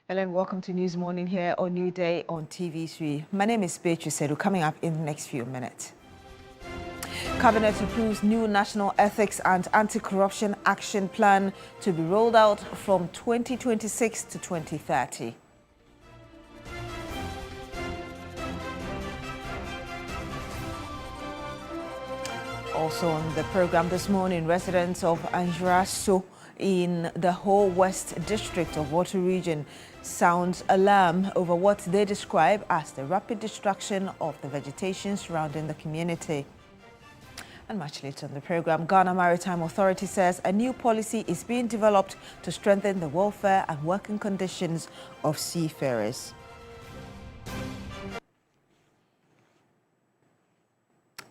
Hello and welcome to News Morning here on New Day on TV3. My name is Beatrice Sedu. Coming up in the next few minutes. Cabinet approves new National Ethics and Anti-Corruption Action Plan to be rolled out from 2026 to 2030. Also on the program this morning, residents of Anjuraso in the whole West District of Water Region sound alarm over what they describe as the rapid destruction of the vegetation surrounding the community. And much later on the program, Ghana Maritime Authority says a new policy is being developed to strengthen the welfare and working conditions of seafarers.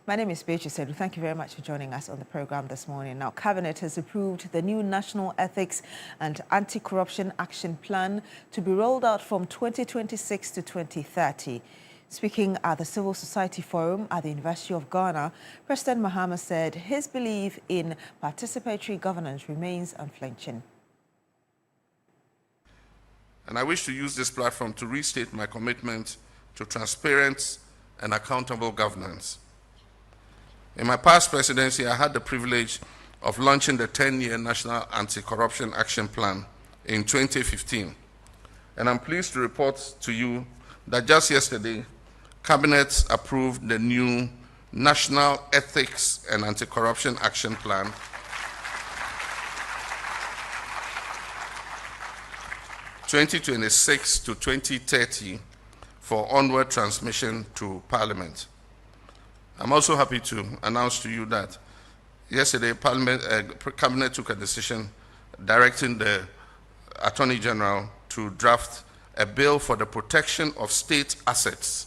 My name is Beatrice Sedu. Thank you very much for joining us on the program this morning. Now, Cabinet has approved the new National Ethics and Anti-Corruption Action Plan to be rolled out from 2026 to 2030. Speaking at the Civil Society Forum at the University of Ghana, President Mahama said his belief in participatory governance remains unflinching. And I wish to use this platform to restate my commitment to transparent and accountable governance. In my past presidency, I had the privilege of launching the 10-year National Anti-Corruption Action Plan in 2015. And I'm pleased to report to you that just yesterday, Cabinet approved the new National Ethics and Anti-Corruption Action Plan (2026 to 2030) for onward transmission to Parliament. I'm also happy to announce to you that yesterday Cabinet took a decision directing the Attorney General to draft a bill for the protection of state assets.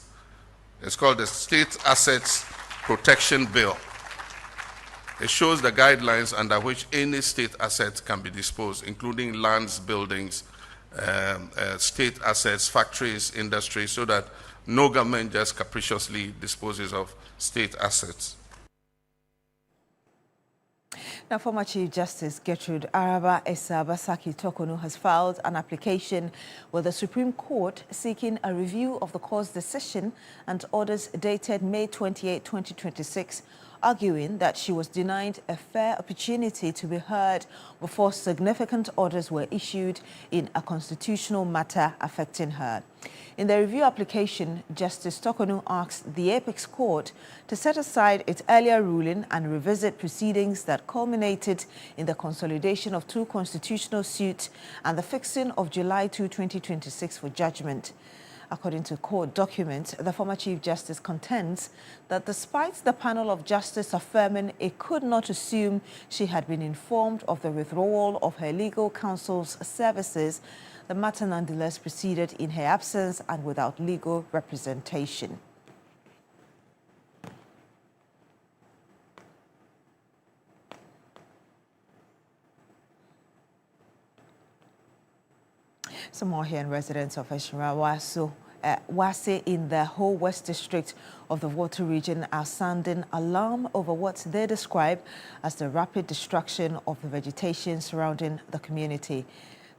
It's called the State Assets Protection Bill. It shows the guidelines under which any state asset can be disposed, including lands, buildings, state assets, factories, industries, so that no government just capriciously disposes of state assets. Now, former Chief Justice Gertrude Araba Esabasaki Tokonu has filed an application with the Supreme Court seeking a review of the court's decision and orders dated May 28, 2026, arguing that she was denied a fair opportunity to be heard before significant orders were issued in a constitutional matter affecting her. In the review application, Justice Tokonu asked the Apex Court to set aside its earlier ruling and revisit proceedings that culminated in the consolidation of two constitutional suits and the fixing of July 2, 2026 for judgment. According to court documents, the former Chief Justice contends that despite the panel of justice affirming it could not assume she had been informed of the withdrawal of her legal counsel's services, the matter nonetheless proceeded in her absence and without legal representation. Some more here in residents of Anjuraso Wase in the whole West District of the Water Region are sounding alarm over what they describe as the rapid destruction of the vegetation surrounding the community.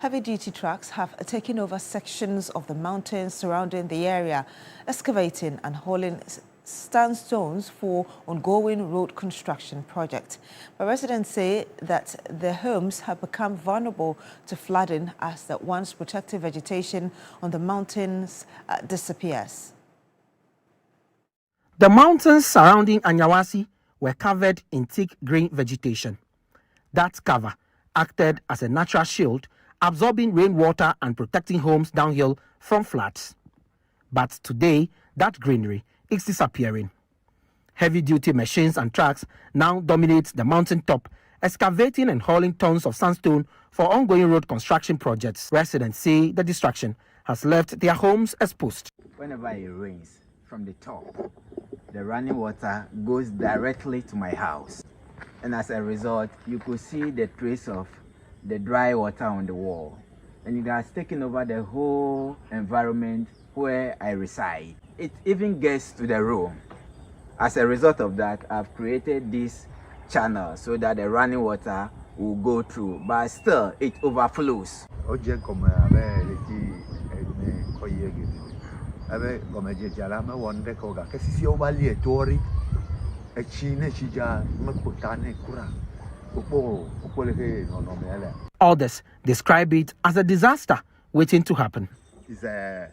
Heavy-duty trucks have taken over sections of the mountains surrounding the area, excavating and hauling sandstones for ongoing road construction projects. But residents say that their homes have become vulnerable to flooding as the once protected vegetation on the mountains disappears. The mountains surrounding Anyawasi were covered in thick green vegetation. That cover acted as a natural shield, absorbing rainwater and protecting homes downhill from floods. But today, that greenery is disappearing. Heavy-duty machines and trucks now dominate the mountaintop, excavating and hauling tons of sandstone for ongoing road construction projects. Residents say the destruction has left their homes exposed. Whenever it rains from the top, the running water goes directly to my house. And as a result, you could see the trace of the dry water on the wall. And it has taken over the whole environment where I reside. It even gets to the room. As a result of that, I've created this channel so that the running water will go through, but still it overflows. Others describe it as a disaster waiting to happen. It's a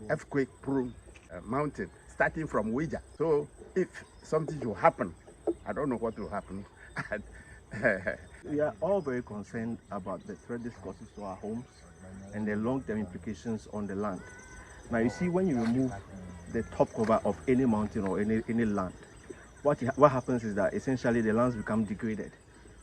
earthquake-prone mountain starting from Ouija. So if something will happen, I don't know what will happen. We are all very concerned about the threat this causes to our homes and the long-term implications on the land. Now you see, when you remove the top cover of any mountain or any land, what happens is that essentially the lands become degraded.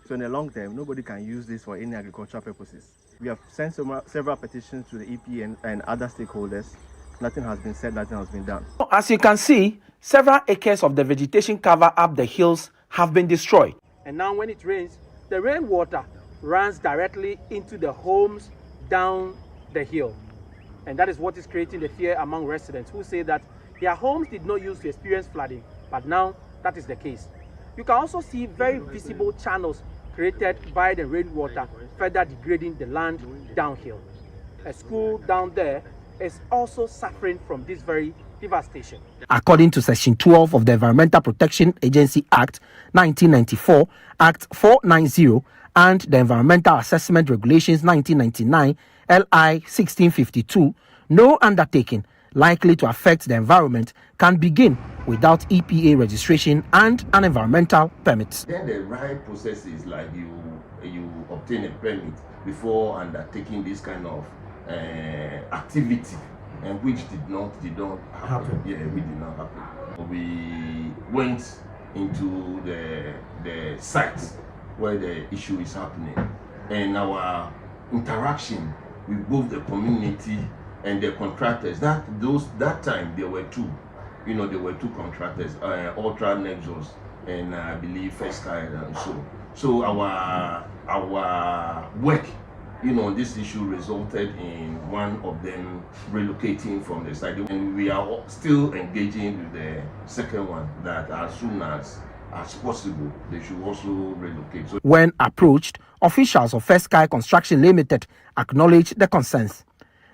So in the long term, nobody can use this for any agricultural purposes. We have sent several petitions to the EP and other stakeholders. Nothing has been said, nothing has been done. As you can see, several acres of the vegetation cover up the hills have been destroyed. And now when it rains, the rainwater runs directly into the homes down the hill. And that is what is creating the fear among residents who say that their homes did not used to experience flooding, but now that is the case. You can also see very visible channels created by the rainwater, further degrading the land downhill. A school down there is also suffering from this very devastation. According to Section 12 of the Environmental Protection Agency Act 1994, Act 490, and the Environmental Assessment Regulations 1999, LI 1652, no undertaking likely to affect the environment can begin without EPA registration and an environmental permit. Then the right process is like you obtain a permit before undertaking this kind of activity, and which did not happen. Yeah, we did not happen. We went into the sites where the issue is happening, and our interaction with both the community and the contractors. That time there were two. There were two contractors, Ultra Nexus and I believe First Sky and so our work, this issue resulted in one of them relocating from the site, and we are still engaging with the second one that as soon as possible they should also relocate. So when approached, officials of First Sky Construction Limited acknowledged the concerns.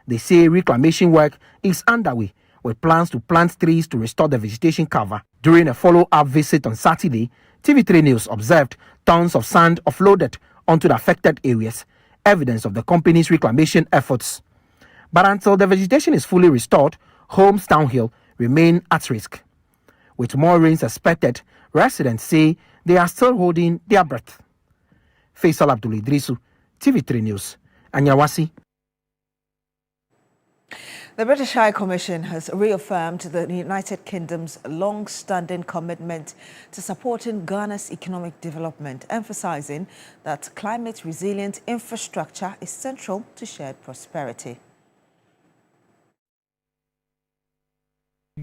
They say reclamation work is underway with plans to plant trees to restore the vegetation cover. During a follow-up visit on Saturday, TV3 News observed tons of sand offloaded onto the affected areas, evidence of the company's reclamation efforts. But until the vegetation is fully restored, homes downhill remain at risk. With more rains expected, residents say they are still holding their breath. Faisal Abdul Idrisu, TV3 News, Anyawasi. The British High Commission has reaffirmed the United Kingdom's long-standing commitment to supporting Ghana's economic development, emphasizing that climate-resilient infrastructure is central to shared prosperity.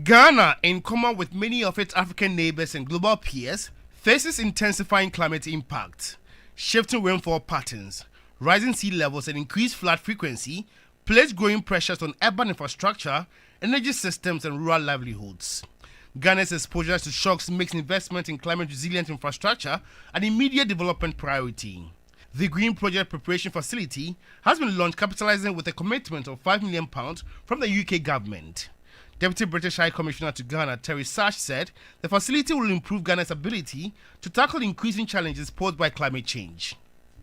Ghana, in common with many of its African neighbors and global peers, faces intensifying climate impact. Shifting rainfall patterns, rising sea levels and increased flood frequency place growing pressures on urban infrastructure, energy systems and rural livelihoods. Ghana's exposure to shocks makes investment in climate-resilient infrastructure an immediate development priority. The Green Project Preparation Facility has been launched, capitalizing with a commitment of £5 million from the UK government. Deputy British High Commissioner to Ghana, Terry Sash, said the facility will improve Ghana's ability to tackle increasing challenges posed by climate change.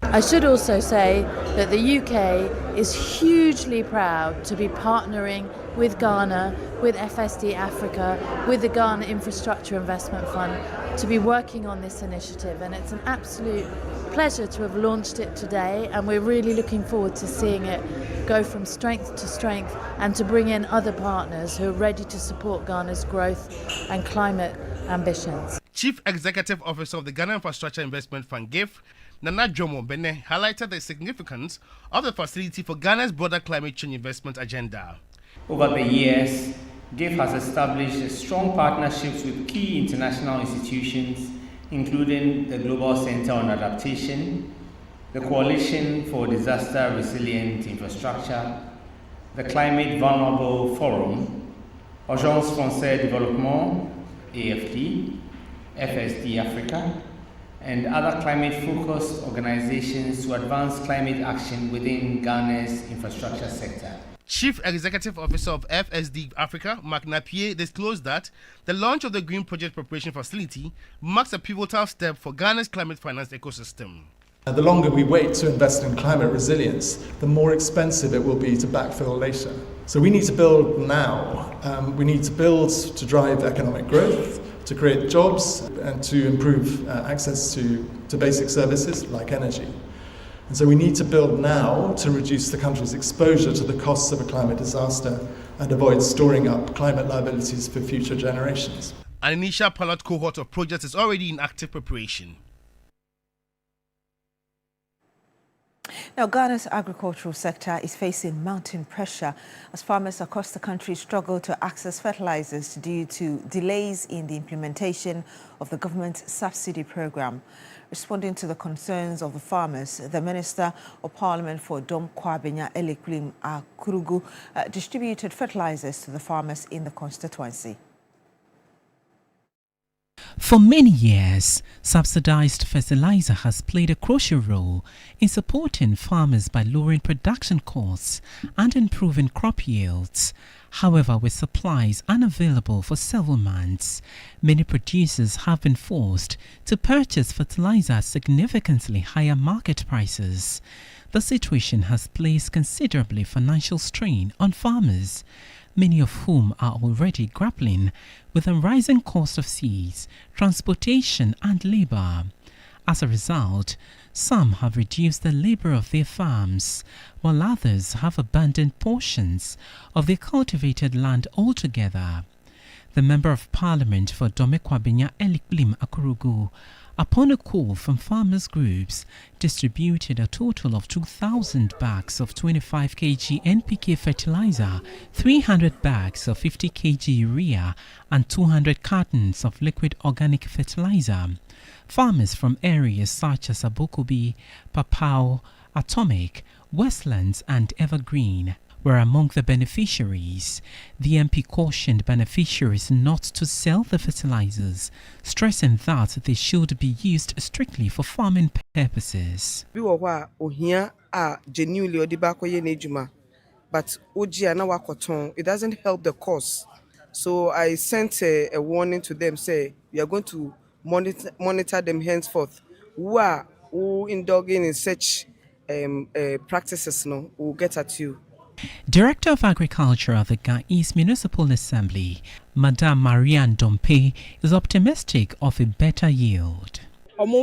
I should also say that the UK is hugely proud to be partnering with Ghana, with FSD Africa, with the Ghana Infrastructure Investment Fund to be working on this initiative, and it's an absolute pleasure to have launched it today, and we're really looking forward to seeing it go from strength to strength and to bring in other partners who are ready to support Ghana's growth and climate ambitions. Chief Executive Officer of the Ghana Infrastructure Investment Fund, GIF, Nana Jomo Bene, highlighted the significance of the facility for Ghana's broader climate change investment agenda. Over the years, GIF has established strong partnerships with key international institutions, including the Global Center on Adaptation, the Coalition for Disaster Resilient Infrastructure, the Climate Vulnerable Forum, Agence Française Développement, AFD, FSD Africa, and other climate-focused organizations to advance climate action within Ghana's infrastructure sector. Chief Executive Officer of FSD Africa, Mark Napier, disclosed that the launch of the Green Project Preparation Facility marks a pivotal step for Ghana's climate finance ecosystem. The longer we wait to invest in climate resilience, the more expensive it will be to backfill later. So we need to build now. We need to build to drive economic growth, to create jobs, and to improve access to basic services like energy. And so we need to build now to reduce the country's exposure to the costs of a climate disaster and avoid storing up climate liabilities for future generations. An initial pilot cohort of projects is already in active preparation. Now, Ghana's agricultural sector is facing mounting pressure as farmers across the country struggle to access fertilizers due to delays in the implementation of the government's subsidy program. Responding to the concerns of the farmers, the Minister of Parliament for Dom Kwabenya Eliklim Akurugu distributed fertilizers to the farmers in the constituency. For many years, subsidized fertilizer has played a crucial role in supporting farmers by lowering production costs and improving crop yields. However, with supplies unavailable for several months, many producers have been forced to purchase fertilizer at significantly higher market prices. The situation has placed considerable financial strain on farmers, many of whom are already grappling with the rising cost of seeds, transportation and labor. As a result, some have reduced the labor of their farms, while others have abandoned portions of their cultivated land altogether. The Member of Parliament for Dome Kwabenya Eliklim Akurugu, upon a call from farmers' groups, distributed a total of 2,000 bags of 25 kg NPK fertilizer, 300 bags of 50 kg urea, and 200 cartons of liquid organic fertilizer. Farmers from areas such as Abokobi, Papao, Atomic, Westlands, and Evergreen were among the beneficiaries. The MP cautioned beneficiaries not to sell the fertilizers, stressing that they should be used strictly for farming purposes. But it doesn't help the cause. So I sent a warning to them, say we are going to monitor them henceforth. Who indulging in such practices will get at you. Director of Agriculture of the Ghanese Municipal Assembly, Madame Marianne Dompe, is optimistic of a better yield. Last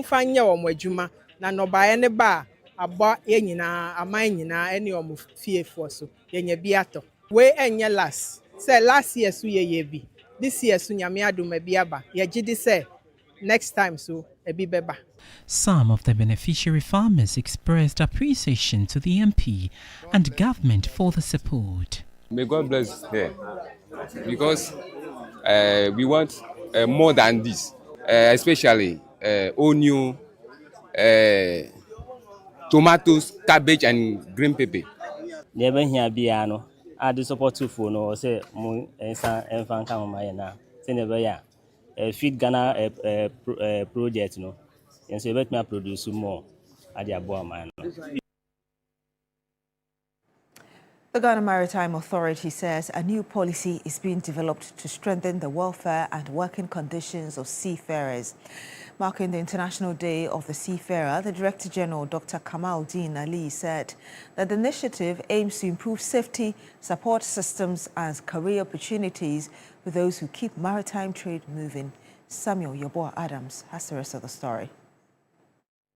year this year next time so a bit better. Some of the beneficiary farmers expressed appreciation to the MP and government for the support. May God bless her, because we want more than this, especially onion, tomatoes, cabbage, and green pepper. Never hear piano. I do support to phone or say and fan come na. Say never ya. Feed Ghana project no. And so let me produce more at the man. The Ghana Maritime Authority says a new policy is being developed to strengthen the welfare and working conditions of seafarers. Marking the International Day of the Seafarer, the Director General, Dr. Kamaldeen Ali, said that the initiative aims to improve safety, support systems and career opportunities for those who keep maritime trade moving. Samuel Yeboah Adams has the rest of the story.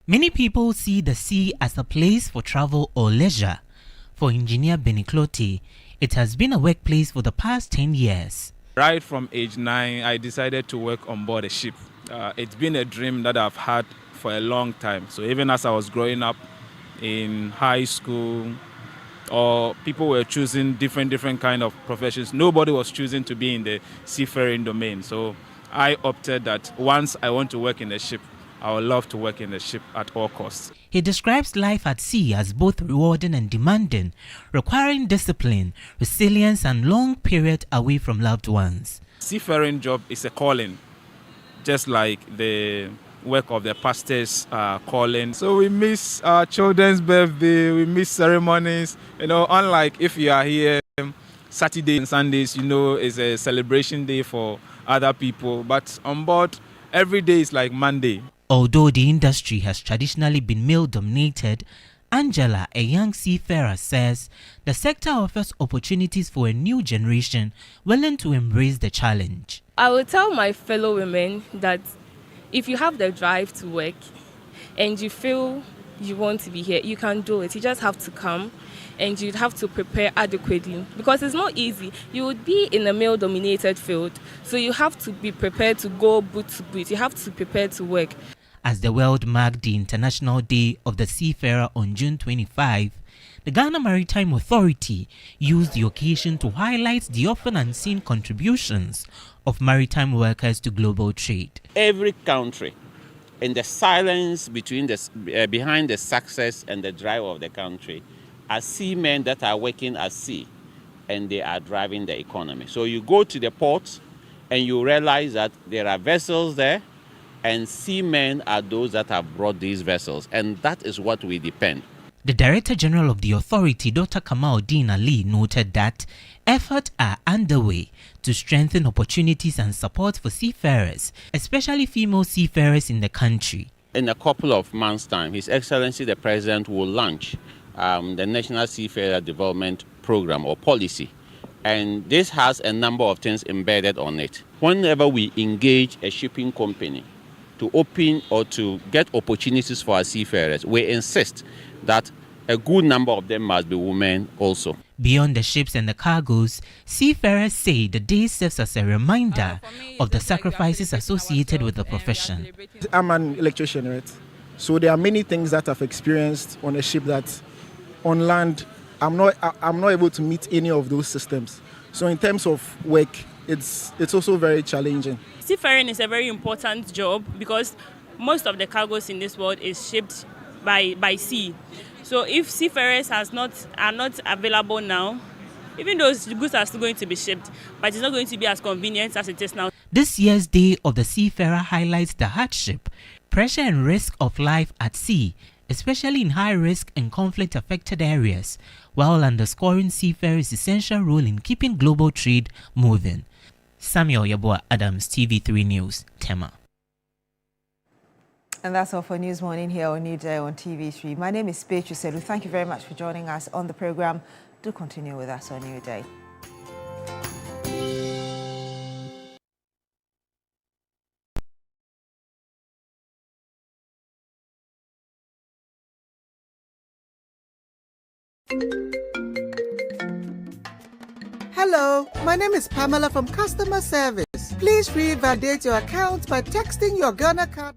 Many people see the sea as a place for travel or leisure. For engineer Benicloti, it has been a workplace for the past 10 years. Right from age 9, I decided to work on board a ship. It's been a dream that I've had for a long time. So even as I was growing up in high school, or people were choosing different kind of professions, nobody was choosing to be in the seafaring domain. So I opted that once I want to work in a ship, I would love to work in a ship at all costs. He describes life at sea as both rewarding and demanding, requiring discipline, resilience, and long period away from loved ones. Seafaring job is a calling, just like the work of the pastors calling. So we miss our children's birthday, we miss ceremonies. Unlike if you are here Saturday and Sundays, is a celebration day for other people. But on board, every day is like Monday. Although the industry has traditionally been male-dominated, Angela, a young seafarer, says the sector offers opportunities for a new generation willing to embrace the challenge. I will tell my fellow women that if you have the drive to work and you feel you want to be here, you can do it. You just have to come and you'd have to prepare adequately because it's not easy. You would be in a male-dominated field, so you have to be prepared to go boot to boot. You have to prepare to work. As the world marked the International Day of the Seafarer on June 25, the Ghana Maritime Authority used the occasion to highlight the often unseen contributions of maritime workers to global trade. Every country, in the silence behind the success and the drive of the country, are seamen that are working at sea and they are driving the economy. So you go to the ports and you realize that there are vessels there, and seamen are those that have brought these vessels, and that is what we depend. The Director General of the authority, Dr. Kamaldeen Ali, noted that efforts are underway to strengthen opportunities and support for seafarers, especially female seafarers in the country. In a couple of months' time, His Excellency the President will launch the National Seafarer Development Program or policy, and this has a number of things embedded on it. Whenever we engage a shipping company to open or to get opportunities for our seafarers, we insist that a good number of them must be women also. Beyond the ships and the cargoes, seafarers say the day serves as a reminder of the sacrifices associated with the profession. I'm an electrician, right? So there are many things that I've experienced on a ship that on land I'm not able to meet any of those systems. So in terms of work, it's also very challenging. Seafaring is a very important job because most of the cargoes in this world is shipped by sea. So if seafarers are not available now, even those goods are still going to be shipped, but it's not going to be as convenient as it is now. This year's Day of the Seafarer highlights the hardship, pressure and risk of life at sea, especially in high-risk and conflict-affected areas, while underscoring seafarers' essential role in keeping global trade moving. Samuel Yeboah Adams, TV3 News, Tema. And that's all for News Morning here on Newday on TV3. My name is Beatrice Sedu. Thank you very much for joining us on the program. Do continue with us on Newday. Hello, my name is Pamela from Customer Service. Please revalidate your account by texting your Ghana card.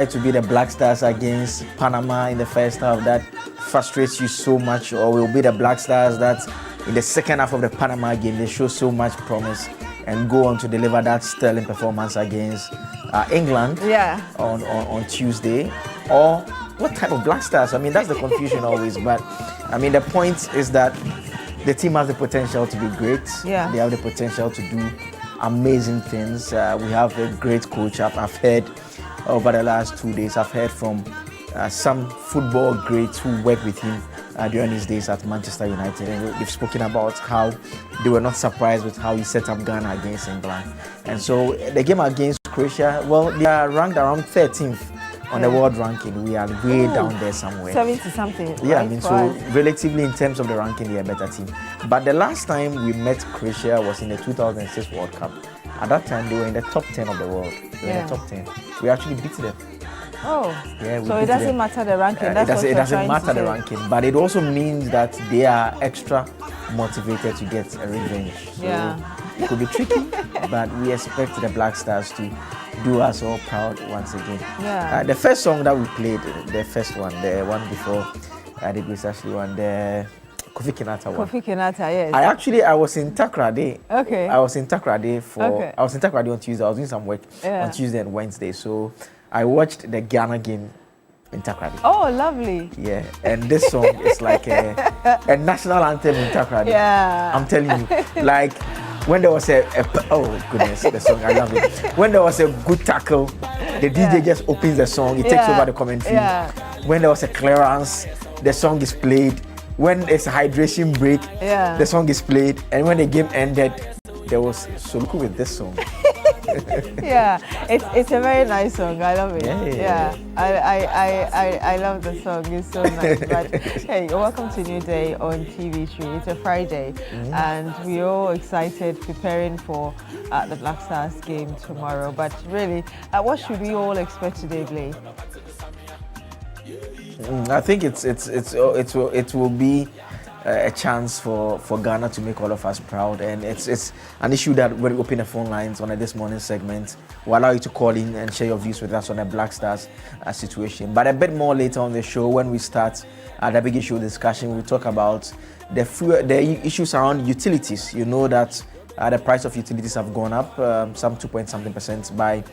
to be the Black Stars against Panama in the first half that frustrates you so much, or will be the Black Stars that in the second half of the Panama game they show so much promise and go on to deliver that sterling performance against England on Tuesday? Or what type of Black Stars? I mean, that's the confusion always. But I mean, the point is that the team has the potential to be great. Yeah. They have the potential to do amazing things. We have a great coach. I've heard over the last 2 days, I've heard from some football greats who worked with him during his days at Manchester United, and they've spoken about how they were not surprised with how he set up Ghana against England. And so the game against Croatia, well, they are ranked around 13th on the world ranking. We are way down there somewhere. 70 something. Yeah, right? I mean, so relatively in terms of the ranking, they are a better team. But the last time we met Croatia was in the 2006 World Cup. At that time, they were in the top 10 of the world. They were in the top 10. We actually beat them. Oh, yeah, so it doesn't matter the ranking. It doesn't matter the ranking, but it also means that they are extra motivated to get a revenge. So it could be tricky, but we expect the Black Stars to do us all proud once again. Yeah. The first song that we played, the first one, the one before the Grace Ashley one, the Kofi Kinata one. Kofi Kinata, yes. I was in Takoradi. Okay. I was in Takoradi I was in Takoradi on Tuesday. I was doing some work on Tuesday and Wednesday. So I watched the Ghana game in Takoradi. Oh, lovely. Yeah, and this song is like a national anthem in Takoradi. Yeah. I'm telling you, like when there was oh goodness, the song, I love it. When there was a good tackle, the DJ just opens the song, he takes over the commentary. Yeah. When there was a clearance, the song is played. When it's a hydration break, the song is played. And when the game ended, there was Soluku with this song. Yeah, it's a very nice song. I love it. Yeah. I love the song. It's so nice. But hey, welcome to New Day on TV3. It's a Friday, and we're all excited, preparing for the Black Stars game tomorrow. But really, what should we all expect today, Blake? I think it will be a chance for Ghana to make all of us proud, and it's an issue that when we open the phone lines on this morning segment, will allow you to call in and share your views with us on the Black Stars situation. But a bit more later on the show, when we start the big issue discussion, we'll talk about the issues around utilities. You know that the price of utilities have gone up some 2.something% by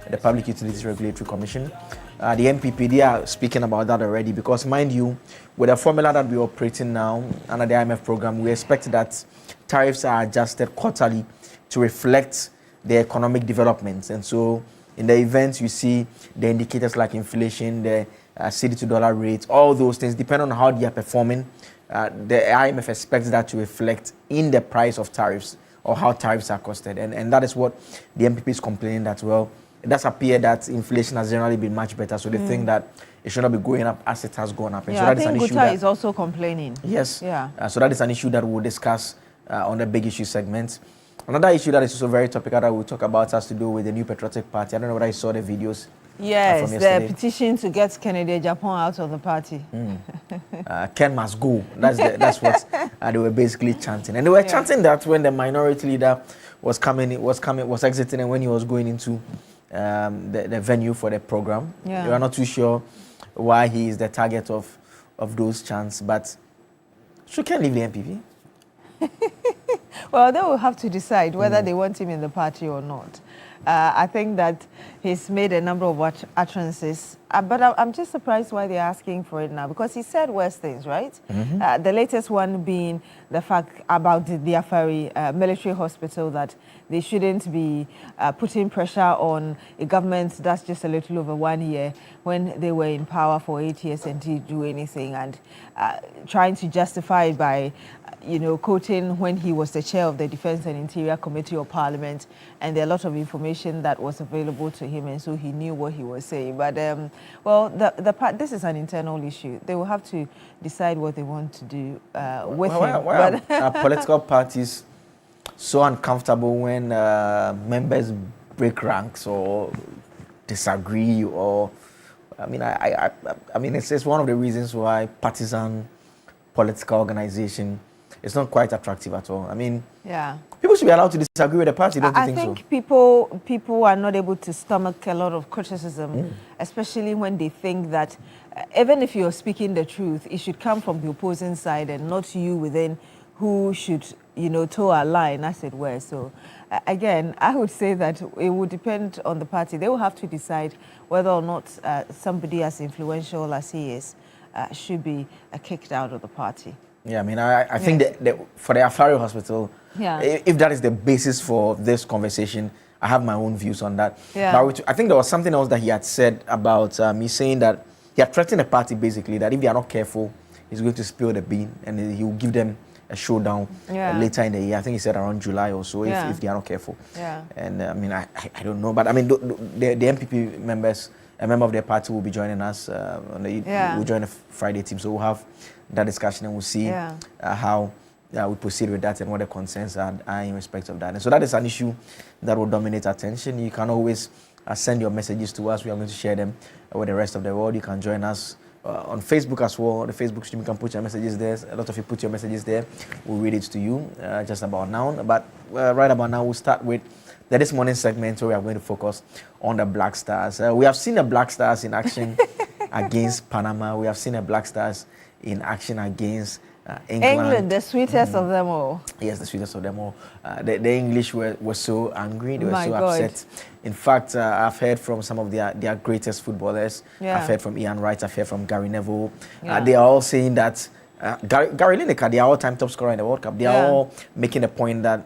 the Public Utilities Regulatory Commission. The MPP, they are speaking about that already, because mind you, with the formula that we're operating now under the IMF program, we expect that tariffs are adjusted quarterly to reflect the economic developments. And so in the event you see the indicators like inflation, the cedi to dollar rate, all those things, depending on how they are performing, the IMF expects that to reflect in the price of tariffs or how tariffs are costed. And that is what the MPP is complaining that, well, it does appear that inflation has generally been much better, so they think that it should not be going up as it has gone up. And Yeah, so that I is think an issue Guta is also complaining. Yes. Yeah. So that is an issue that we'll discuss on the big issue segment. Another issue that is also very topical that we'll talk about has to do with the new patriotic party. I don't know whether you saw the videos. Yes, from yesterday. the petition to get Kennedy Japan out of the party. Ken must go. That's what they were basically chanting, and they were chanting that when the minority leader was exiting, and when he was going into the venue for the program. Yeah. We are not too sure why he is the target of those chants, but should Ken leave the MPP? Well, they will have to decide whether they want him in the party or not. I think that he's made a number of utterances, but I'm just surprised why they're asking for it now, because he said worse things, right? The latest one being the fact about the Afari military hospital, that they shouldn't be putting pressure on a government that's just a little over 1 year when they were in power for 8 years and didn't do anything, and trying to justify it by quoting when he was the chair of the Defense and Interior Committee of Parliament, and there are a lot of information that was available to him, and so he knew what he was saying. But well, this is an internal issue. They will have to decide what they want to do with him. Why are political parties so uncomfortable when members break ranks or disagree? Or I mean, it's one of the reasons why partisan political organization it's not quite attractive at all. I mean, yeah, people should be allowed to disagree with the party, don't you think so? I think people are not able to stomach a lot of criticism, especially when they think that even if you're speaking the truth, it should come from the opposing side and not you within who should, toe a line, as it were. So, again, I would say that it would depend on the party. They will have to decide whether or not somebody as influential as he is should be kicked out of the party. Yeah, I mean, I think that for the Afari Hospital, if that is the basis for this conversation, I have my own views on that. Yeah. But I think there was something else that he had said about me saying that he had threatened the party basically that if they are not careful, he's going to spill the bean and he will give them a showdown later in the year. I think he said around July or so if they are not careful. Yeah. And I mean, I don't know, but I mean, the MPP members, a member of their party will be joining us. We'll join the Friday team, so we'll have that discussion and we'll see how we proceed with that and what the concerns are in respect of that. And so that is an issue that will dominate attention. You can always send your messages to us. We are going to share them with the rest of the world. You can join us on Facebook as well. The Facebook stream, you can put your messages there. A lot of you put your messages there. We'll read it to you just about now. But right about now, we'll start with this morning segment where we are going to focus on the Black Stars. We have seen the Black Stars in action against Panama. We have seen the Black Stars in action against England, the sweetest of them all. Yes, the sweetest of them all. The English were so angry. They were so God. upset. In fact, I've heard from some of their greatest footballers. I've heard from Ian Wright. I've heard from Gary Neville. They are all saying that Gary Lineker, the all-time top scorer in the World Cup, they are all making a point that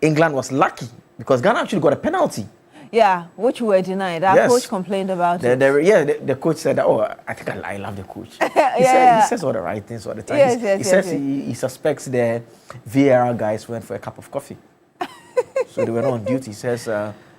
England was lucky because Ghana actually got a penalty. Yeah, which were denied. Our coach complained about it. The coach said that, I think I love the coach. He says all the right things all the time. He says he suspects the VAR guys went for a cup of coffee. So they were not on duty. He says,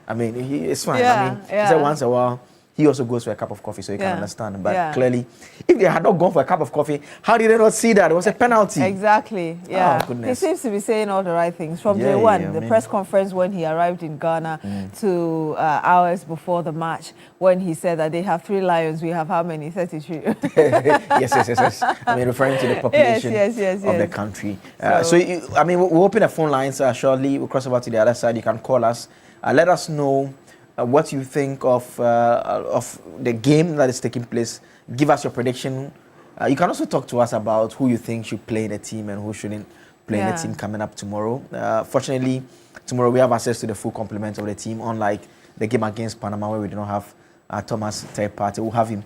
it's fine. He said once in a while, he also goes for a cup of coffee so he can understand. But clearly, if they had not gone for a cup of coffee, how did they not see that? It was a penalty. Exactly. Yeah. Oh, goodness. He seems to be saying all the right things. From day one, the press conference when he arrived in Ghana to hours before the match, when he said that they have 3 lions, we have how many? 33. Yes. I mean, referring to the population of the country. We'll open the phone lines shortly. We'll cross over to the other side. You can call us. Let us know what you think of the game that is taking place. Give us your prediction. You can also talk to us about who you think should play in the team and who shouldn't play in the team coming up tomorrow. Fortunately, tomorrow we have access to the full complement of the team, unlike the game against Panama where we do not have Thomas third party. We'll have him.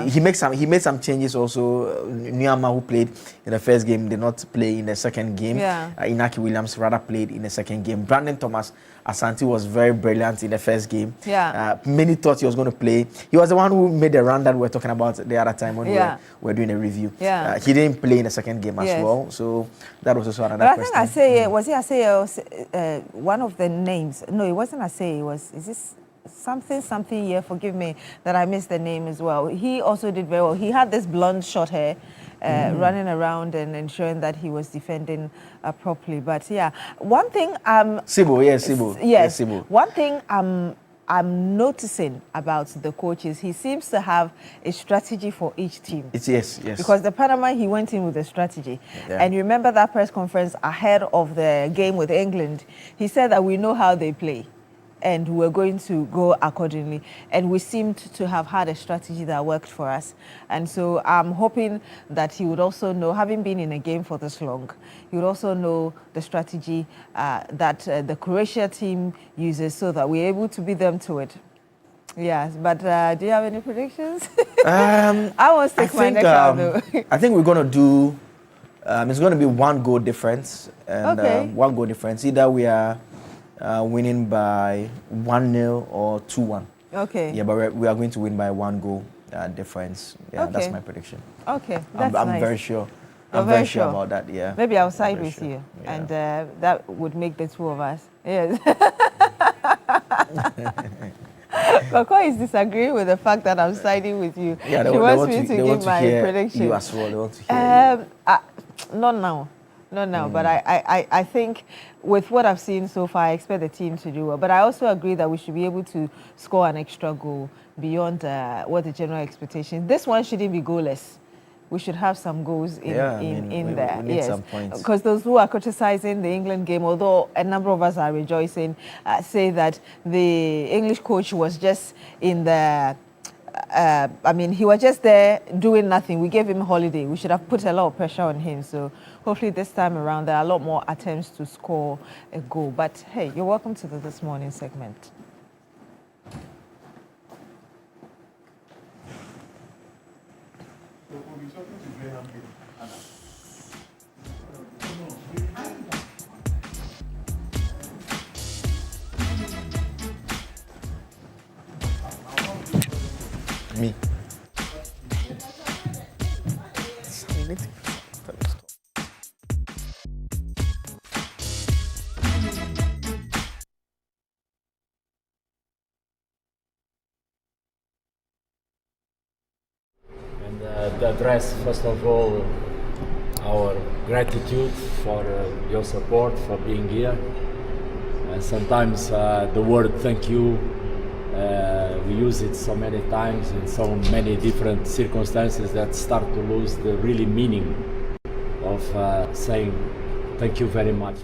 He made some changes also. Nyama, who played in the first game, did not play in the second game. Inaki Williams rather played in the second game. Brandon Thomas Asante was very brilliant in the first game. Many thought he was going to play. He was the one who made the run that we were talking about the other time when we were doing a review. He didn't play in the second game as well. So that was also another question. I think Aseye, one of the names? No, it wasn't Aseye. Is this something here, forgive me that I missed the name as well. He also did very well. He had this blonde short hair running around and ensuring that he was defending properly. But one thing Sibo. Yes, Sibo. One thing I'm noticing about the coaches, he seems to have a strategy for each team. Yes. Because the Panama, he went in with a strategy. And you remember that press conference ahead of the game with England, he said that we know how they play and we're going to go accordingly. And we seemed to have had a strategy that worked for us. And so I'm hoping that he would also know, having been in a game for this long, he would also know the strategy that the Croatia team uses so that we're able to beat them to it. Yes, but do you have any predictions? I won't stick my neck out though. I think we're going to do, it's going to be 1 goal difference. And 1 goal difference. Either we are winning by 1-0 or 2-1. Okay. Yeah, but we are going to win by 1 goal difference. Yeah, that's my prediction. Okay, that's I'm nice. very sure. You're I'm very sure about that, yeah. Maybe I'll side with you, and that would make the 2 of us. Yes. Coco is disagreeing with the fact that I'm siding with you. Yeah, she wants me to give my prediction. You as well. They want to hear you. Not now. But I think with what I've seen so far, I expect the team to do well. But I also agree that we should be able to score an extra goal beyond what the general expectation. This one shouldn't be goalless. we should have some goals in we there. need some points. Because those who are criticizing the England game, although a number of us are rejoicing, say that the English coach was just in the he was just there doing nothing. We gave him a holiday. We should have put a lot of pressure on him. So hopefully this time around there are a lot more attempts to score a goal. But hey, you're welcome to this morning segment. Me. And to address, first of all, our gratitude for your support, for being here. And sometimes the word thank you, we use it so many times in so many different circumstances that start to lose the really meaning of saying thank you very much.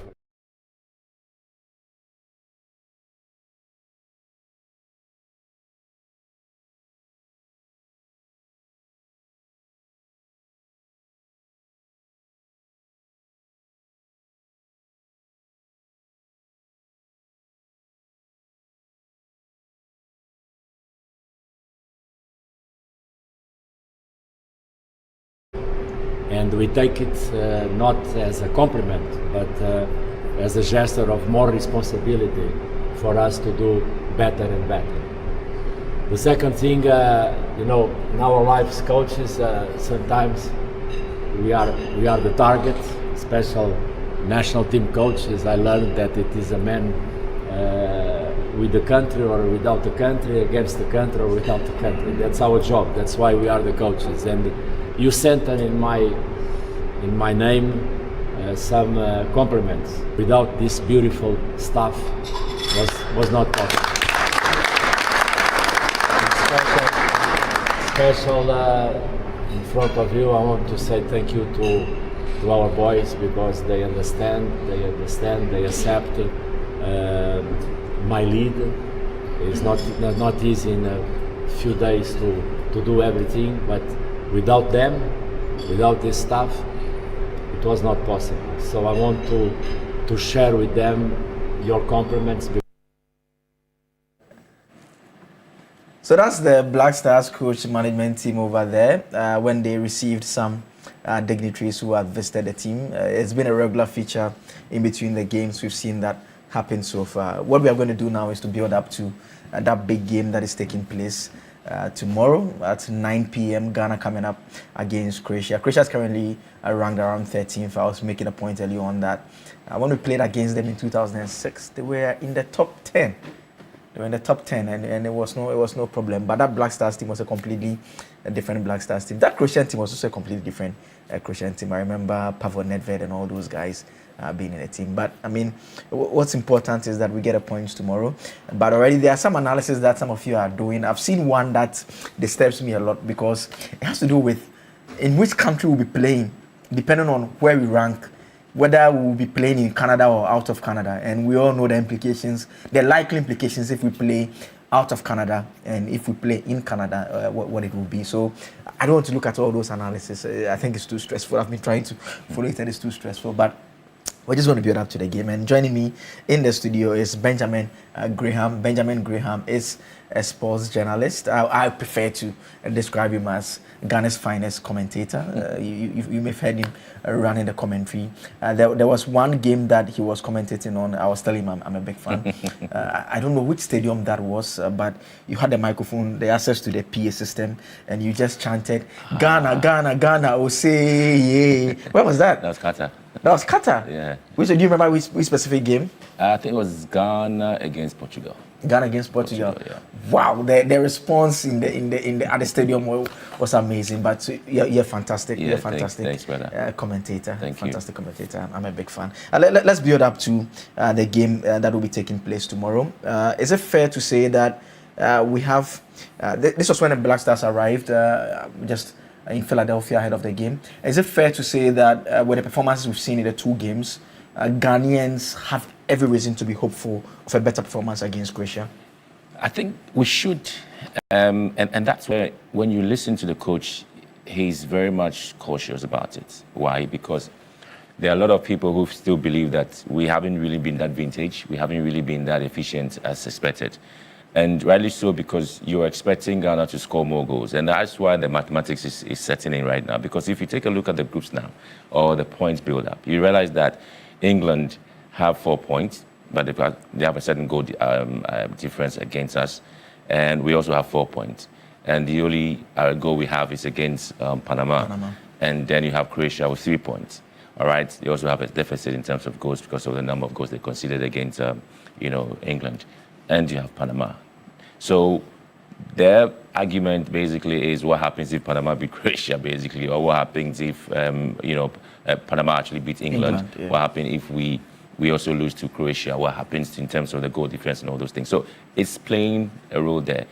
And we take it not as a compliment, but as a gesture of more responsibility for us to do better and better. The second thing, in our lives coaches, sometimes we are the target. Special national team coaches, I learned that it is a man with the country or without the country, against the country or without the country. That's our job. That's why we are the coaches. And you sent in my name some compliments. Without this beautiful stuff, was not possible. Special in front of you, I want to say thank you to our boys, because they understand, they accept my lead. It's not easy in a few days to do everything, but without them, without this staff, it was not possible. So I want to share with them your compliments. So that's the Black Stars coach management team over there when they received some dignitaries who have visited the team. It's been a regular feature in between the games. We've seen that happen so far. What we are going to do now is to build up to that big game that is taking place tomorrow at 9 p.m. Ghana coming up against Croatia. Croatia is currently ranked around 13th. I was making a point earlier on that when we played against them in 2006, they were in the top 10. They were in the top 10, and it was no problem. But that Black Stars team was a completely different Black Stars team. That Croatian team was also a completely different Croatian team. I remember Pavel Nedved and all those guys being in the team. But I mean, what's important is that we get a point tomorrow. But already there are some analysis that some of you are doing. I've seen one that disturbs me a lot, because it has to do with in which country we'll be playing, depending on where we rank, whether we will be playing in Canada or out of Canada. And we all know the implications, the likely implications if we play out of Canada and if we play in Canada, what it will be. So I don't want to look at all those analysis. I think it's too stressful. I've been trying to follow it and it's too stressful. But we're just going to build up to the game. And joining me in the studio is Benjamin Graham. Benjamin Graham is a sports journalist. I prefer to describe him as Ghana's finest commentator. You may have heard him running the commentary. There was one game that he was commentating on. I was telling him I'm a big fan. I don't know which stadium that was, but you had the microphone, the access to the PA system, and you just chanted, Ghana, Ghana, Ghana, oh say, yeah. Where was that? That was Qatar. That was Qatar? Yeah. Do you remember which specific game? I think it was Ghana against Portugal. Ghana against Portugal. Yeah. Wow, the response in the at the stadium was amazing. But you're fantastic. Yeah, you're fantastic. Thanks, brother. Commentator. Fantastic commentator. I'm a big fan. Let's build up to the game that will be taking place tomorrow. Is it fair to say that we have? This was when the Black Stars arrived. Just in Philadelphia ahead of the game. Is it fair to say that with the performances we've seen in the 2 games, Ghanaians have every reason to be hopeful of a better performance against Croatia? I think we should. And that's where, when you listen to the coach, he's very much cautious about it. Why? Because there are a lot of people who still believe that we haven't really been that vintage. We haven't really been that efficient as expected. And rightly so, because you're expecting Ghana to score more goals. And that's why the mathematics is setting in right now. Because if you take a look at the groups now, or the points build-up, you realize that England have 4 points, but they have a certain goal difference against us. And we also have 4 points. And the only goal we have is against Panama. And then you have Croatia with 3 points. All right. They also have a deficit in terms of goals because of the number of goals they conceded against, England. And you have Panama. So their argument basically is what happens if Panama beat Croatia, basically, or what happens if, Panama actually beat England. Yeah. What happens if we also lose to Croatia? What happens in terms of the goal difference and all those things? So it's playing a role there.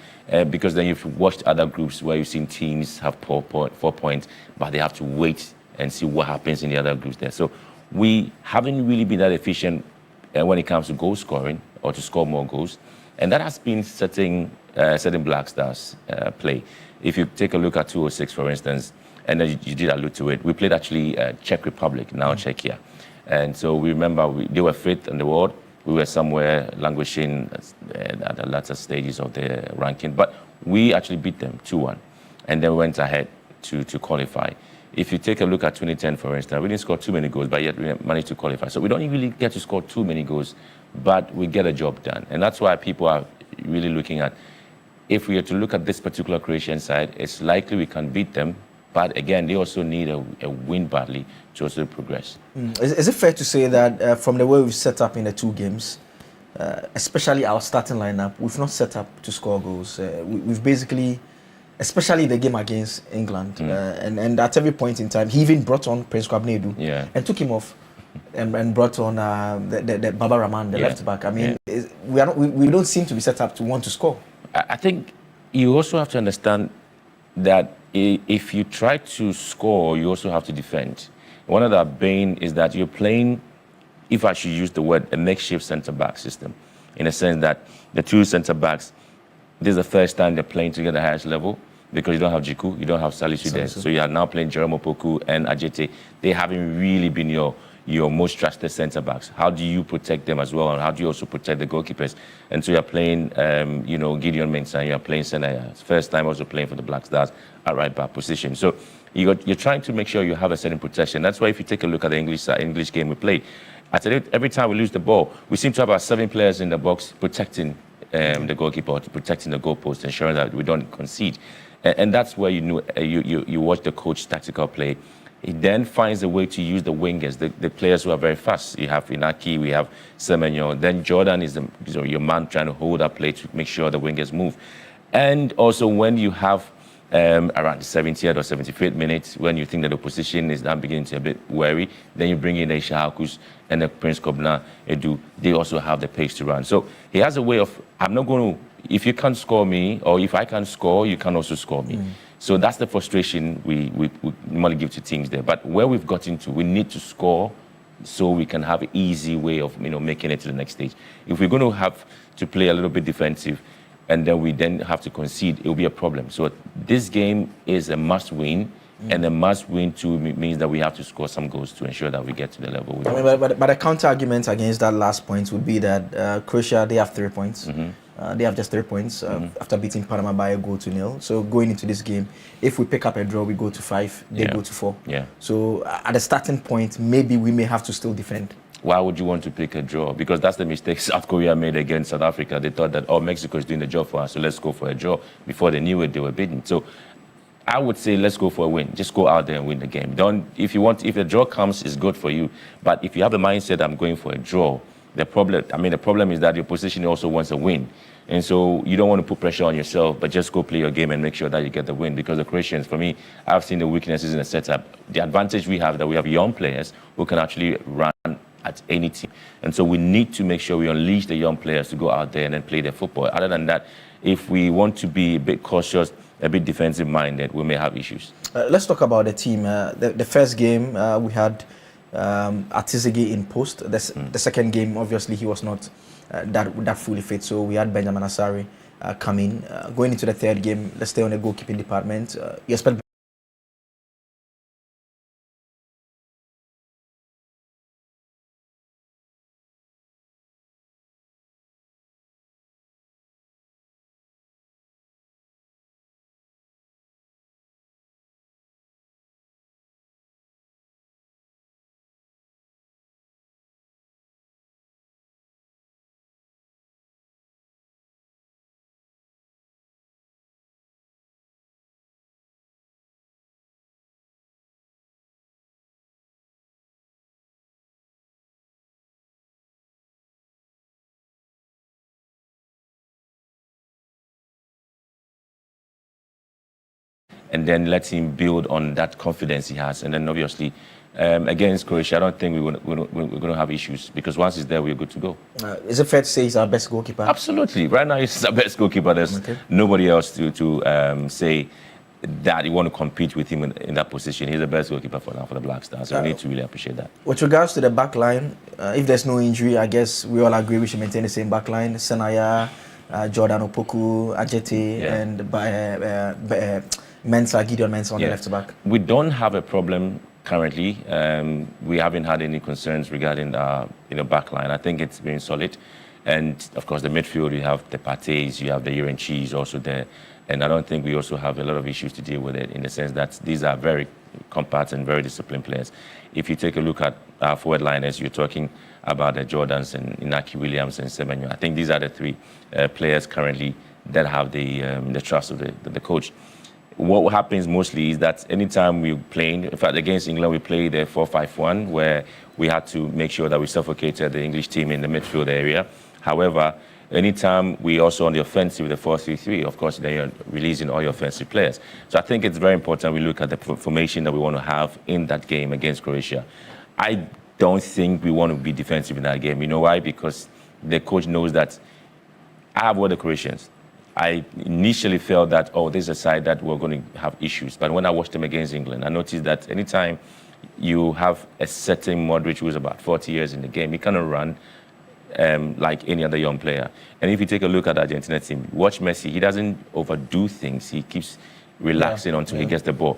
Because then you've watched other groups where you've seen teams have 4 points, but they have to wait and see what happens in the other groups there. So we haven't really been that efficient when it comes to goal scoring or to score more goals. And that has been setting Black Stars play. If you take a look at 2006, for instance, and then you did allude to it, we played actually Czech Republic, now Czechia. And so we remember they were 5th in the world. We were somewhere languishing at the latter stages of the ranking. But we actually beat them 2-1 and then went ahead to qualify. If you take a look at 2010, for instance, we didn't score too many goals, but yet we managed to qualify. So we don't really get to score too many goals, but we get a job done. And that's why people are really looking at, if we are to look at this particular Croatian side, it's likely we can beat them. But again, they also need a win badly to also progress. Is it fair to say that from the way we've set up in the 2 games, especially our starting lineup, we've not set up to score goals? We've basically, especially the game against England, and at every point in time, he even brought on Prince Kwabnedu and took him off and brought on the Baba Rahman, the left back. I mean, we don't seem to be set up to want to score. I think you also have to understand that if you try to score, you also have to defend. One of the bane is that you're playing, if I should use the word, a makeshift centre-back system, in a sense that the 2 centre-backs, this is the first time they're playing together at the highest level, because you don't have Jiku, you don't have Salisu there. So you are now playing Jerome Opoku and Ajete. They haven't really been your most trusted centre-backs. How do you protect them as well? And how do you also protect the goalkeepers? And so you're playing, Gideon Mensah, you're playing Senaya. First time also playing for the Black Stars at right back position. So you're trying to make sure you have a certain protection. That's why if you take a look at the English game we play, I tell you, every time we lose the ball, we seem to have our 7 players in the box protecting the goalkeeper, protecting the goalpost, ensuring that we don't concede. And that's where you watch the coach tactical play. He then finds a way to use the wingers, the players who are very fast. You have Inaki, we have Semenyo. Then Jordan is your man trying to hold up play to make sure the wingers move. And also when you have around the 70th or 75th minute, when you think that the opposition is now beginning to be a bit wary, then you bring in the Ishahakus and the Prince Kobna, Edu. They also have the pace to run. So he has a way of, I'm not going to, if you can't score me, or if I can score, you can also score me. So that's the frustration we normally give to teams there. But where we've gotten to, we need to score so we can have an easy way of making it to the next stage. If we're going to have to play a little bit defensive and then we have to concede, it will be a problem. So this game is a must-win, and a must-win too means that we have to score some goals to ensure that we get to the level we want. But the counter-argument against that last point would be that Croatia, they have 3 points. They have just 3 points after beating Panama by a goal to 0. So going into this game, if we pick up a draw, we go to 5, they go to 4. So at the starting point, maybe we may have to still defend. Why would you want to pick a draw? Because that's the mistake South Korea made against South Africa. They thought that, Mexico is doing the job for us, so let's go for a draw. Before they knew it, they were beaten. So I would say let's go for a win. Just go out there and win the game. If a draw comes, it's good for you. But if you have the mindset, I'm going for a draw, the problem is that your opposition also wants a win. And so you don't want to put pressure on yourself, but just go play your game and make sure that you get the win. Because the Croatians, for me, I've seen the weaknesses in the setup. The advantage we have that we have young players who can actually run at any team. And so we need to make sure we unleash the young players to go out there and then play their football. Other than that, if we want to be a bit cautious a bit defensive-minded, we may have issues. Let's talk about the team. The first game, we had Atizigi in post. The second game, obviously, he was not that fully fit, so we had Benjamin Asari come in. Going into the third game, let's stay on the goalkeeping department. You expect and then let him build on that confidence he has. And then obviously, against Croatia, I don't think we're going to have issues, because once he's there, we're good to go. Is it fair to say he's our best goalkeeper? Absolutely. Right now, he's our best goalkeeper. There's nobody else to say that you want to compete with him in that position. He's the best goalkeeper for now for the Black Stars. So we need to really appreciate that. With regards to the back line, if there's no injury, I guess we all agree we should maintain the same back line. Senaya, Jordan Opoku, Ajeti, and Mensah, Gideon Mensah on the left back. We don't have a problem currently. We haven't had any concerns regarding the back line. I think it's been solid. And of course, the midfield, you have the Pates, you have the Year and Cheese also there. And I don't think we also have a lot of issues to deal with it, in the sense that these are very compact and very disciplined players. If you take a look at our forward liners, you're talking about the Jordans and Inaki Williams and Semenyo. I think these are the three players currently that have the trust of the coach. What happens mostly is that anytime we play, in fact, against England, we played the 4-5-1, where we had to make sure that we suffocated the English team in the midfield area. However, anytime we also on the offensive, the 4-3-3, of course, then you're releasing all your offensive players. So I think it's very important we look at the formation that we want to have in that game against Croatia. I don't think we want to be defensive in that game. You know why? Because the coach knows that I have all the Croatians. I initially felt that, oh, this is a side that we're going to have issues. But when I watched them against England, I noticed that anytime you have a certain Modric who's about 40 years in the game, he cannot run like any other young player. And if you take a look at the Argentina team, watch Messi, he doesn't overdo things. He keeps relaxing until he gets the ball.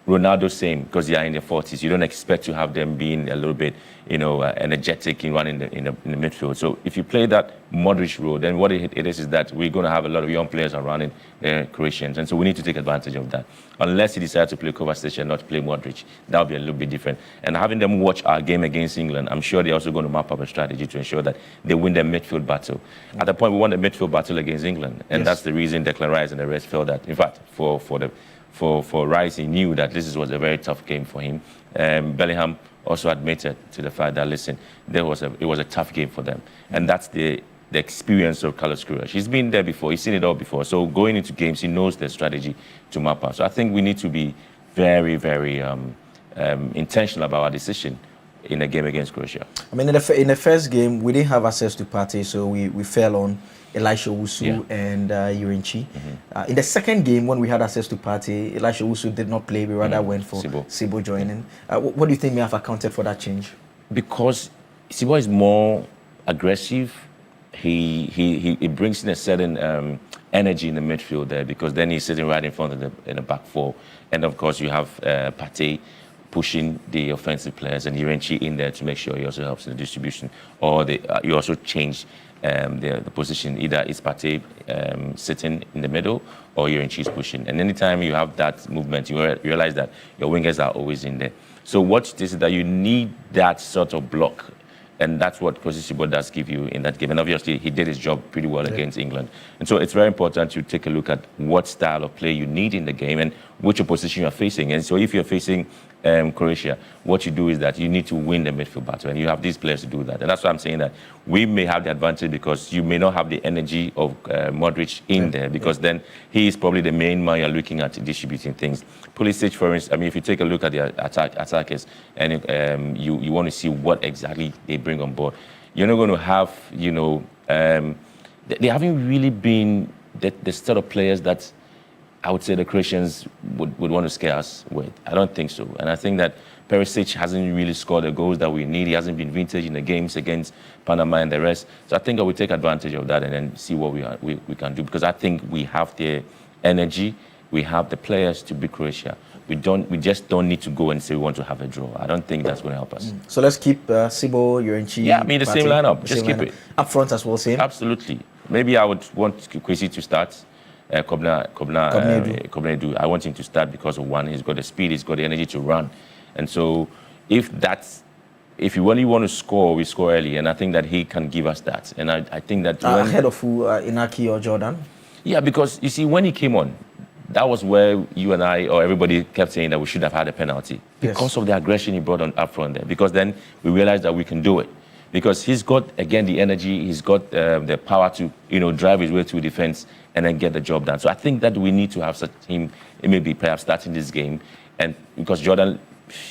Ronaldo, same, because they are in their 40s. You don't expect to have them being a little bit, energetic in running in the midfield. So if you play that Modric role, then what it is that we're going to have a lot of young players around the Croatians. And so we need to take advantage of that. Unless he decides to play Kovacic and not play Modric, that'll be a little bit different. And having them watch our game against England, I'm sure they're also going to map up a strategy to ensure that they win their midfield battle. At the point, we won the midfield battle against England. And that's the reason Declan Rice and the rest felt that, in fact, for Rice, he knew that this was a very tough game for him. Bellingham also admitted to the fact that, listen, it was a tough game for them. And that's the experience of Carlos Queiroz. He's been there before. He's seen it all before. So going into games, he knows the strategy to map out. So I think we need to be very, very intentional about our decision in a game against Croatia. I mean, in the first game, we didn't have access to Partey, so we fell on Elisha Owusu and Yurinchi. In the second game, when we had access to Partey, Elisha Owusu did not play. We rather went for Sibo joining. What do you think may have accounted for that change? Because Sibo is more aggressive. He brings in a certain energy in the midfield there, because then he's sitting right in front of the back four. And of course, you have Partey pushing the offensive players, and Yurinchi in there to make sure he also helps in the distribution. Or you also change the position. Either it's Partey sitting in the middle, or Yurinchi's pushing. And anytime you have that movement, you realize that your wingers are always in there. So what this is that you need that sort of block. And that's what Sibo does give you in that game. And obviously, he did his job pretty well against England. And so it's very important to take a look at what style of play you need in the game and which opposition you're facing. And so if you're facing Croatia, what you do is that you need to win the midfield battle. And you have these players to do that. And that's why I'm saying that we may have the advantage, because you may not have the energy of Modric in there, because then he is probably the main man you're looking at distributing things. Pulisic, for instance, I mean, if you take a look at the attackers and you want to see what exactly they bring on board, you're not going to have, they haven't really been the set of players that I would say the Croatians would want to scare us with. I don't think so. And I think that Perisic hasn't really scored the goals that we need. He hasn't been vintage in the games against Panama and the rest. So I think I will take advantage of that and then see what we can do, because I think we have the energy, we have the players to beat Croatia. We just don't need to go and say we want to have a draw. I don't think that's going to help us. So let's keep Sibo, Yorenchi. Yeah, I mean the same lineup. Just keep it up front as well. Same. Absolutely. Maybe I would want Kwesi to start. Kobnedu. I want him to start because of one, he's got the speed, he's got the energy to run, and so if you really want to score, we score early, and I think that he can give us that. And I think that ahead of who, Inaki or Jordan? Yeah, because you see, when he came on, that was where you and I or everybody kept saying that we should have had a penalty because of the aggression he brought on up front there. Because then we realized that we can do it. Because he's got, again, the energy, he's got the power to, drive his way through defense and then get the job done. So I think that we need to have such him, maybe perhaps starting this game. And because Jordan,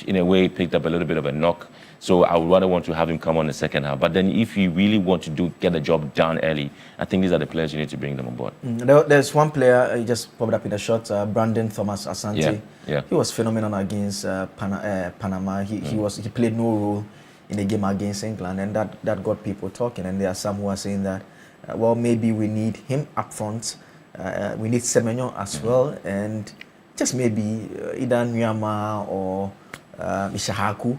in a way, picked up a little bit of a knock. So I would rather want to have him come on the second half. But then if you really want to get the job done early, I think these are the players you need to bring them on board. There's one player, he just popped up in the shot, Brandon Thomas Asante. Yeah. He was phenomenal against Panama. He played no role in the game against England, and that got people talking. And there are some who are saying that, well, maybe we need him up front. We need Semenyo as well, and just maybe either Nyama or Ishahaku,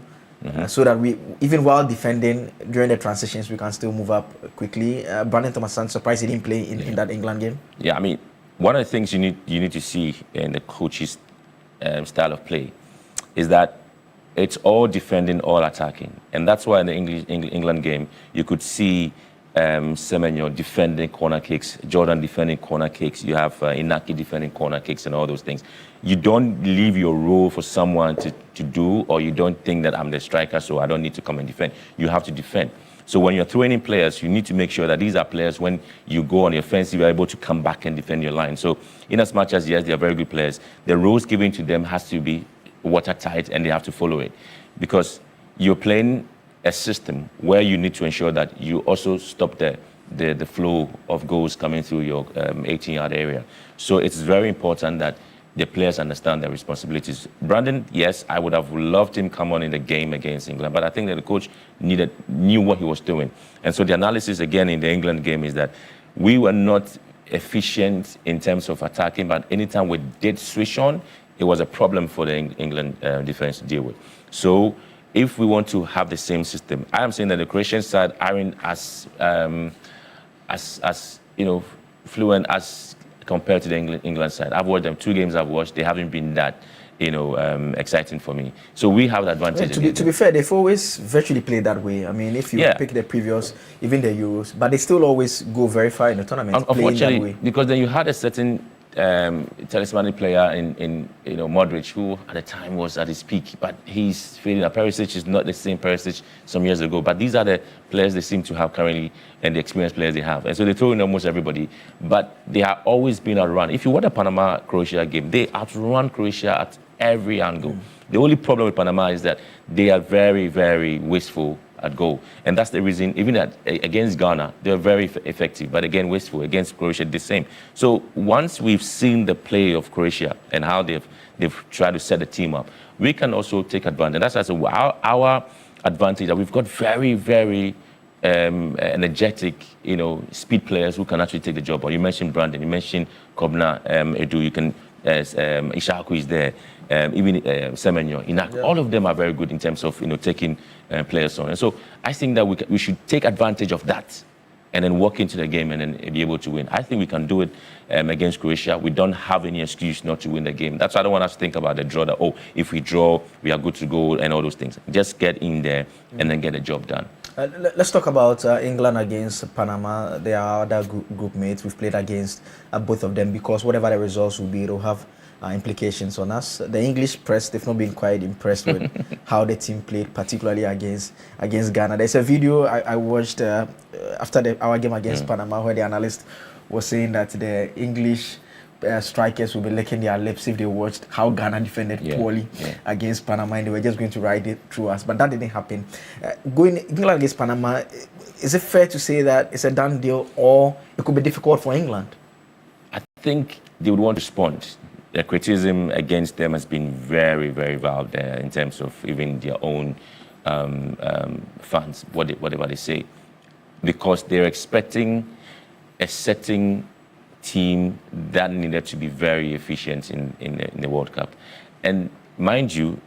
so that we, even while defending during the transitions, we can still move up quickly. Brandon Thomas, I'm surprised he didn't play in that England game. Yeah, I mean, one of the things you need to see in the coach's style of play is that it's all defending, all attacking. And that's why in the England game, you could see Semenyo defending corner kicks, Jordan defending corner kicks, you have Inaki defending corner kicks and all those things. You don't leave your role for someone to do, or you don't think that I'm the striker, so I don't need to come and defend. You have to defend. So when you're throwing in players, you need to make sure that these are players, when you go on the offensive, you're able to come back and defend your line. So in as much as, yes, they are very good players, the roles given to them has to be watertight and they have to follow it, because you're playing a system where you need to ensure that you also stop the flow of goals coming through your 18-yard area. So it's very important that the players understand their responsibilities. Brandon, yes, I would have loved him come on in the game against England, but I think that the coach knew what he was doing. And so the analysis again in the England game is that we were not efficient in terms of attacking, but anytime we did switch on, it was a problem for the England defense to deal with. So if we want to have the same system, I am saying that the Croatian side aren't as fluent as compared to the England side. I've watched them, 2 games I've watched, they haven't been that exciting for me. So we have the advantage. To be fair, they've always virtually played that way. I mean, if you pick the previous, even the Euros, but they still always go very far in the tournament, playing that way. Because then you had a certain talismanic player in Modric, who at the time was at his peak, but he's fading. Perisic is not the same Perisic some years ago, but these are the players they seem to have currently and the experienced players they have, and so they throw in almost everybody, but they have always been outrun. If you watch the Panama-Croatia game, they outrun Croatia at every angle. The only problem with Panama is that they are very, very wasteful at goal, and that's the reason. Even against Ghana, they're very effective, but again wasteful. Against Croatia, the same. So once we've seen the play of Croatia and how they've tried to set the team up, we can also take advantage. That's our advantage, that we've got very, very energetic, speed players who can actually take the job. Or you mentioned Brandon, you mentioned Kobna, Edu. You can Ishaku is there. Even Semenyo, Inak, all of them are very good in terms of taking players on. And so I think that we should take advantage of that and then walk into the game and then be able to win. I think we can do it against Croatia. We don't have any excuse not to win the game. That's why I don't want us to think about the draw, that, if we draw, we are good to go and all those things. Just get in there and then get the job done. Let's talk about England against Panama. They are other group mates. We've played against both of them, because whatever the results will be, it will have implications on us. The English press, they've not been quite impressed with how the team played, particularly against Ghana. There's a video I watched after our game against Panama, where the analyst was saying that the English strikers will be licking their lips if they watched how Ghana defended poorly against Panama, and they were just going to ride it through us. But that didn't happen. Going England against Panama, is it fair to say that it's a done deal, or it could be difficult for England? I think they would want to respond. The criticism against them has been very, very valid there in terms of even their own fans, whatever they say, because they're expecting a certain team that needed to be very efficient in the World Cup. And mind you,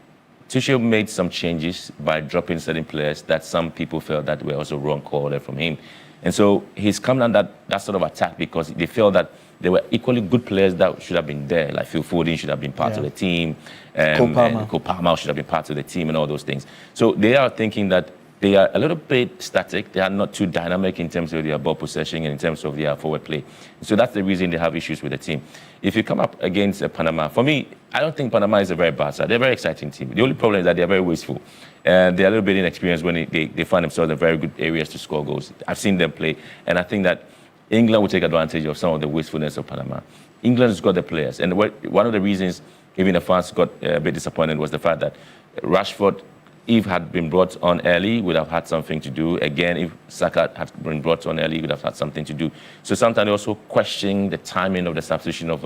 Tuchel made some changes by dropping certain players that some people felt that were also wrong call there from him. And so he's come down that sort of attack because they felt that there were equally good players that should have been there, like Phil Foden should have been part of the team, Cole Palmer should have been part of the team and all those things. So they are thinking that they are a little bit static. They are not too dynamic in terms of their ball possession and in terms of their forward play. So that's the reason they have issues with the team. If you come up against Panama, for me, I don't think Panama is a very bad side. They're a very exciting team. The only problem is that they're very wasteful. They're a little bit inexperienced when they find themselves in very good areas to score goals. I've seen them play, and I think that England will take advantage of some of the wastefulness of Panama. England has got the players, and one of the reasons even the fans got a bit disappointed was the fact that Rashford, if had been brought on early, would have had something to do. Again, if Saka had been brought on early, would have had something to do. So sometimes they also question the timing of the substitution of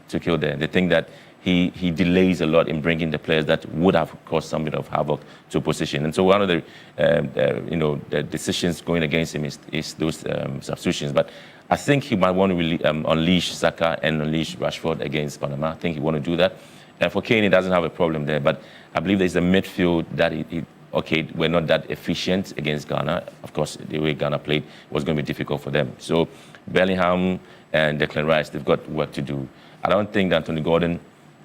Tuchel there. They think that he delays a lot in bringing the players that would have caused some bit of havoc to position. And so one of the decisions going against him is those substitutions. But I think he might want to really unleash Saka and unleash Rashford against Panama. I think he want to do that. And for Kane, he doesn't have a problem there. But I believe there's a midfield that we're not that efficient against Ghana. Of course, the way Ghana played was going to be difficult for them. So Bellingham and Declan Rice, they've got work to do. I don't think that Anthony Gordon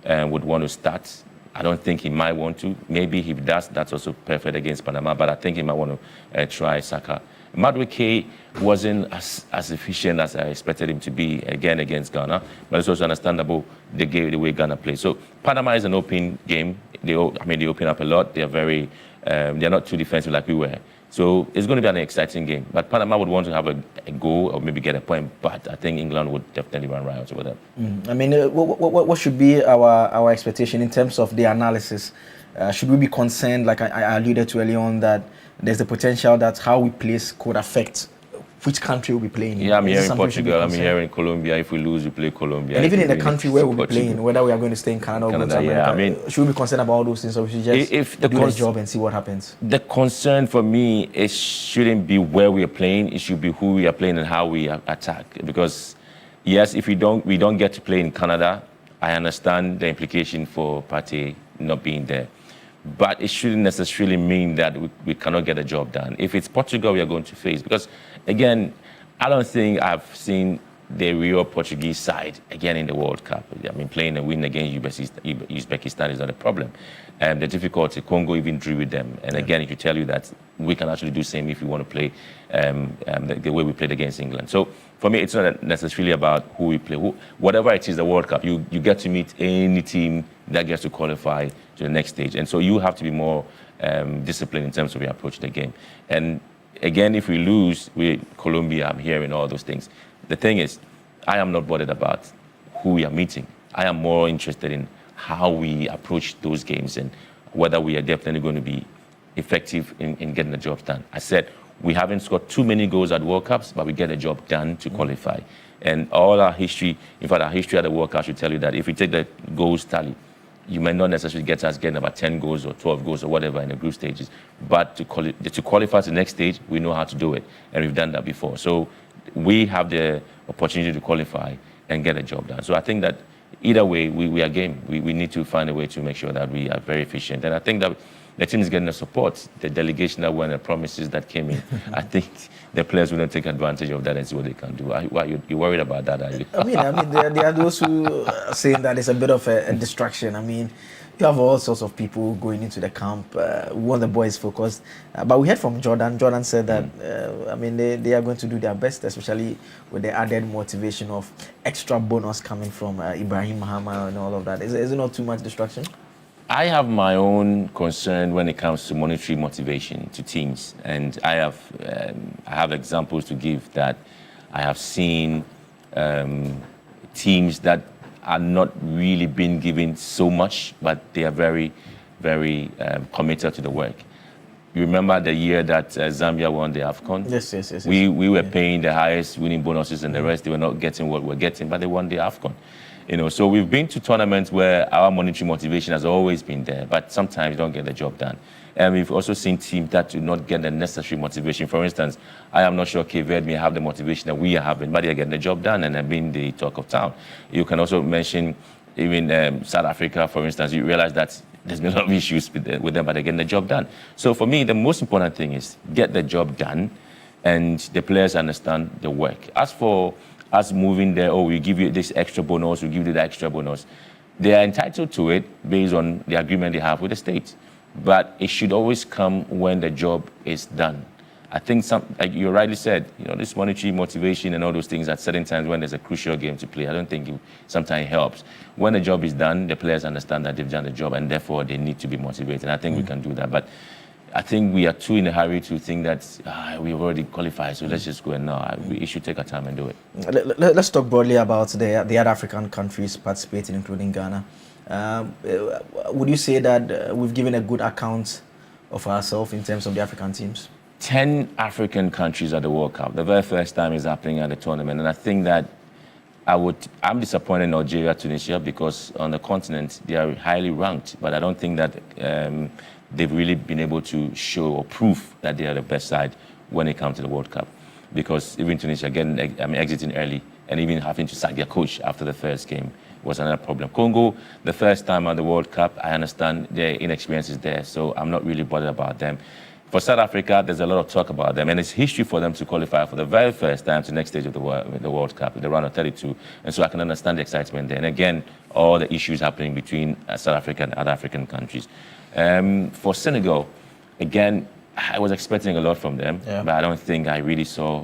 would want to start. I don't think he might want to. Maybe if he does, that's also perfect against Panama, but I think he might want to try Saka. Madueke wasn't as efficient as I expected him to be, again, against Ghana, but it's also understandable the way Ghana plays. So Panama is an open game. They open up a lot. They're not too defensive like we were. So it's going to be an exciting game. But Panama would want to have a goal or maybe get a point, but I think England would definitely run riots over them. I mean, what should be our expectation in terms of the analysis? Should we be concerned, like I alluded to earlier on, that there's the potential that how we place could affect which country we'll be playing in? Yeah, I'm here in Portugal, I'm here in Colombia. If we lose, we play Colombia. And even in the country where we'll be playing, whether we are going to stay in Canada or go to America, I mean, should we be concerned about all those things, or should we just do the job and see what happens? The concern for me, it shouldn't be where we are playing, it should be who we are playing and how we attack. Because, yes, if we don't get to play in Canada, I understand the implication for Partey not being there. But it shouldn't necessarily mean that we cannot get a job done. If it's Portugal we are going to face, because, again, I don't think I've seen the real Portuguese side again in the World Cup. I mean, playing and winning against Uzbekistan is not a problem. The difficulty, Congo even drew with them. And again, it should tell you that we can actually do the same if we want to play the way we played against England. So for me, it's not necessarily about who we play. Whatever it is, the World Cup, you get to meet any team that gets to qualify to the next stage. And so you have to be more disciplined in terms of your approach to the game. And again, if we lose with Colombia, I'm hearing all those things. The thing is, I am not bothered about who we are meeting. I am more interested in how we approach those games and whether we are definitely going to be effective in getting the job done. I said we haven't scored too many goals at World Cups, but we get the job done to qualify. And all our history, in fact, our history at the World Cup should tell you that if we take the goals tally, you may not necessarily get us getting about 10 goals or 12 goals or whatever in the group stages. But to qualify to the next stage, we know how to do it. And we've done that before. So we have the opportunity to qualify and get a job done. So I think that either way, we are game. We need to find a way to make sure that we are very efficient. And I think that the team is getting the support. The delegation that were and the promises that came in, I think the players will not take advantage of that and see what they can do. You worried about that, are you? I mean, there are those who are saying that it's a bit of a distraction. I mean, you have all sorts of people going into the camp. We want the boys focused. But we heard from Jordan. Jordan said that, I mean, they are going to do their best, especially with the added motivation of extra bonus coming from Ibrahim Mahama and all of that. Is it not too much distraction? I have my own concern when it comes to monetary motivation to teams. And I have examples to give that I have seen teams that are not really being given so much, but they are very, very committed to the work. You remember the year that Zambia won the AFCON? Yes. We were paying the highest winning bonuses and the rest, they were not getting what we're getting, but they won the AFCON. So we've been to tournaments where our monetary motivation has always been there, but sometimes you don't get the job done. And we've also seen teams that do not get the necessary motivation. For instance, I am not sure Cape Verde may have the motivation that we are having, but they're getting the job done and have been the talk of town. You can also mention even South Africa, for instance. You realize that there's been a lot of issues with them, but they're getting the job done. So for me, the most important thing is get the job done and the players understand the work. As for us moving there, we give you this extra bonus, we give you that extra bonus. They are entitled to it based on the agreement they have with the state. But it should always come when the job is done. I think, like you rightly said, this monetary motivation and all those things at certain times when there's a crucial game to play, I don't think it sometimes helps. When the job is done, the players understand that they've done the job and therefore they need to be motivated. I think we can do that. But I think we are too in a hurry to think that we've already qualified, so let's just go and we should take our time and do it. Let's talk broadly about the other African countries participating, including Ghana. Would you say that we've given a good account of ourselves in terms of the African teams? 10 African countries at the World Cup. The very first time it's happening at the tournament, and I think that I'm disappointed in Algeria, Tunisia, because on the continent they are highly ranked, but I don't think that they've really been able to show or prove that they are the best side when it comes to the World Cup. Because even Tunisia exiting early and even having to sack their coach after the first game was another problem. Congo, the first time at the World Cup, I understand their inexperience is there, so I'm not really bothered about them. For South Africa, there's a lot of talk about them, and it's history for them to qualify for the very first time to the next stage of the World Cup, the round of 32. And so I can understand the excitement there. And again, all the issues happening between South Africa and other African countries. For Senegal, again, I was expecting a lot from them, but I don't think I really saw,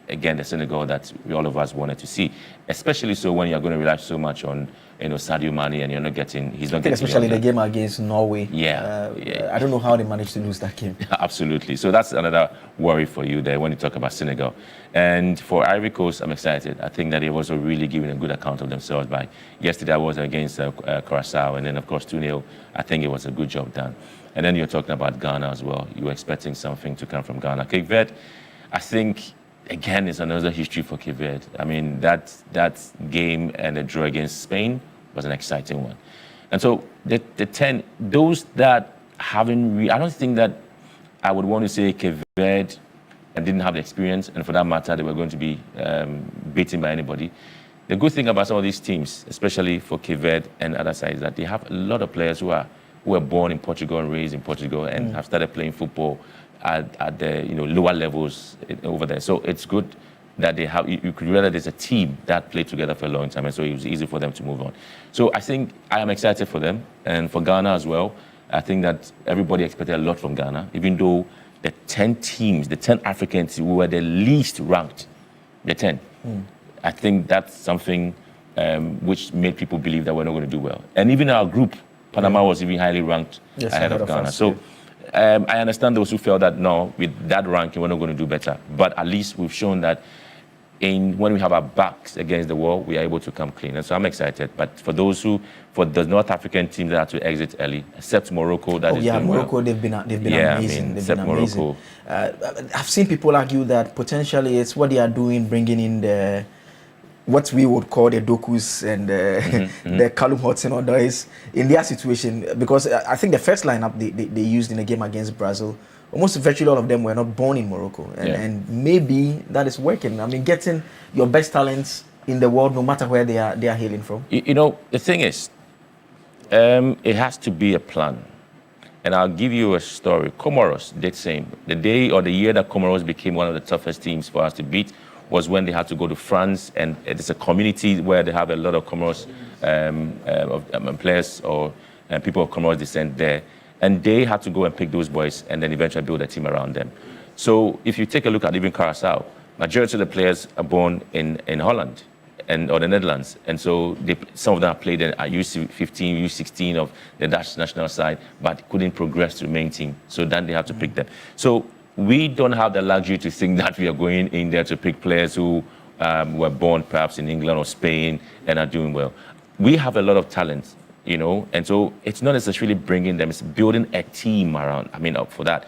again, the Senegal that all of us wanted to see. Especially so when you're going to rely so much on Sadio Mane and he's not getting. Especially the game against Norway. Yeah. I don't know how they managed to lose that game. Absolutely. So that's another worry for you there when you talk about Senegal. And for Ivory Coast, I'm excited. I think that they also really giving a good account of themselves. Yesterday I was against Curaçao, and then of course 2-0. I think it was a good job done. And then you're talking about Ghana as well. You were expecting something to come from Ghana. Cape Verde, I think, again, it's another history for Cape Verde. I mean, that game and the draw against Spain was an exciting one. And so the 10, those that haven't, I don't think that I would want to say Cape Verde and didn't have the experience, and for that matter, they were going to be beaten by anybody. The good thing about some of these teams, especially for Cape Verde and other sides, is that they have a lot of players who were born in Portugal and raised in Portugal and have started playing football at the lower levels over there. So it's good that they have, you could realize there's a team that played together for a long time, and so it was easy for them to move on. So I think I am excited for them, and for Ghana as well. I think that everybody expected a lot from Ghana, even though the 10 teams, the 10 African teams were the least ranked, the 10. I think that's something which made people believe that we're not going to do well. And even our group, Panama was even highly ranked ahead of Ghana. So I understand those who felt that, no, with that ranking, we're not going to do better. But at least we've shown that when we have our backs against the wall, we are able to come clean. And so I'm excited. But for the North African teams that had to exit early, except Morocco, Morocco, they've been amazing. They've been amazing. Morocco. I've seen people argue that potentially it's what they are doing, bringing in what we would call the Dokus and the Callum Hudson others in their situation, because I think the first lineup they used in the game against Brazil, almost virtually all of them were not born in Morocco, and maybe that is working. I mean, getting your best talents in the world, no matter where they are hailing from. The thing is, it has to be a plan. And I'll give you a story. Comoros did same. The day or the year that Comoros became one of the toughest teams for us to beat was when they had to go to France, and it's a community where they have a lot of Comoros players or people of Comoros descent there, and they had to go and pick those boys and then eventually build a team around them. So if you take a look at even Curaçao, majority of the players are born in Holland or the Netherlands, and so some of them have played at U15, U16 of the Dutch national side, but couldn't progress to the main team. So then they have to pick them. So we don't have the luxury to think that we are going in there to pick players who were born perhaps in England or Spain and are doing well. We have a lot of talent, and so it's not necessarily bringing them, it's building a team around, up for that.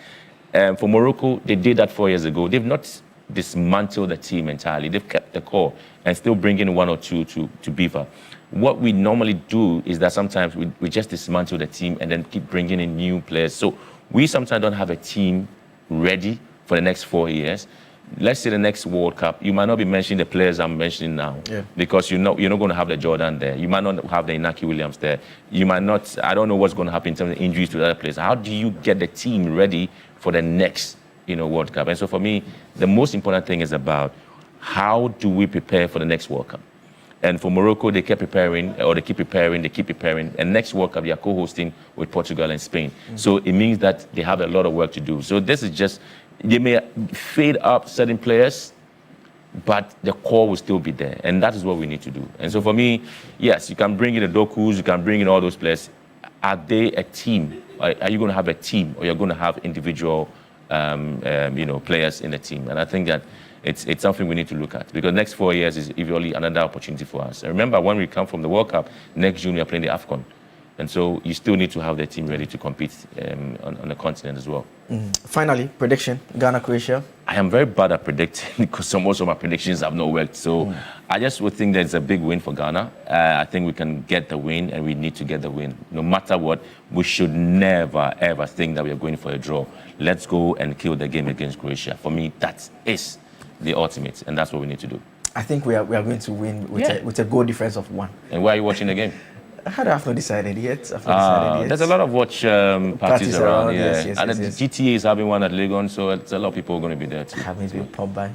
For Morocco, they did that 4 years ago. They've not dismantled the team entirely. They've kept the core and still bring in one or two to beef up. What we normally do is that sometimes we just dismantle the team and then keep bringing in new players. So we sometimes don't have a team ready for the next 4 years. Let's say the next World Cup, you might not be mentioning the players I'm mentioning now, because you're not going to have the Jordan there. You might not have the Inaki Williams there. You might not. I don't know what's going to happen in terms of injuries to the other players. How do you get the team ready for the next, World Cup? And so for me, the most important thing is about how do we prepare for the next World Cup. And for Morocco, they keep preparing, and next World Cup they are co-hosting with Portugal and Spain. So it means that they have a lot of work to do. So this is just. They may fade up certain players, but the core will still be there. And that is what we need to do. And so for me, yes, you can bring in the Dokus, you can bring in all those players. Are they a team? Are you going to have a team, or you're going to have individual players in the team? And I think that it's something we need to look at, because next 4 years is eventually another opportunity for us. And remember, when we come from the World Cup, next June we are playing the AFCON. And so you still need to have the team ready to compete on the continent as well. Finally, prediction, Ghana-Croatia. I am very bad at predicting because most of my predictions have not worked. So I just would think that it's a big win for Ghana. I think we can get the win, and we need to get the win. No matter what, we should never, ever think that we are going for a draw. Let's go and kill the game against Croatia. For me, that is the ultimate, and that's what we need to do. I think we are going to win with a goal difference of 1. And why are you watching the game? I have not decided yet. There's a lot of watch parties around. Yes, and the GTA is having one at Legon, so it's a lot of people going to be there too. Maybe pop by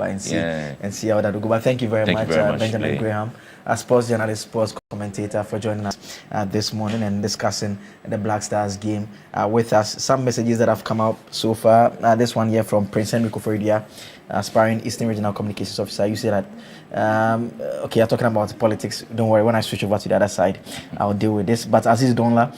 and see how that will go. But thank you very much, Benjamin Graham, a sports journalist, sports commentator, for joining us this morning and discussing the Black Stars game with us. Some messages that have come out so far. This one here from Prince Henry Koforidia, aspiring Eastern Regional Communications Officer. You say that, okay, you're talking about politics. Don't worry, when I switch over to the other side, I'll deal with this. But Aziz Donla,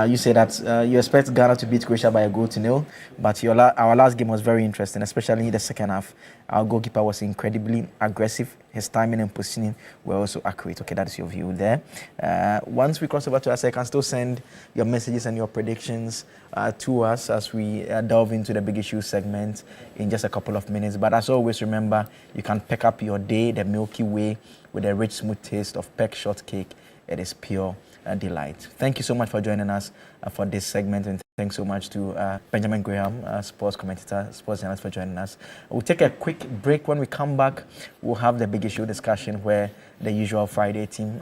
you say that you expect Ghana to beat Croatia by a 1-0, but our last game was very interesting, especially in the second half. Our goalkeeper was incredibly aggressive. His timing and positioning were also accurate. Okay, that is your view there. Once we cross over to us, you can still send your messages and your predictions to us as we delve into the big issue segment in just a couple of minutes. But as always, remember, you can pick up your day the Milky Way with a rich, smooth taste of Peck shortcake. It is pure delight. Thank you so much for joining us for this segment, and thanks so much to Benjamin Graham, sports commentator, sports journalist, for joining us. We'll take a quick break. When we come back, we'll have the big issue discussion where the usual Friday team,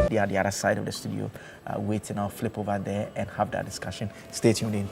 they are the other side of the studio waiting. I'll flip over there and have that discussion. Stay tuned in.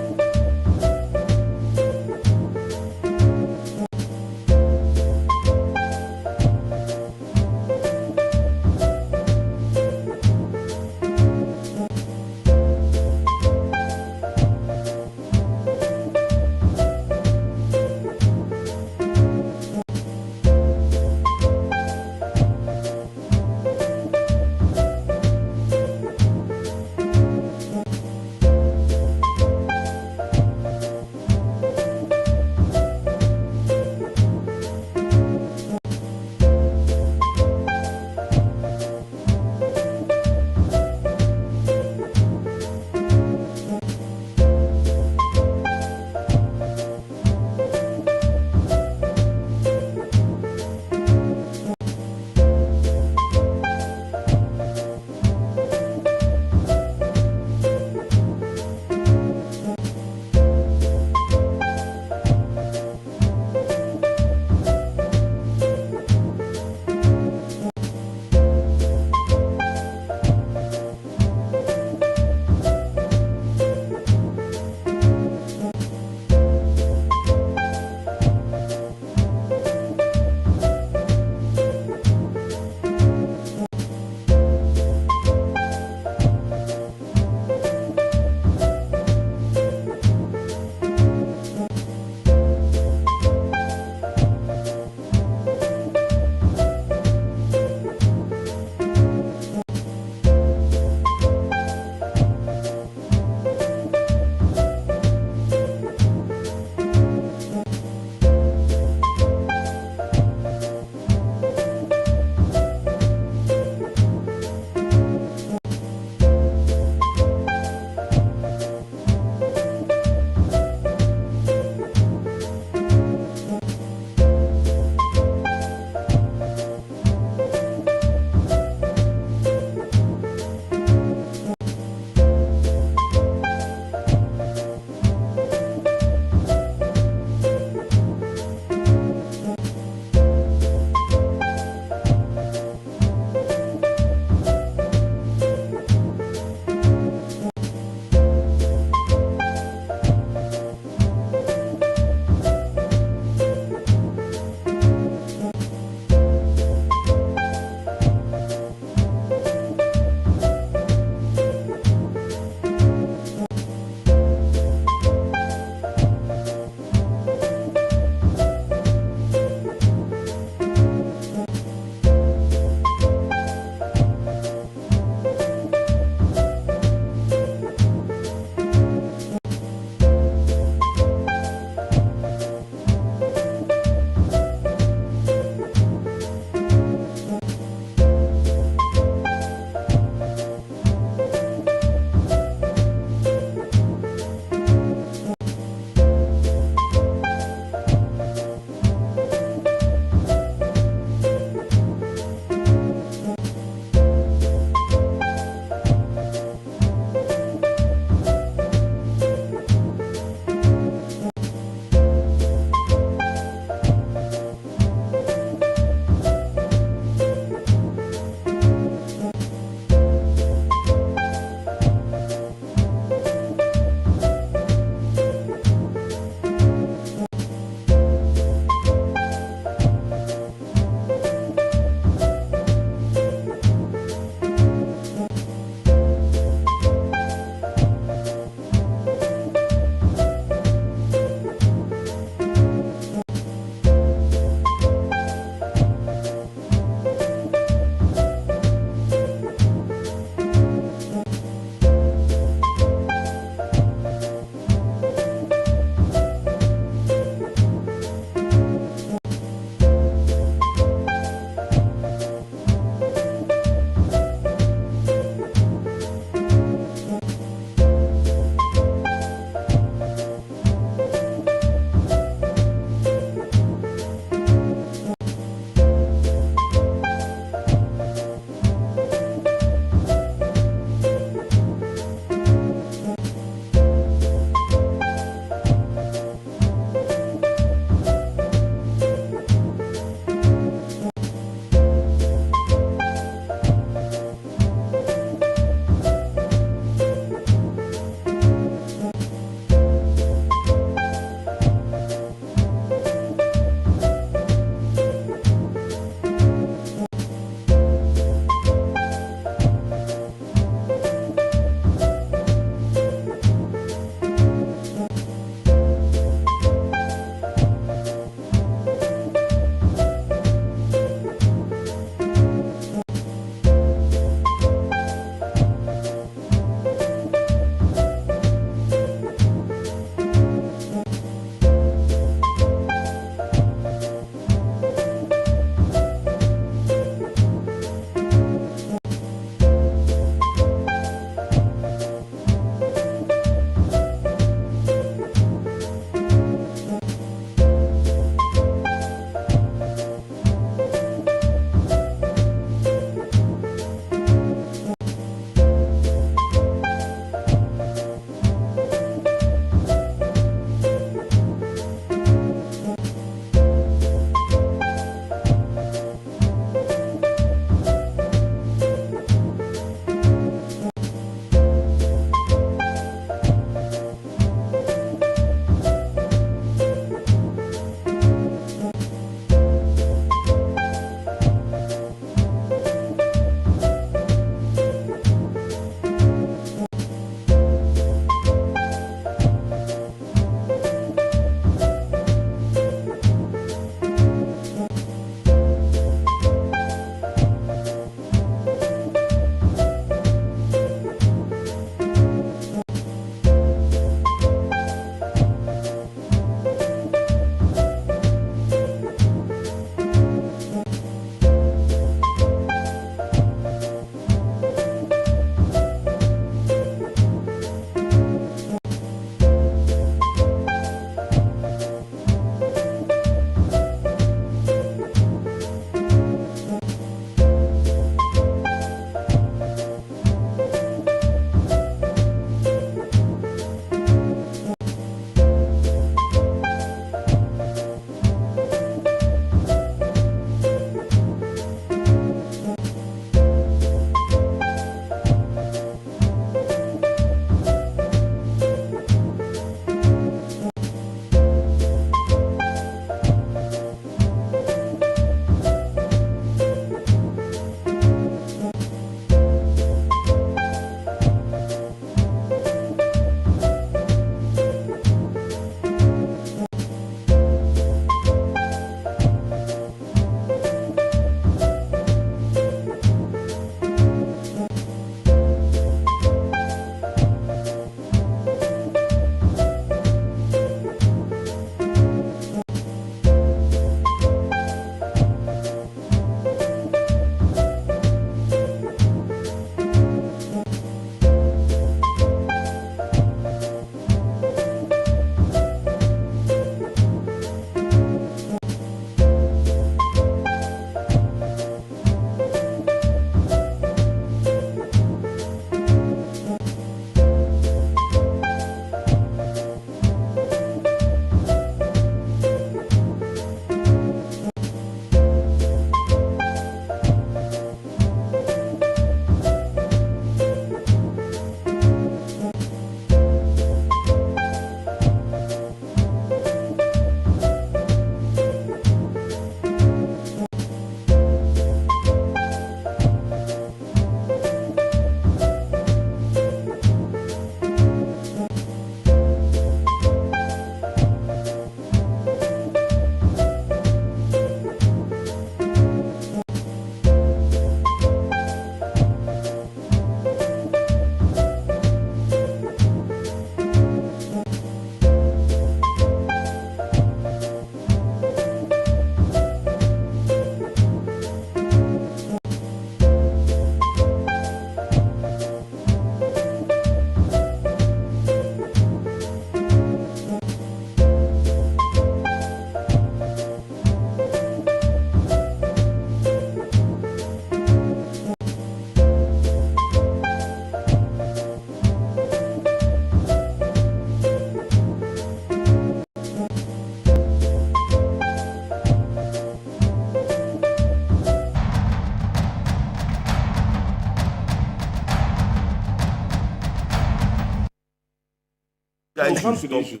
Yeah, it comes to the issue.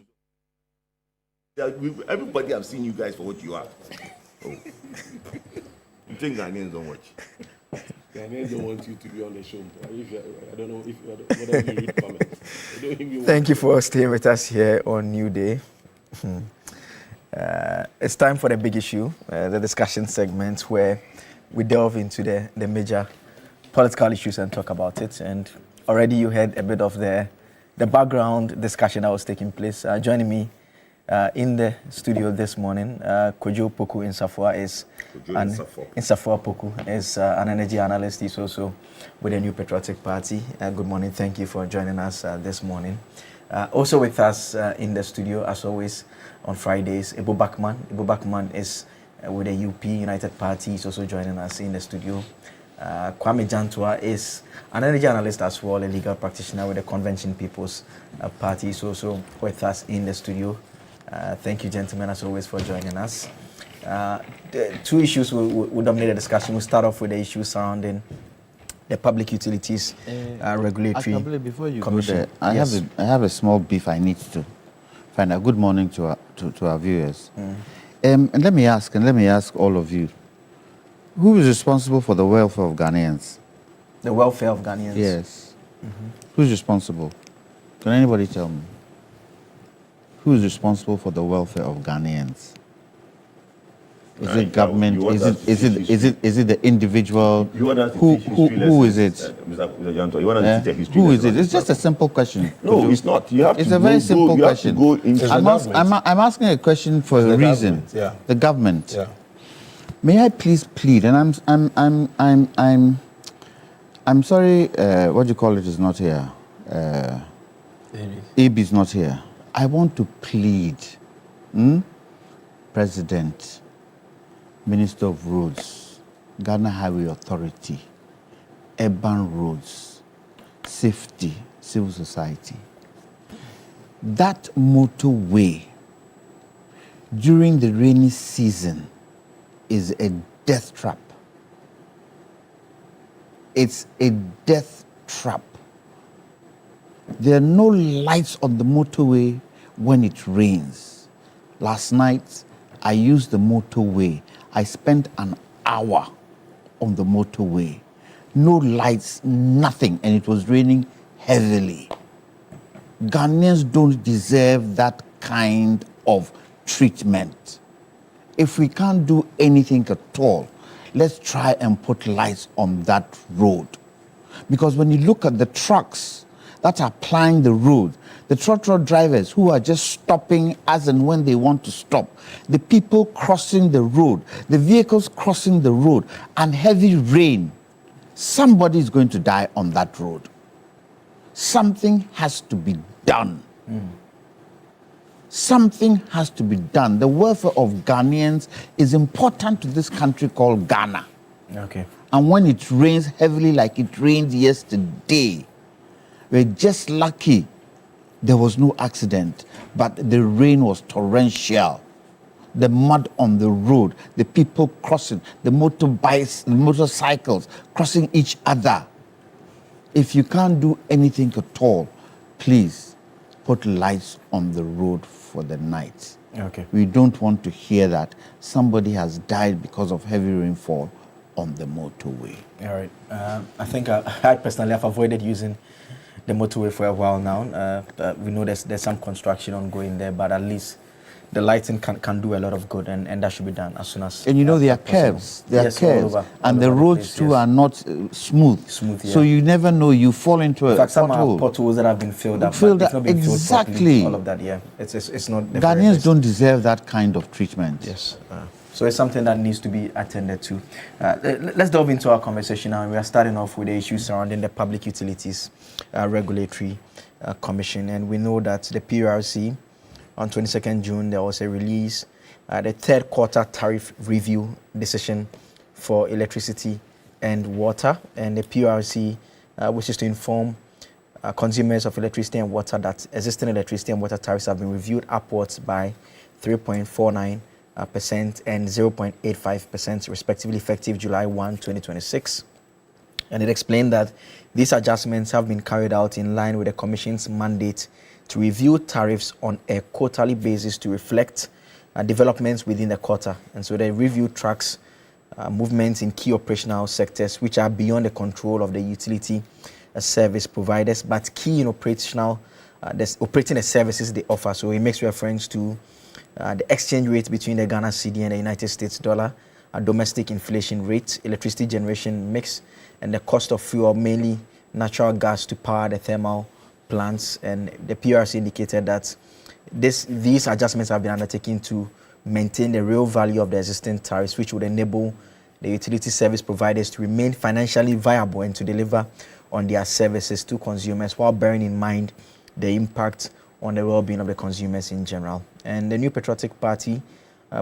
Everybody have seen you guys for what you are. Oh. You think Ghanaians don't watch? Ghanaians don't want you to be on the show. I don't know whether you read comments. Thank you for staying with us here on New Day. It's time for the big issue, the discussion segment where we delve into the major political issues and talk about it. And already you heard a bit of the background discussion that was taking place. Joining me in the studio this morning, Kojo Poku Insafua is an energy analyst. He's also with the New Patriotic Party. Good morning. Thank you for joining us this morning. Also with us in the studio, as always, on Fridays, Ibu Bakman. Ibu Bakman is with the UP United Party. He's also joining us in the studio. Kwame Jantua is an energy analyst as well, a legal practitioner with the Convention People's Party. He's also with us in the studio. Thank you, gentlemen, as always, for joining us. The two issues will dominate the discussion. We'll start off with the issues surrounding the Public Utilities Regulatory before you Commission. Go there, I have a small beef I need to find out. Good morning to our viewers. And let me ask all of you, who is responsible for the welfare of Ghanaians? The welfare of Ghanaians? Yes. Who's responsible? Can anybody tell me? Who is responsible for the welfare of Ghanaians? Is it government? Is it the individual? Who is it? Mr. Janto, you want to teach a history? Who is it? It's just a simple question. No, it's not. You have it's to a very simple you question. Have to go into I'm asking a question for a reason. Yeah. The government. Yeah. May I please plead? And I'm sorry. What do you call it? Is not here. AB is not here. I want to plead, President, Minister of Roads, Ghana Highway Authority, Urban Roads, Safety, Civil Society. That motorway during the rainy season is a death trap. It's a death trap. There are no lights on the motorway when it rains. Last night, I used the motorway. I spent an hour on the motorway. No lights, nothing, and it was raining heavily. Ghanaians don't deserve that kind of treatment. If we can't do anything at all, let's try and put lights on that road. Because when you look at the trucks that are plying the road, the trotro drivers who are just stopping as and when they want to stop, the people crossing the road, the vehicles crossing the road, and heavy rain, somebody is going to die on that road. Something has to be done. Something has to be done. The welfare of Ghanaians is important to this country called Ghana. Okay. And when it rains heavily like it rained yesterday, we're just lucky there was no accident, but the rain was torrential. The mud on the road, the people crossing, the motorbikes, the motorcycles crossing each other. If you can't do anything at all, please put lights on the road for the night. Okay. We don't want to hear that somebody has died because of heavy rainfall on the motorway. All right. I think I personally have avoided using the motorway for a while now. We know there's some construction ongoing there, but at least the lighting can do a lot of good, and that should be done as soon as. And you know there are curves, and the roads too are not smooth. Yeah. So you never know, you fall into a in fact, some pothole. are potholes that have been filled up. Filled but up, it's not been filled exactly. properly. All of that, yeah. It's not. the very Ghanaians best. don't deserve that kind of treatment. Yes. So it's something that needs to be attended to. Let's delve into our conversation now. We are starting off with the issues surrounding the Public Utilities Regulatory Commission. And we know that the PURC, on 22nd June, there was a release, the third quarter tariff review decision for electricity and water. And the PURC wishes to inform consumers of electricity and water that existing electricity and water tariffs have been reviewed upwards by 3.49% and 0.85% respectively, effective July 1, 2026. And it explained that these adjustments have been carried out in line with the Commission's mandate to review tariffs on a quarterly basis to reflect developments within the quarter. And so the review tracks movements in key operational sectors which are beyond the control of the utility service providers, but key in operating the services they offer. So it makes reference to the exchange rate between the Ghana cedi and the United States dollar, domestic inflation rate, electricity generation mix, and the cost of fuel, mainly natural gas, to power the thermal plants. And the PRC indicated that these adjustments have been undertaken to maintain the real value of the existing tariffs, which would enable the utility service providers to remain financially viable and to deliver on their services to consumers, while bearing in mind the impact on the well-being of the consumers in general. And the New Patriotic Party,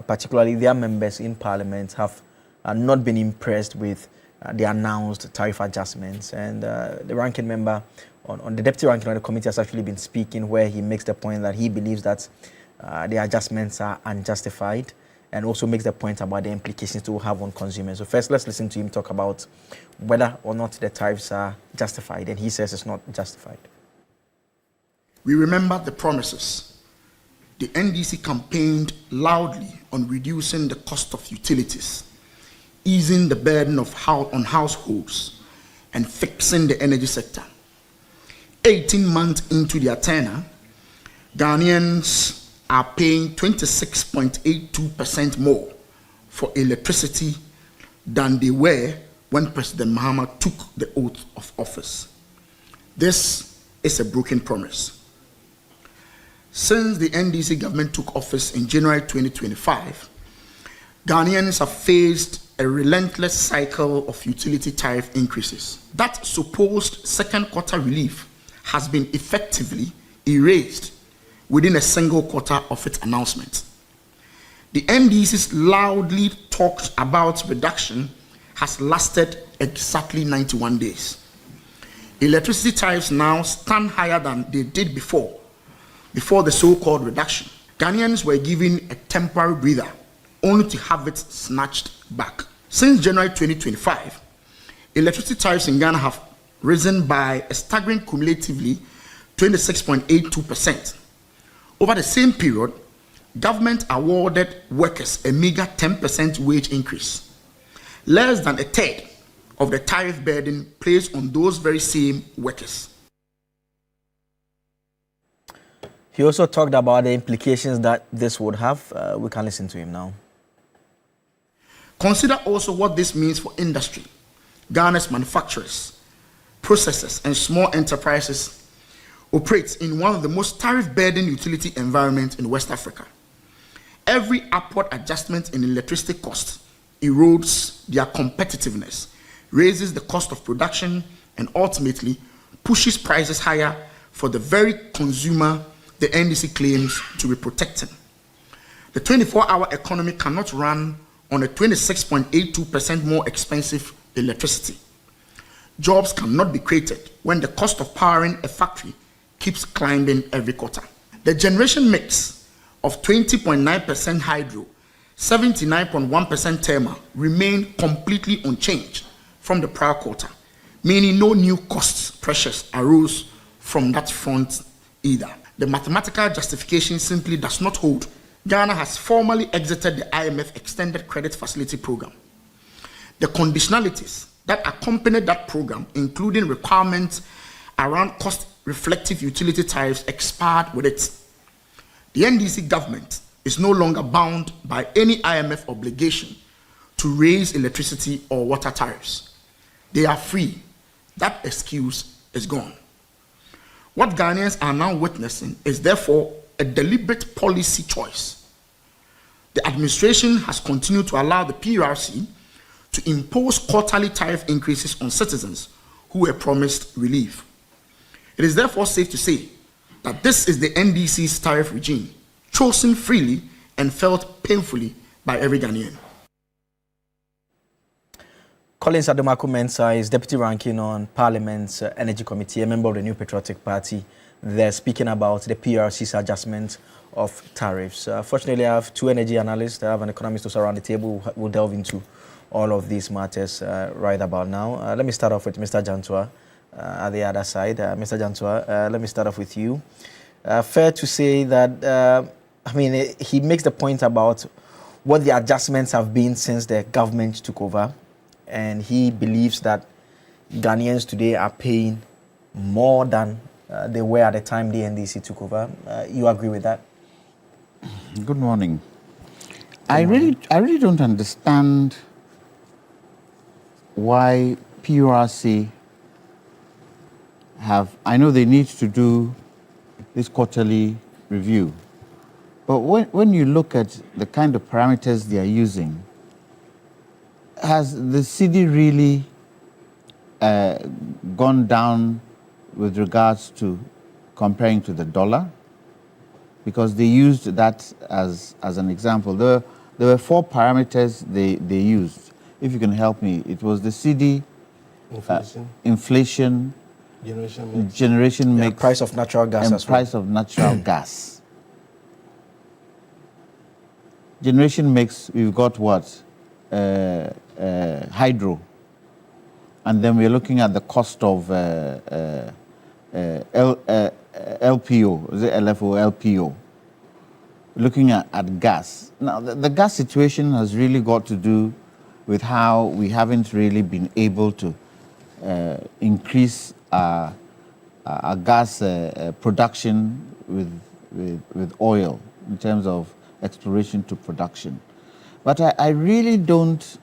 particularly their members in Parliament, have not been impressed with the announced tariff adjustments. And the ranking member on the deputy ranking on the committee has actually been speaking, where he makes the point that he believes that the adjustments are unjustified, and also makes the point about the implications to have on consumers. So first, let's listen to him talk about whether or not the tariffs are justified, and he says it's not justified. We remember the promises. The NDC campaigned loudly on reducing the cost of utilities, easing the burden on households, and fixing the energy sector. 18 months into their tenure, Ghanaians are paying 26.82% more for electricity than they were when President Mahama took the oath of office. This is a broken promise. Since the NDC government took office in January 2025, Ghanaians have faced a relentless cycle of utility tariff increases. That supposed second quarter relief has been effectively erased within a single quarter of its announcement. The NDC's loudly talked about reduction has lasted exactly 91 days. Electricity tariffs now stand higher than they did before the so-called reduction. Ghanaians were given a temporary breather, only to have it snatched back. Since January 2025, electricity tariffs in Ghana have risen by a staggering cumulatively 26.82%. Over the same period, government awarded workers a meager 10% wage increase. Less than a third of the tariff burden placed on those very same workers. He also talked about the implications that this would have. We can listen to him now. Consider also what this means for industry. Ghana's manufacturers, processors, and small enterprises operates in one of the most tariff-burdened utility environments in West Africa. Every upward adjustment in electricity costs erodes their competitiveness, raises the cost of production, and ultimately pushes prices higher for the very consumer the NDC claims to be protecting. The 24-hour economy cannot run on a 26.82% more expensive electricity. Jobs cannot be created when the cost of powering a factory keeps climbing every quarter. The generation mix of 20.9% hydro, 79.1% thermal remained completely unchanged from the prior quarter, meaning no new cost pressures arose from that front either. The mathematical justification simply does not hold. Ghana has formally exited the IMF Extended Credit Facility Program. The conditionalities that accompanied that program, including requirements around cost-reflective utility tariffs, expired with it. The NDC government is no longer bound by any IMF obligation to raise electricity or water tariffs. They are free. That excuse is gone. What Ghanaians are now witnessing is therefore a deliberate policy choice. The administration has continued to allow the PRC to impose quarterly tariff increases on citizens who were promised relief. It is therefore safe to say that this is the NDC's tariff regime, chosen freely and felt painfully by every Ghanaian. Collins Adomaku-Mensah is Deputy Ranking on Parliament's Energy Committee, a member of the New Patriotic Party. They're speaking about the PRC's adjustment of tariffs. Fortunately, I have two energy analysts. I have an economist also around the table who will delve into all of these matters right about now. Let me start off with Mr. Jantua at the other side. Mr. Jantua, let me start off with you. fair to say that, he makes the point about what the adjustments have been since the government took over, and he believes that Ghanaians today are paying more than they were at the time the NDC took over. You agree with that? Good morning. I really don't understand why PURC I know they need to do this quarterly review, but when you look at the kind of parameters they are using, has the cedi really gone down with regards to comparing to the dollar? Because they used that as an example. There were 4 parameters they used. If you can help me, it was the cedi, inflation, generation mix, price of natural gas, and price of natural gas. Generation mix, we've got what? Hydro. And then we're looking at the cost of LPO, is it LFO, LPO? Looking at gas. Now, the gas situation has really got to do with how we haven't really been able to increase our gas production with oil in terms of exploration to production. But I really don't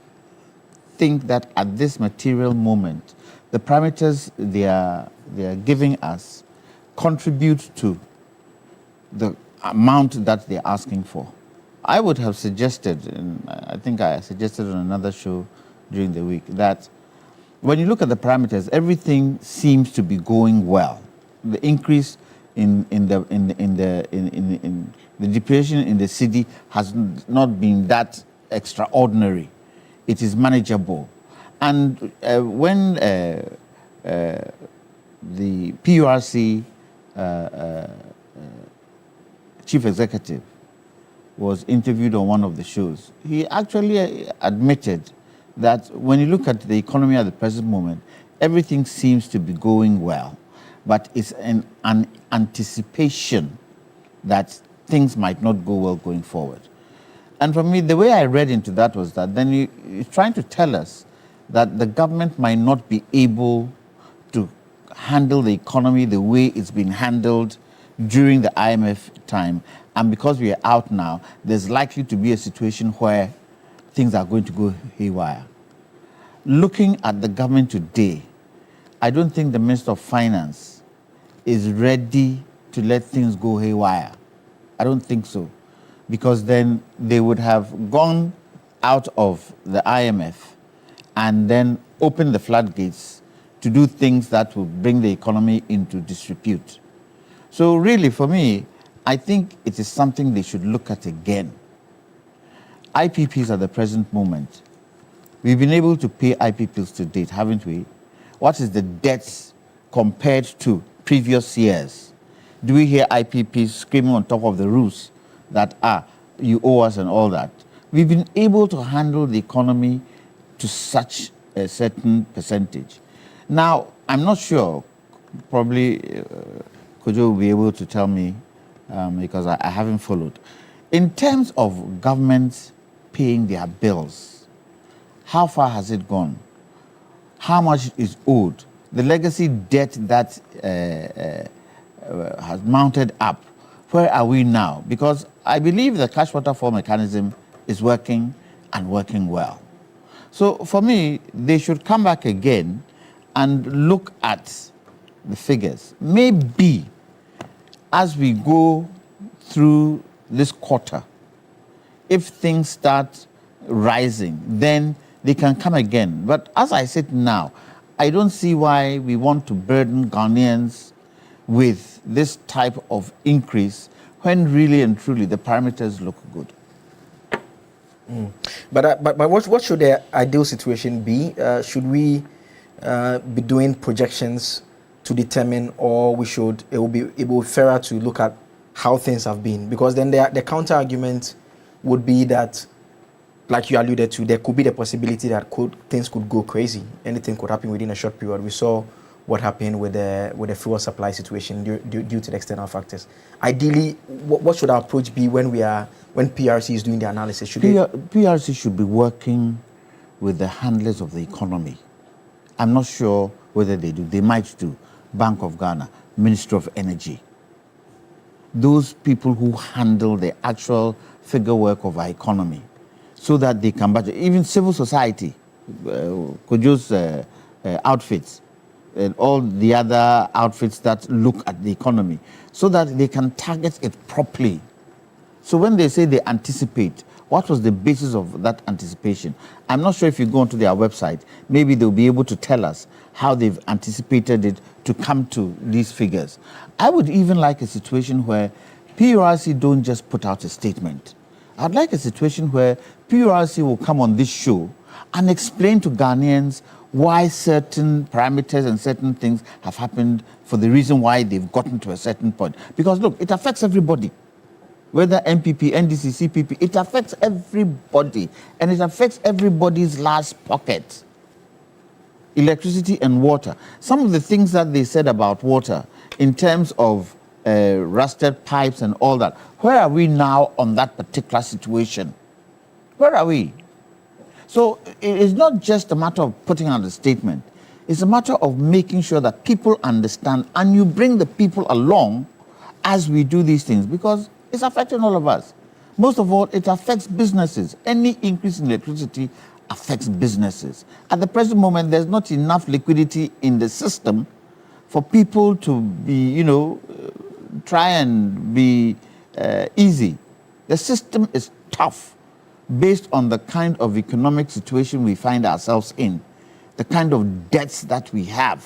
think that at this material moment, the parameters they are giving us contribute to the amount that they're asking for. I would have suggested, and I think I suggested on another show during the week, that when you look at the parameters, everything seems to be going well. The increase in the depreciation in the cedi has not been that extraordinary. It is manageable. And when the PURC chief executive was interviewed on one of the shows, he actually admitted that when you look at the economy at the present moment, everything seems to be going well, but it's an anticipation that things might not go well going forward. And for me, the way I read into that was that then you're trying to tell us that the government might not be able to handle the economy the way it's been handled during the IMF time. And because we are out now, there's likely to be a situation where things are going to go haywire. Looking at the government today, I don't think the Minister of Finance is ready to let things go haywire. I don't think so. Because then they would have gone out of the IMF and then opened the floodgates to do things that would bring the economy into disrepute. So really, for me, I think it is something they should look at again. IPPs at the present moment, we've been able to pay IPPs to date, haven't we? What is the debts compared to previous years? Do we hear IPPs screaming on top of the roofs that, you owe us and all that? We've been able to handle the economy to such a certain percentage. Now, I'm not sure, probably Kojo will be able to tell me because I haven't followed. In terms of governments paying their bills, how far has it gone? How much is owed? The legacy debt that has mounted up, where are we now? Because I believe the cash waterfall mechanism is working and working well. So for me, they should come back again and look at the figures. Maybe as we go through this quarter, if things start rising, then they can come again. But as I said now, I don't see why we want to burden Ghanaians with this type of increase when really and truly the parameters look good. But what should the ideal situation be? Should we be doing projections to determine, or it will be fairer to look at how things have been? Because then the counter argument would be that, like you alluded to, there could be the possibility that things could go crazy. Anything could happen within a short period. We saw what happened with the fuel supply situation due to the external factors. Ideally, what should our approach be when PRC is doing the analysis? PRC should be working with the handlers of the economy. I'm not sure whether they do. They might do. Bank of Ghana, Ministry of Energy. Those people who handle the actual figure work of our economy so that they can budget. Even civil society, Kojo's outfits, and all the other outfits that look at the economy so that they can target it properly. So when they say they anticipate, what was the basis of that anticipation? I'm not sure if you go onto their website, maybe they'll be able to tell us how they've anticipated it to come to these figures. I would even like a situation where PURC don't just put out a statement. I'd like a situation where PURC will come on this show and explain to Ghanaians why certain parameters and certain things have happened for the reason why they've gotten to a certain point. Because look, it affects everybody. Whether MPP, NDC, CPP, it affects everybody. And it affects everybody's last pocket. Electricity and water. Some of the things that they said about water in terms of rusted pipes and all that, where are we now on that particular situation? Where are we? So it is not just a matter of putting out a statement. It's a matter of making sure that people understand and you bring the people along as we do these things because it's affecting all of us. Most of all, it affects businesses. Any increase in electricity affects businesses. At the present moment, there's not enough liquidity in the system for people to be, try and be easy. The system is tough based on the kind of economic situation we find ourselves in, the kind of debts that we have,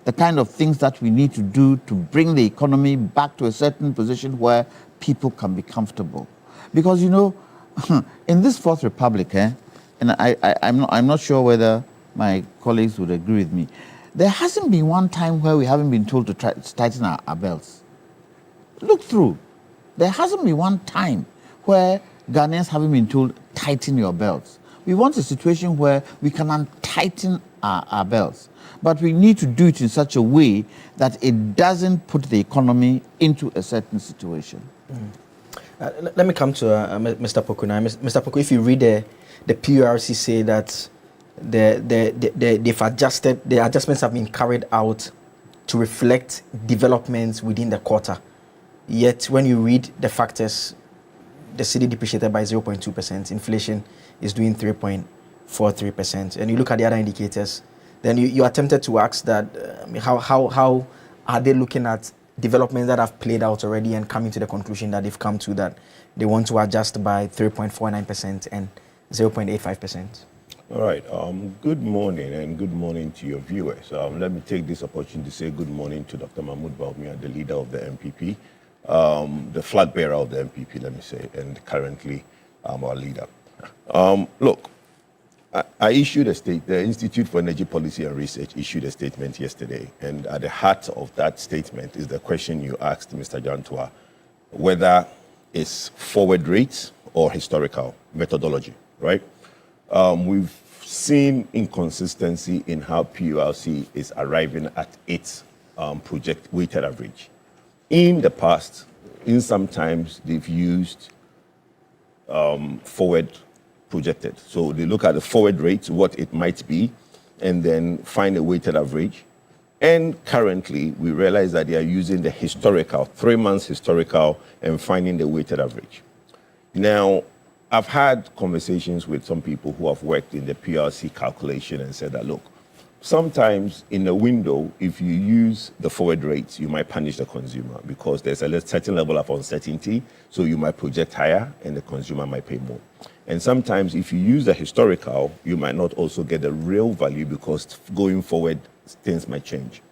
the kind of things that we need to do to bring the economy back to a certain position where people can be comfortable. Because, in this Fourth Republic, and I'm not sure whether my colleagues would agree with me, there hasn't been one time where we haven't been told to try to tighten our belts. Look through. There hasn't been one time where Ghanaians haven't been told, tighten your belts. We want a situation where we can untighten our belts. But we need to do it in such a way that it doesn't put the economy into a certain situation. Let me come to Mr. Poku now. Mr. Poku, if you read the PURC say that they've adjusted, the adjustments have been carried out to reflect developments within the quarter. Yet when you read the factors, the cedi depreciated by 0.2%, inflation is doing 3.43%. And you look at the other indicators, then you attempted to ask that how are they looking at developments that have played out already and coming to the conclusion that they've come to that they want to adjust by 3.49% and 0.85%. All right. Good morning and good morning to your viewers. Let me take this opportunity to say good morning to Dr. Mahmoud Baumia, the leader of the MPP, the flag bearer of the MPP, let me say, and currently our leader. Look, I issued a statement, the Institute for Energy Policy and Research issued a statement yesterday, and at the heart of that statement is the question you asked Mr. Jantua, whether it's forward rates or historical methodology, right? We've seen inconsistency in how PURC is arriving at its project weighted average. In the past, sometimes they've used forward projected. So they look at the forward rates, what it might be, and then find a weighted average. And currently, we realize that they are using the historical, 3 months historical, and finding the weighted average. Now, I've had conversations with some people who have worked in the PRC calculation and said that, look, sometimes in a window, if you use the forward rates, you might punish the consumer because there's a certain level of uncertainty, so you might project higher and the consumer might pay more. And sometimes if you use the historical, you might not also get the real value because going forward, things might change.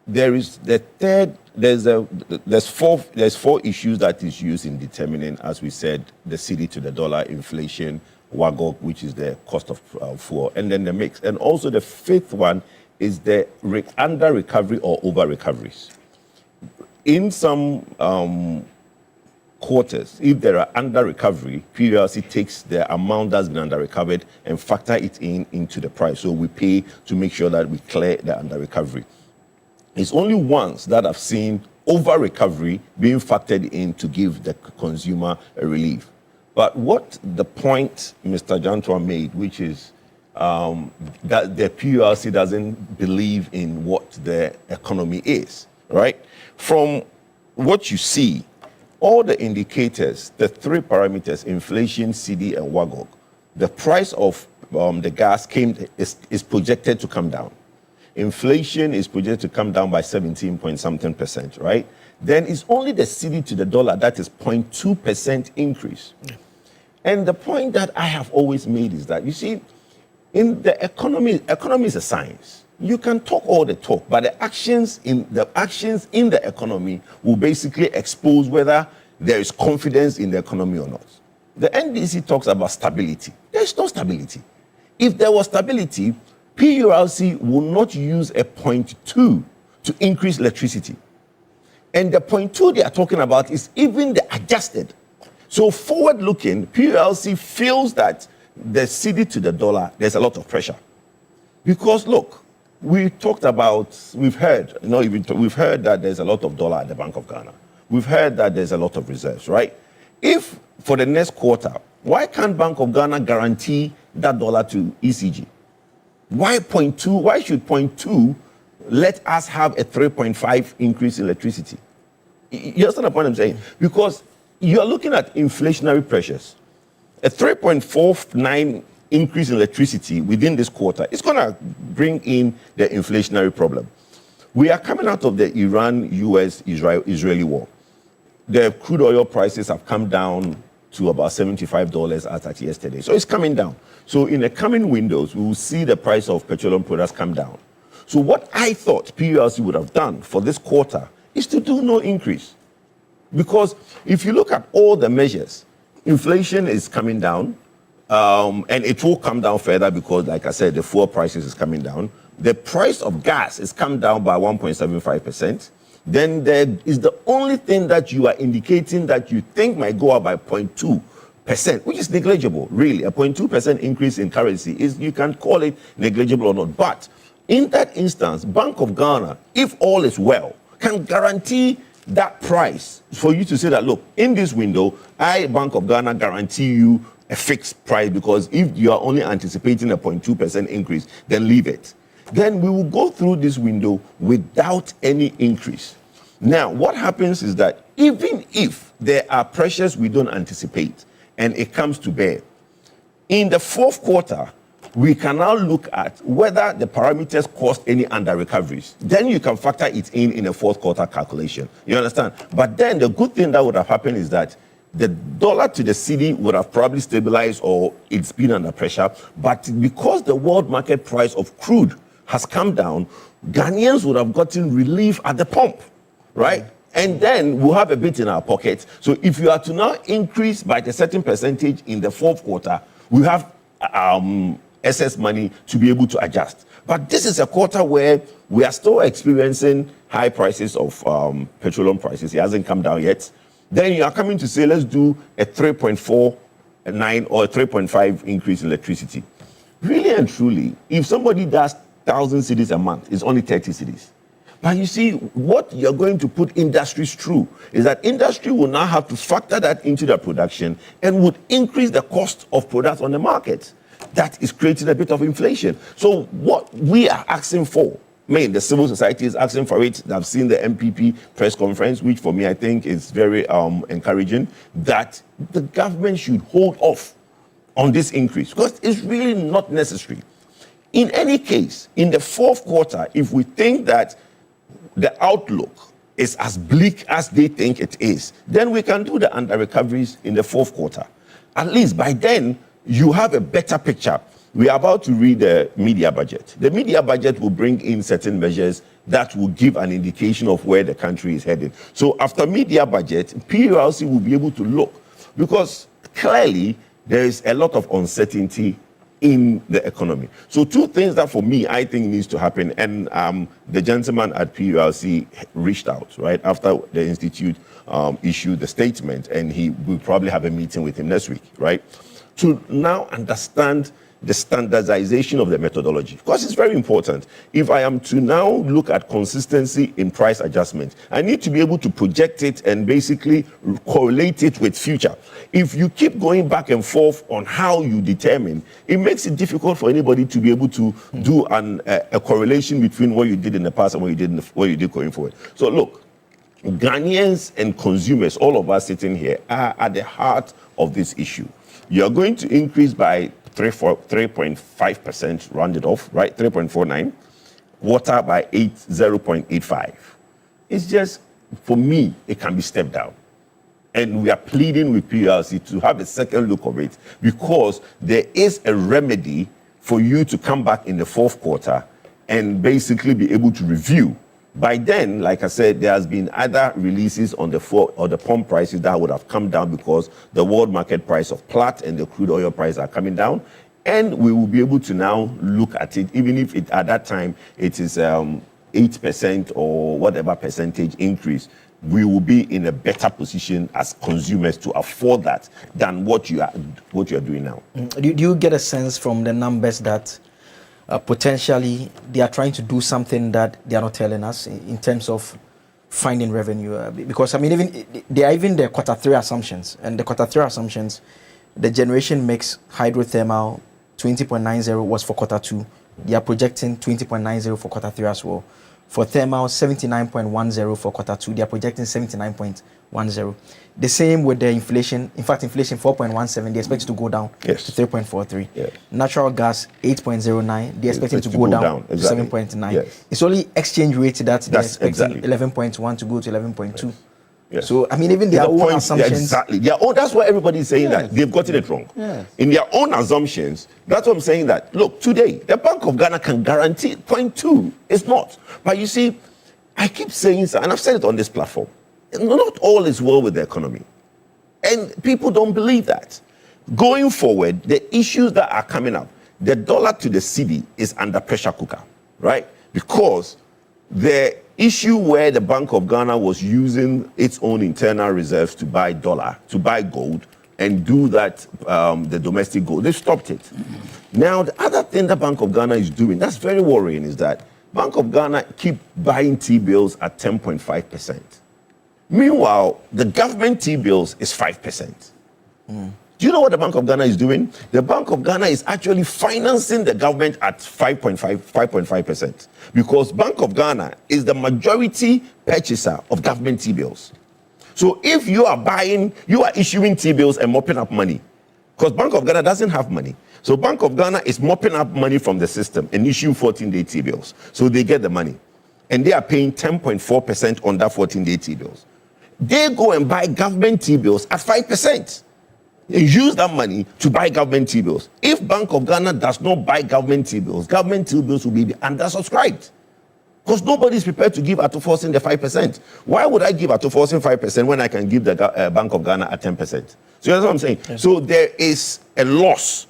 There is the third, there's four issues that is used in determining, as we said, the cedi to the dollar, inflation, WAGOG, which is the cost of fuel, and then the mix. And also the fifth one is the under recovery or over recoveries. In some quarters, if there are under recovery, PULC takes the amount that's been under recovered and factor it into the price. So we pay to make sure that we clear the under recovery. It's only once that I've seen over recovery being factored in to give the consumer a relief. But what the point Mr. Jantua made, which is that the PULC doesn't believe in what the economy is, right? From what you see, all the indicators, the three parameters, inflation, CD, and WAGOG, the price of the gas is projected to come down. Inflation is projected to come down by 17-point-something%, right? Then it's only the CD to the dollar that is 0.2% increase. Yeah. And the point that I have always made is that, you see, in the economy is a science. You can talk all the talk, but the actions in the economy will basically expose whether there is confidence in the economy or not. The NDC talks about stability. There is no stability. If there was stability, PULC will not use a 0.2 to increase electricity. And the 0.2 they are talking about is even the adjusted. So forward-looking, PULC feels that the CD to the dollar, there's a lot of pressure. Because look, we've heard that there's a lot of dollar at the Bank of Ghana. We've heard that there's a lot of reserves, right? If for the next quarter, why can't Bank of Ghana guarantee that dollar to ECG? Why 0.2? Why should 0.2 let us have a 3.5 increase in electricity? You understand the point I'm saying? Because you're looking at inflationary pressures. A 3.49 increase in electricity within this quarter is going to bring in the inflationary problem. We are coming out of the Iran-US-Israeli war. The crude oil prices have come down to about $75 as at yesterday. So it's coming down. So in the coming windows, we will see the price of petroleum products come down. So what I thought PULC would have done for this quarter is to do no increase. Because if you look at all the measures, inflation is coming down, and it will come down further because, like I said, the fuel prices is coming down. The price of gas is come down by 1.75%. Then there is the only thing that you are indicating that you think might go up by 0.2%, which is negligible, really. A 0.2% increase in currency is, you can call it negligible or not. But in that instance, Bank of Ghana, if all is well, can guarantee that price for you to say that, look, in this window, Bank of Ghana, guarantee you a fixed price, because if you are only anticipating a 0.2% increase, then leave it. Then we will go through this window without any increase. Now, what happens is that even if there are pressures we don't anticipate and it comes to bear, in the fourth quarter, we can now look at whether the parameters caused any under recoveries. Then you can factor it in a fourth quarter calculation. You understand? But then the good thing that would have happened is that the dollar to the CD would have probably stabilized, or it's been under pressure. But because the world market price of crude has come down, Ghanaians would have gotten relief at the pump, right? And then we'll have a bit in our pocket. So if you are to now increase by a certain percentage in the fourth quarter, we have excess money to be able to adjust. But this is a quarter where we are still experiencing high prices of petroleum prices. It hasn't come down yet. Then you are coming to say, let's do a 3.49 or a 3.5 increase in electricity. Really and truly, if somebody does 1,000 cedis a month, it's only 30 cedis. But you see, what you're going to put industries through is that industry will now have to factor that into their production and would increase the cost of products on the market. That is creating a bit of inflation. So what we are asking for, the civil society is asking for it. I've seen the MPP press conference, which for me I think is very encouraging, that the government should hold off on this increase because it's really not necessary. In any case, in the fourth quarter, if we think that the outlook is as bleak as they think it is, then we can do the under recoveries in the fourth quarter. At least by then, you have a better picture. We are about to read the media budget. The media budget will bring in certain measures that will give an indication of where the country is heading. So after media budget, PULC will be able to look, because clearly there is a lot of uncertainty in the economy. So two things that for me, I think needs to happen. And the gentleman at PULC reached out, right, after the institute issued the statement, and he will probably have a meeting with him next week, right, to now understand the standardization of the methodology, because it's very important. If I am to now look at consistency in price adjustment, I need to be able to project it and basically correlate it with future. If you keep going back and forth on how you determine, it makes it difficult for anybody to be able to do a correlation between what you did in the past and what you did going forward. So look, Ghanaians and consumers, all of us sitting here, are at the heart of this issue. You're going to increase by 3.5% rounded off, right? 3.49. Water by 0.85. It's just, for me, it can be stepped down. And we are pleading with PLC to have a second look of it, because there is a remedy for you to come back in the fourth quarter and basically be able to review. By then, like I said, there has been other releases on the pump prices that would have come down, because the world market price of Platt and the crude oil price are coming down. And we will be able to now look at it, even if at that time it is 8% or whatever percentage increase, we will be in a better position as consumers to afford that than what you are doing now. Do you get a sense from the numbers that potentially they are trying to do something that they are not telling us in terms of finding revenue? Because I mean, even there are even the quarter three assumptions, and the quarter three assumptions, the generation mix hydrothermal 20.90 was for quarter two. They are projecting 20.90 for quarter three as well. For thermal, 79.10 for quarter two. They are projecting 79.10. The same with the inflation. In fact, inflation 4.17. They expect it to go down to 3.43. Yes. Natural gas 8.09. They expect it to go down to 7.9. Yes. It's only exchange rate that's expecting 11.1 to go to 11.2. Yes. So I mean, even their own assumptions. Exactly. That's why everybody is saying that they've gotten it wrong. Yes. In their own assumptions, that's what I'm saying. That look, today the Bank of Ghana can guarantee 0.2. It's not. But you see, I keep saying, and I've said it on this platform, not all is well with the economy, and people don't believe that. Going forward, the issues that are coming up, the dollar to the cedi is under pressure cooker, right? Because the issue where the Bank of Ghana was using its own internal reserves to buy dollar, to buy gold, and do that, the domestic gold, they stopped it. Now, the other thing the Bank of Ghana is doing, that's very worrying, is that Bank of Ghana keep buying T-bills at 10.5%. Meanwhile, the government T-bills is 5%. Do you know what the Bank of Ghana is doing? The Bank of Ghana is actually financing the government at 5.5%, because Bank of Ghana is the majority purchaser of government T-bills. So if you are issuing T-bills and mopping up money, because Bank of Ghana doesn't have money. So Bank of Ghana is mopping up money from the system and issuing 14-day T-bills. So they get the money. And they are paying 10.4% on that 14-day T-bills. They go and buy government T-bills at 5%. They use that money to buy government T-bills. If Bank of Ghana does not buy government T-bills will be undersubscribed. Because nobody is prepared to give Atoforsin the 5%. Why would I give Atoforsin 5% when I can give the Bank of Ghana at 10%? So that's what I'm saying. Yes. So there is a loss.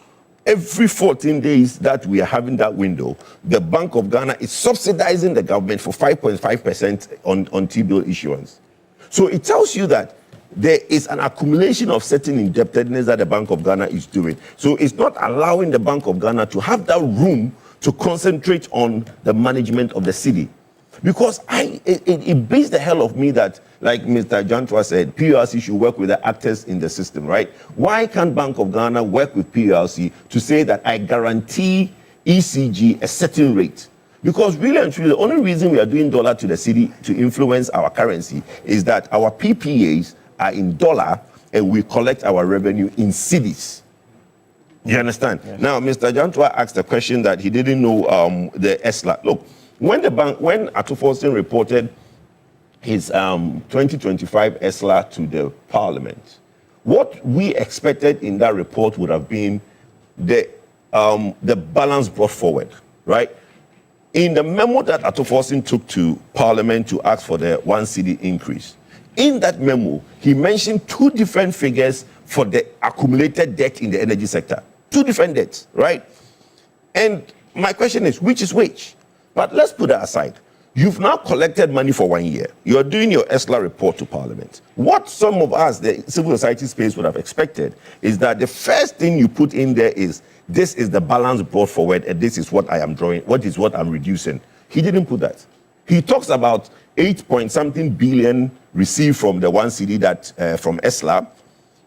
Every 14 days that we are having that window, the Bank of Ghana is subsidizing the government for 5.5% on T-bill issuance. So it tells you that there is an accumulation of certain indebtedness that the Bank of Ghana is doing. So it's not allowing the Bank of Ghana to have that room to concentrate on the management of the city. Because it beats the hell of me that, like Mr. Jantua said, PLC should work with the actors in the system, right? Why can't Bank of Ghana work with PLC to say that I guarantee ECG a certain rate? Because really and truly, the only reason we are doing dollar to the city to influence our currency is that our PPAs are in dollar and we collect our revenue in cedis. You understand? Yes. Now, Mr. Jantua asked a question that he didn't know the ESLA. Look, when Atoforsin reported his 2025 ESLA to the parliament, what we expected in that report would have been the balance brought forward, right? In the memo that Atoforsin took to parliament to ask for the 1 cedi increase, in that memo, he mentioned two different figures for the accumulated debt in the energy sector. Two different debts, right? And my question is, which is which? But let's put that aside. You've now collected money for 1 year. You're doing your ESLA report to Parliament. What some of us, the civil society space, would have expected is that the first thing you put in there is, this is the balance brought forward, and this is what I am drawing, what is what I'm reducing. He didn't put that. He talks about 8-point-something billion received from the 1 cedi that from ESLA.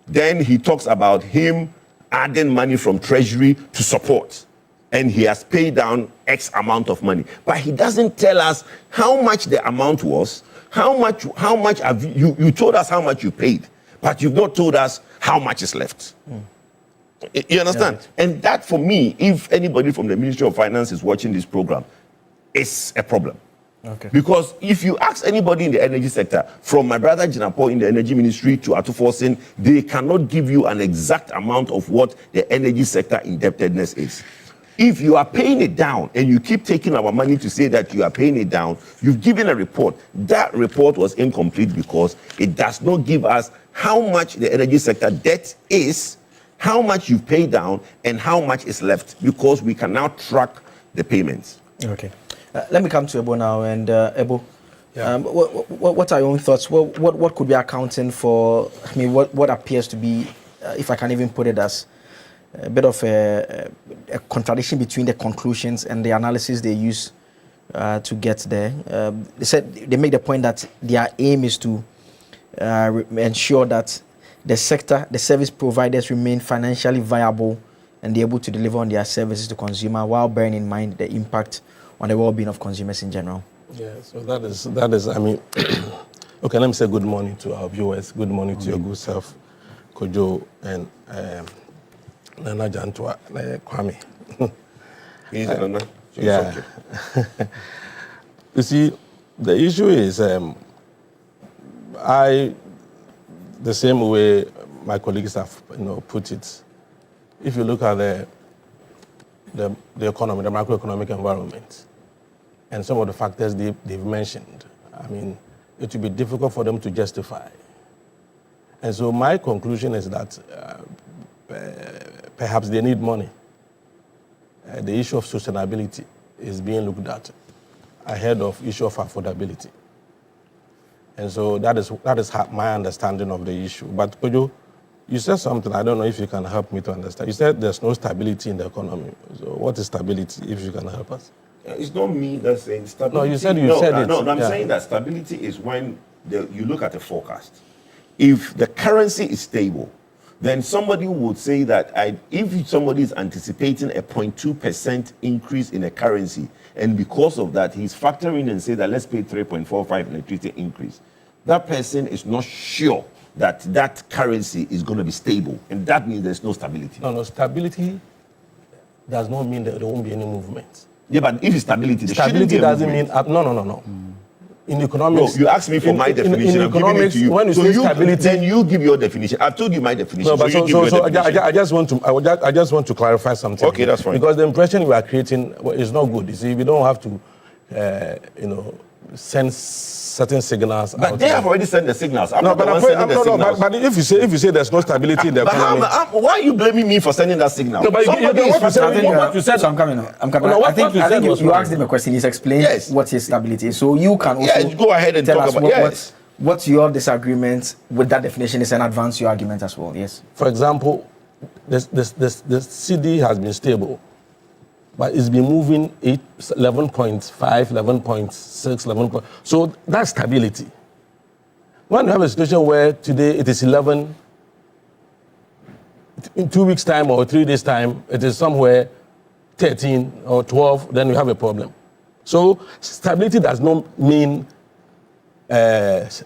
Then he talks about him adding money from Treasury to support. And he has paid down X amount of money. But he doesn't tell us how much the amount was, how much have you told us how much you paid, but you've not told us how much is left. You understand? Yeah. And that, for me, if anybody from the Ministry of Finance is watching this program, is a problem. Okay. Because if you ask anybody in the energy sector, from my brother Jinapo in the energy ministry to Atufosin, they cannot give you an exact amount of what the energy sector indebtedness is. If you are paying it down and you keep taking our money to say that you are paying it down, you've given a report. That report was incomplete because it does not give us how much the energy sector debt is, how much you've paid down, and how much is left, because we can now track the payments. Okay. Let me come to Ebo now. And Ebo, what are your own thoughts? What could be accounting for, I mean, what appears to be, if I can even put it as, a bit of a contradiction between the conclusions and the analysis they use to get there. They said, they make the point that their aim is to ensure that the sector, the service providers remain financially viable and be able to deliver on their services to consumer, while bearing in mind the impact on the well-being of consumers in general. Yeah, so that is I mean, okay, let me say good morning to our viewers. Good morning to your good self, Kojo, and Nana Jantua, Kwame. Yeah. Okay. You see, the issue is, the same way my colleagues have put it. If you look at the economy, the macroeconomic environment, and some of the factors they've mentioned, I mean, it will be difficult for them to justify. And so my conclusion is that perhaps they need money. The issue of sustainability is being looked at ahead of issue of affordability. And so that is my understanding of the issue. But Kojo, you said something, I don't know if you can help me to understand. You said there's no stability in the economy. So what is stability, if you can help us? It's not me that's saying stability. No, you said it. No, I'm saying that stability is when you look at a forecast. If the currency is stable, then somebody would say that if somebody is anticipating a 0.2% increase in a currency, and because of that, he's factoring and say that let's pay 3.45 electricity increase, that person is not sure that that currency is going to be stable, and that means there's no stability. No, stability does not mean that there won't be any movement. Yeah, but if it's stability doesn't mean no. In economics, no, you asked me for my definition. In economics, I'm giving it to you. When you so say stability, then you give your definition. I've told you my definition. No, but I just want to clarify something. Okay, that's fine. Because the impression we are creating is not good. You see, we don't have to, send certain signals. But they have already sent the signals. But if you say there's no stability in the economy, why are you blaming me for sending that signal? No, but what you said. So I'm coming. I think you asked him a question. He's explained what his stability is. So you can also go ahead and tell talk us about what's your disagreement with that definition is, and advance your argument as well. Yes. For example, the CD has been stable, but it's been moving 11.5, 11.6, 11. So that's stability. When you have a situation where today it is 11, in 2 weeks' time or 3 days' time, it is somewhere 13 or 12, then you have a problem. So stability does not mean does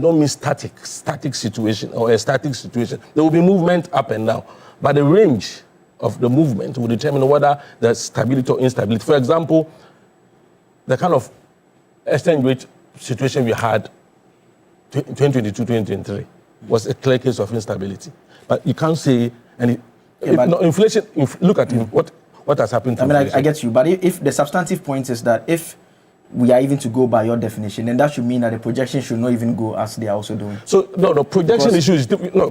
not mean static situation or a static situation. There will be movement up and down, but the range of the movement will determine whether there's stability or instability. For example, the kind of exchange rate situation we had 2022, 2023 was a clear case of instability. But you can't say inflation. Look at what has happened to inflation. I get you. But if the substantive point is that if we are even to go by your definition, then that should mean that the projection should not even go as they are also doing. So no, the projection issue is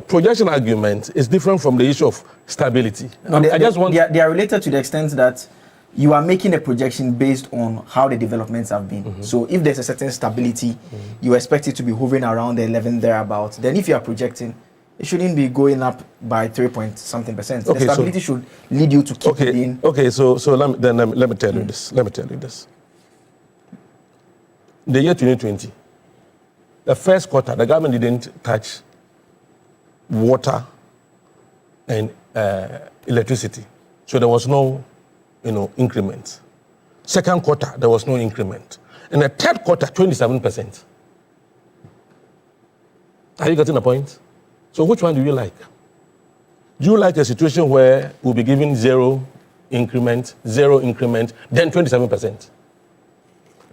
projection argument is different from the issue of stability. No, they are related to the extent that you are making a projection based on how the developments have been. So if there's a certain stability, you expect it to be hovering around the 11 thereabouts. Then if you are projecting, it shouldn't be going up by 3.something%. Okay, the stability should lead you to keep it in. Okay, so let me tell you this. Let me tell you this. The year 2020, the first quarter, the government didn't touch water and electricity. So there was no, increment. Second quarter, there was no increment. In the third quarter, 27%. Are you getting the point? So which one do you like? Do you like a situation where we'll be giving zero increment, then 27%?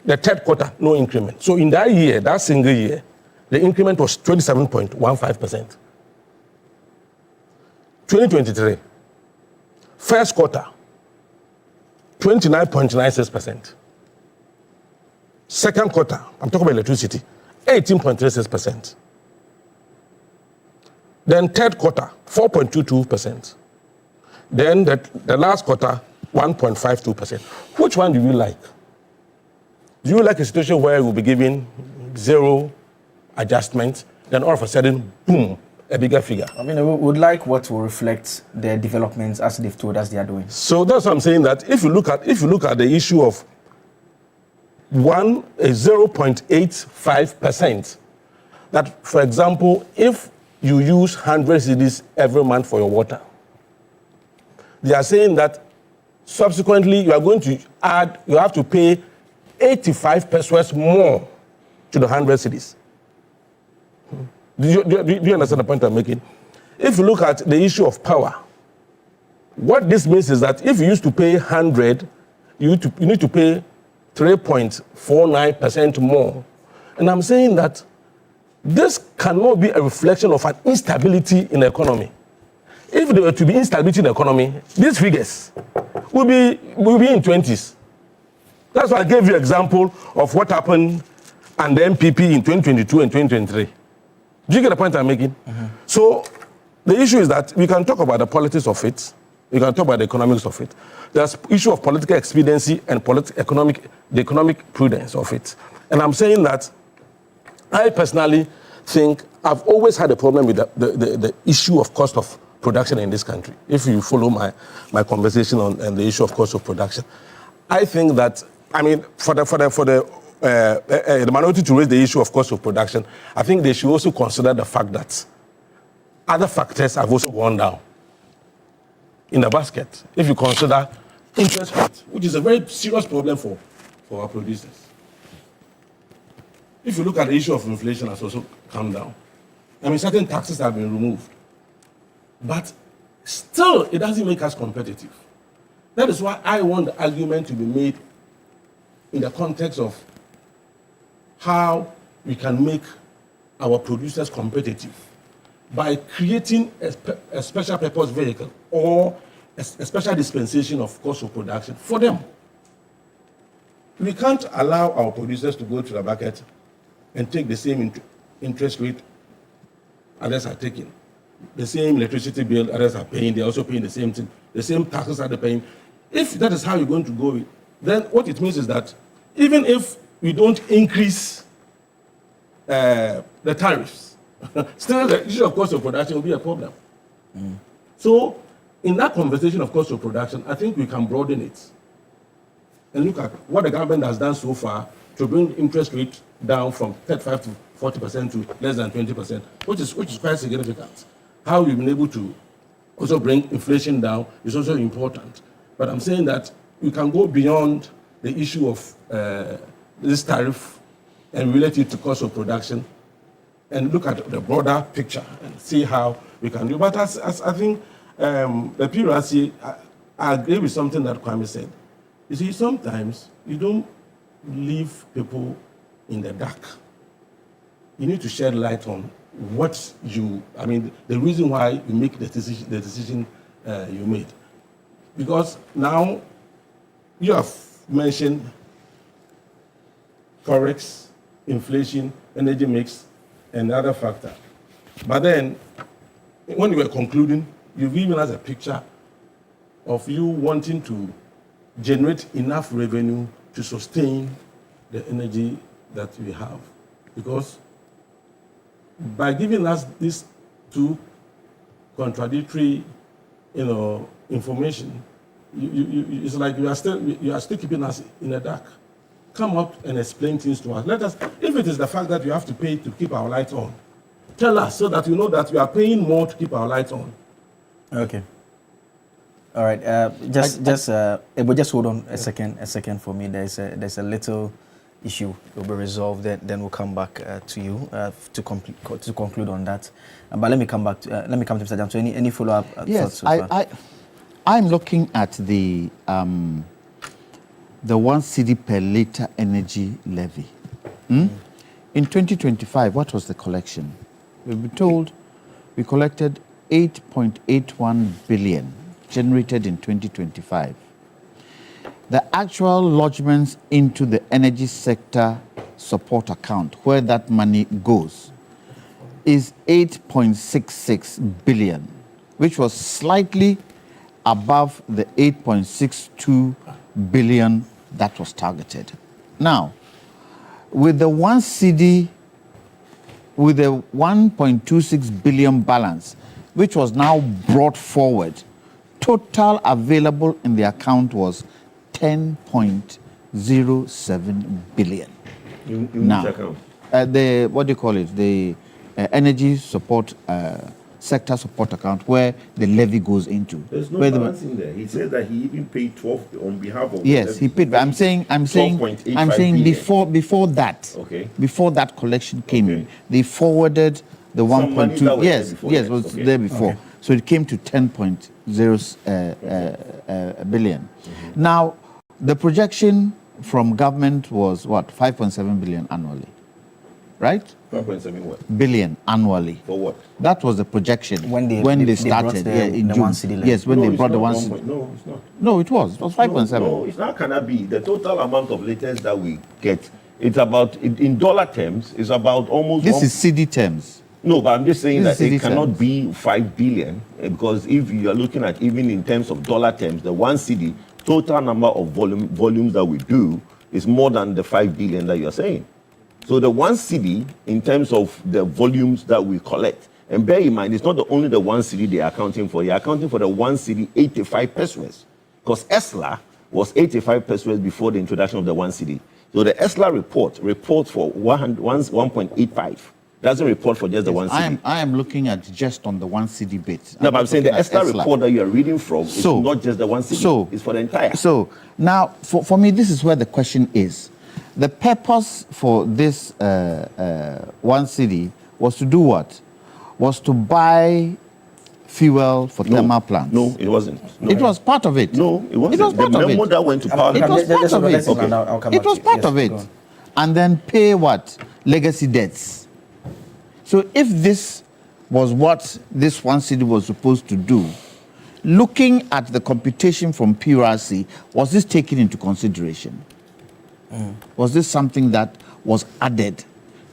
The third quarter, no increment. So in that year, that single year, the increment was 27.15%. 2023, first quarter, 29.96%. Second quarter, I'm talking about electricity, 18.36%. Then third quarter, 4.22%. Then the last quarter, 1.52%. Which one do you like? Do you like a situation where we'll be giving zero adjustment, then all of a sudden, boom, a bigger figure? I mean, we would like what will reflect their developments as they've told us they are doing. So that's what I'm saying, that if you look at the issue of 0.85%, that, for example, if you use 100 cedis every month for your water, they are saying that subsequently you are going to add, you have to pay 85 pesos more to the 100 cedis. Do you understand the point I'm making? If you look at the issue of power, what this means is that if you used to pay 100, you need to pay 3.49% more. And I'm saying that this cannot be a reflection of an instability in the economy. If there were to be instability in the economy, these figures will be in 20s. That's why I gave you an example of what happened and the MPP in 2022 and 2023. Do you get the point I'm making? So the issue is that we can talk about the politics of it, we can talk about the economics of it. There's issue of political expediency and the economic prudence of it. And I'm saying that I personally think I've always had a problem with the issue of cost of production in this country. If you follow my conversation on the issue of cost of production, I think that, I mean, for the minority to raise the issue of cost of production, I think they should also consider the fact that other factors have also gone down in the basket. If you consider interest rate, which is a very serious problem for our producers. If you look at the issue of inflation, has also come down. I mean, certain taxes have been removed, but still, it doesn't make us competitive. That is why I want the argument to be made in the context of how we can make our producers competitive by creating a special purpose vehicle or a special dispensation of cost of production for them. We can't allow our producers to go to the market and take the same interest rate others are taking. The same electricity bill others are paying, they're also paying the same thing. The same taxes are they paying. If that is how you're going to go with, then what it means is that even if we don't increase the tariffs, still the issue of cost of production will be a problem. So in that conversation of cost of production, I think we can broaden it and look at what the government has done so far to bring interest rate down from 35 to 40% to less than 20%, which is quite significant. How we've been able to also bring inflation down is also important. But I'm saying that we can go beyond the issue of this tariff and relate it to cost of production and look at the broader picture and see how we can do. But as I think the PRC, I agree with something that Kwame said. You see, sometimes you don't leave people in the dark. You need to shed light on the reason why you make the decision you made. Because now you have mentioned forex, inflation, energy mix, and other factor. But then, when you were concluding, you've given us a picture of you wanting to generate enough revenue to sustain the energy that we have. Because by giving us these two contradictory, information, it's like you are still keeping us in the dark. Come up and explain things to us. Let us, if it is the fact that you have to pay to keep our lights on, tell us so that we know that we are paying more to keep our lights on. Okay. All right. Just hold on a second for me. There's a little issue. It will be resolved. Then we'll come back to you to conclude on that. But let me come to Mr. Jam. So any follow up? Yes, thoughts so far? I'm looking at the 1 cedi per liter energy levy. In 2025, what was the collection? We've been told we collected 8.81 billion generated in 2025. The actual lodgements into the energy sector support account, where that money goes, is 8.66 billion, which was slightly above the 8.62 billion that was targeted. Now, with the 1 cedi, with the 1.26 billion balance, which was now brought forward, total available in the account was 10.07 billion. In now, which account? The what do you call it? The energy support sector support account, where the levy goes into. There's no balance in there. He said that he even paid 12 on behalf of. Yes, he paid. But I'm saying before that. Okay. Before that collection came in, they forwarded the 1.2. Yes, it was there before. Okay. So it came to 10.0 billion. Now, the projection from government was what? 5.7 billion annually, right? 5.7 what? Billion annually. For what? That was the projection when they started in June. 1 cedi. Yes, when they brought the 1 cedi. No, it's not. No, it was 5.7. No, it's not gonna be. The total amount of liters that we get, it's about, in dollar terms, it's about almost. This is cedi terms. No, but I'm just saying This that is it cannot terms. be 5 billion, because if you are looking at even in terms of dollar terms, the 1 cedi total number of volumes that we do is more than the 5 billion that you're saying. So the 1 cedi, in terms of the volumes that we collect, and bear in mind, it's not only the 1 cedi they are accounting for. They are accounting for the 1 cedi 85 pesos, because ESLA was 85 pesos before the introduction of the 1 cedi. So the ESLA reports for 1.85. Doesn't report for just the 1 cedi. I am looking at just on the 1 cedi bit. No, but I'm saying the ESLA report that you are reading from is not just the 1 cedi. It's for the entire. So now, for me, this is where the question is. The purpose for this 1 cedi was to do what? Was to buy fuel for thermal plants. No, it wasn't. No. It was part of it. No, it wasn't. It was part the of memo it. that went to Parliament. It was part of it. Okay. It was part of it. And then pay what? Legacy debts. So if this was what this 1 cedi was supposed to do, looking at the computation from PRC, was this taken into consideration? Was this something that was added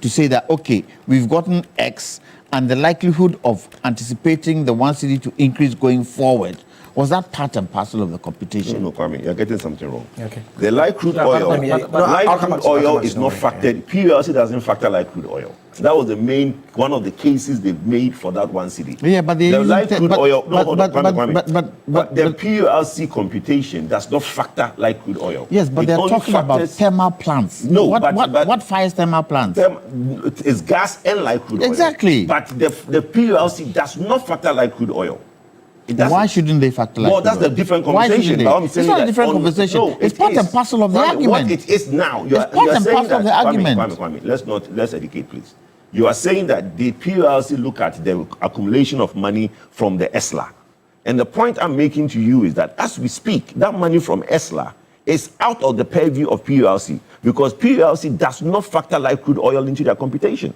to say that, okay, we've gotten X, and the likelihood of anticipating the 1 cedi to increase going forward, was that part and parcel of the computation? No, Kwame, you're getting something wrong. Okay. The light crude oil, is not factored. PRC doesn't factor light crude oil. That was one of the cases they made for that 1 cedi. Yeah, but the light crude oil. But the PRC computation does not factor light crude oil. Yes, but they're talking about thermal plants. No, what fires thermal plants? It's gas and light crude oil. Exactly. But the PRC does not factor light crude oil. Why shouldn't they factor light crude oil? Well, that's the different conversation. It's not a different conversation. No, it's part and parcel of the argument. What it is now, it's part and parcel of the argument. Kwame, let's educate, please. You are saying that the PRC look at the accumulation of money from the ESLA. And the point I'm making to you is that as we speak, that money from ESLA is out of the purview of PRC, because PRC does not factor light crude oil into their computation.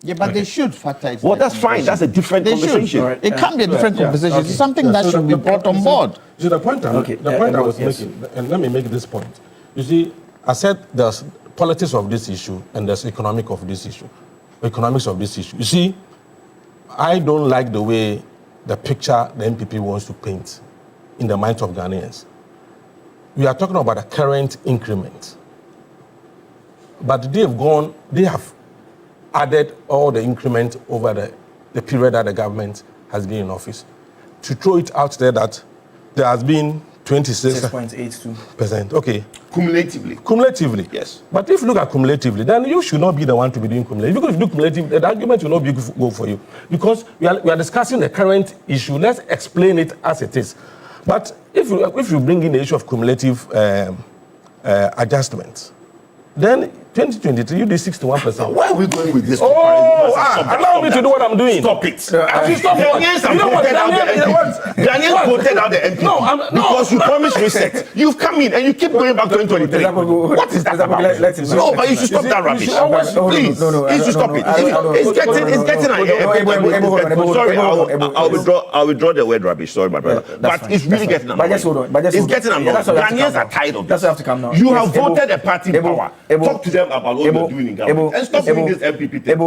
Yeah, but they should factor it. Well, that's fine. That's a different conversation. Right. It can't be a different conversation. It's something that should be brought on board. See, the point I was making, and let me make this point. You see, I said there's politics of this issue and there's economics of this issue. You see, I don't like the way the picture the MPP wants to paint in the minds of Ghanaians. We are talking about a current increment. But they have added all the increment over the period that the government has been in office. To throw it out there that there has been 26.82%. Okay. Cumulatively. Yes. But if you look at cumulatively, then you should not be the one to be doing cumulative. Because if you do cumulative, the argument will not be good for you. Because we are discussing the current issue. Let's explain it as it is. But if you bring in the issue of cumulative adjustments, then 2023, you did 61%. Why are we going with this? Allow me to do what I'm doing. Stop it. Ghanaians voted out the MP. Because you promised reset. You've come in and you keep going back to 2023. What is that about? No, but you should stop that rubbish. Please. You should stop it. It's getting sorry, I'll withdraw the word rubbish. Sorry, my brother. But it's really getting annoying. It's getting annoying. Ghanaians are tired of this. You have voted a party in power. Talk to them about what you're doing in government. And stop doing this MPP thing.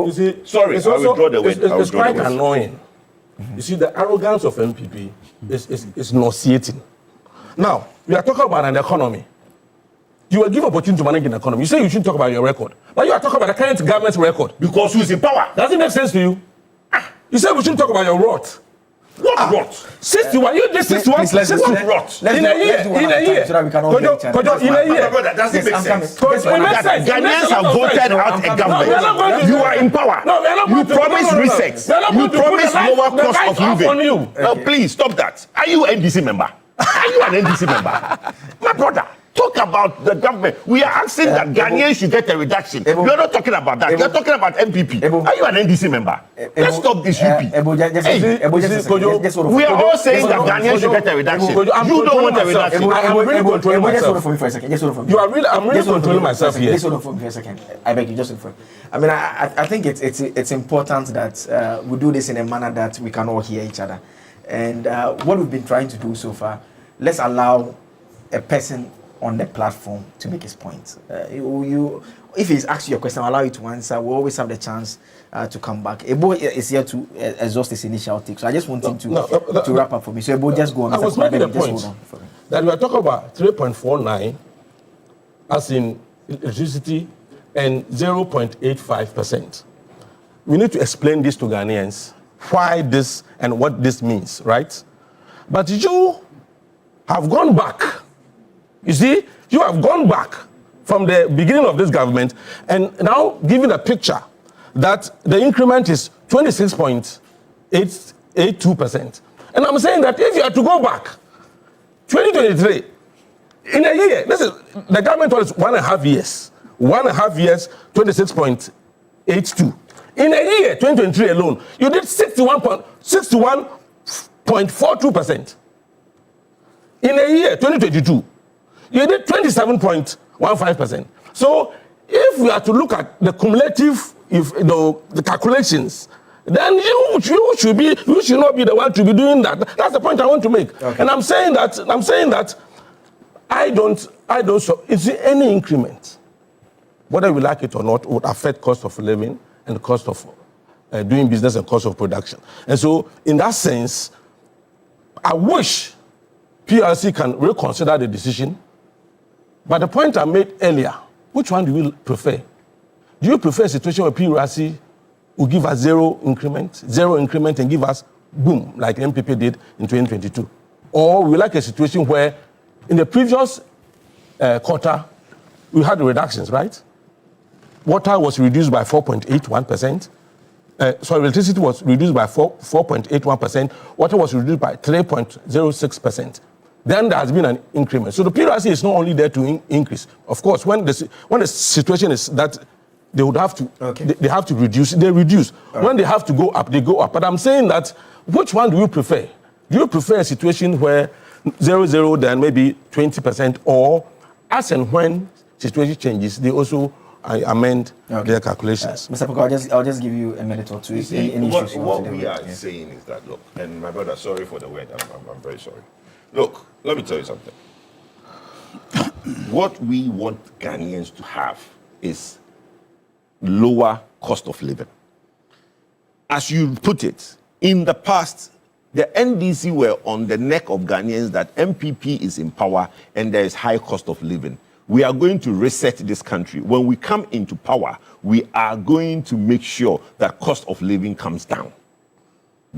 Sorry, I withdraw the word. It's quite annoying. You see, the arrogance of MPP is nauseating. Now, we are talking about an economy. You were given opportunity to manage an economy. You say you shouldn't talk about your record. But you are talking about the current government's record. Because who's in power? Does it make sense to you? You said we shouldn't talk about your rot. What rot? 61. You did 61. Rot. In a year. So that we can all get each other. In a year. That doesn't make sense. Ghanaians have voted out a government. You are in power. You promised reset. You promised lower cost of living. No, please stop that. Are you an NDC member? Are you an NDC member? My brother. Talk about the government. We are asking that Ghanaians should get a reduction. We are not talking about that. We are talking about MPP. Are you an NDC member? Let's stop this UP. We are all saying that Ghanaians should get a reduction. You don't want a reduction. I'm really controlling myself. I'm really controlling myself here. Just hold on for me for a second. I beg you, just hold on. I mean, I think it's important that we do this in a manner that we can all hear each other. And what we've been trying to do so far, let's allow a person on the platform to make his point. If he's asked you a question, I'll allow you to answer. We always have the chance to come back. Ebo is here to exhaust his initial take. So I just want him to wrap up for me. So Ebo, just go on. I was making the point that we are talking about 3.49 as in electricity and 0.85%. We need to explain this to Ghanaians, why this and what this means, right? But you have gone back. You see, you have gone back from the beginning of this government and now giving a picture that the increment is 26.82%. And I'm saying that if you are to go back, 2023, in a year, the government was 1.5 years. 1.5 years, 26.82. In a year, 2023 alone, you did 61.42%. In a year, 2022, you did 27.15%. So if we are to look at the cumulative, the calculations, then you should not be the one to be doing that. That's the point I want to make. Okay. And I'm saying that I don't it's any increment, whether we like it or not, would affect cost of living and the cost of doing business and cost of production. And so in that sense, I wish PRC can reconsider the decision. But the point I made earlier, which one do you prefer? Do you prefer a situation where PRC will give us zero increment and give us boom, like MPP did in 2022? Or we like a situation where in the previous quarter, we had reductions, right? Water was reduced by 4.81%. Electricity was reduced by 4.81%. Water was reduced by 3.06%. Then there has been an increment. So the PRC is not only there to increase. Of course, when the situation is that they would have to, they have to reduce, they reduce. When they have to go up, they go up. But I'm saying that, which one do you prefer? Do you prefer a situation where 0.0, then maybe 20%, or as and when situation changes, they also amend their calculations? Mr. Poko, I'll just give you a minute or two. What we are saying is that, look, and my brother, sorry for the word, I'm very sorry. Look, let me tell you something. What we want Ghanaians to have is lower cost of living. As you put it, in the past, the NDC were on the neck of Ghanaians that MPP is in power and there is high cost of living. We are going to reset this country. When we come into power, we are going to make sure that cost of living comes down.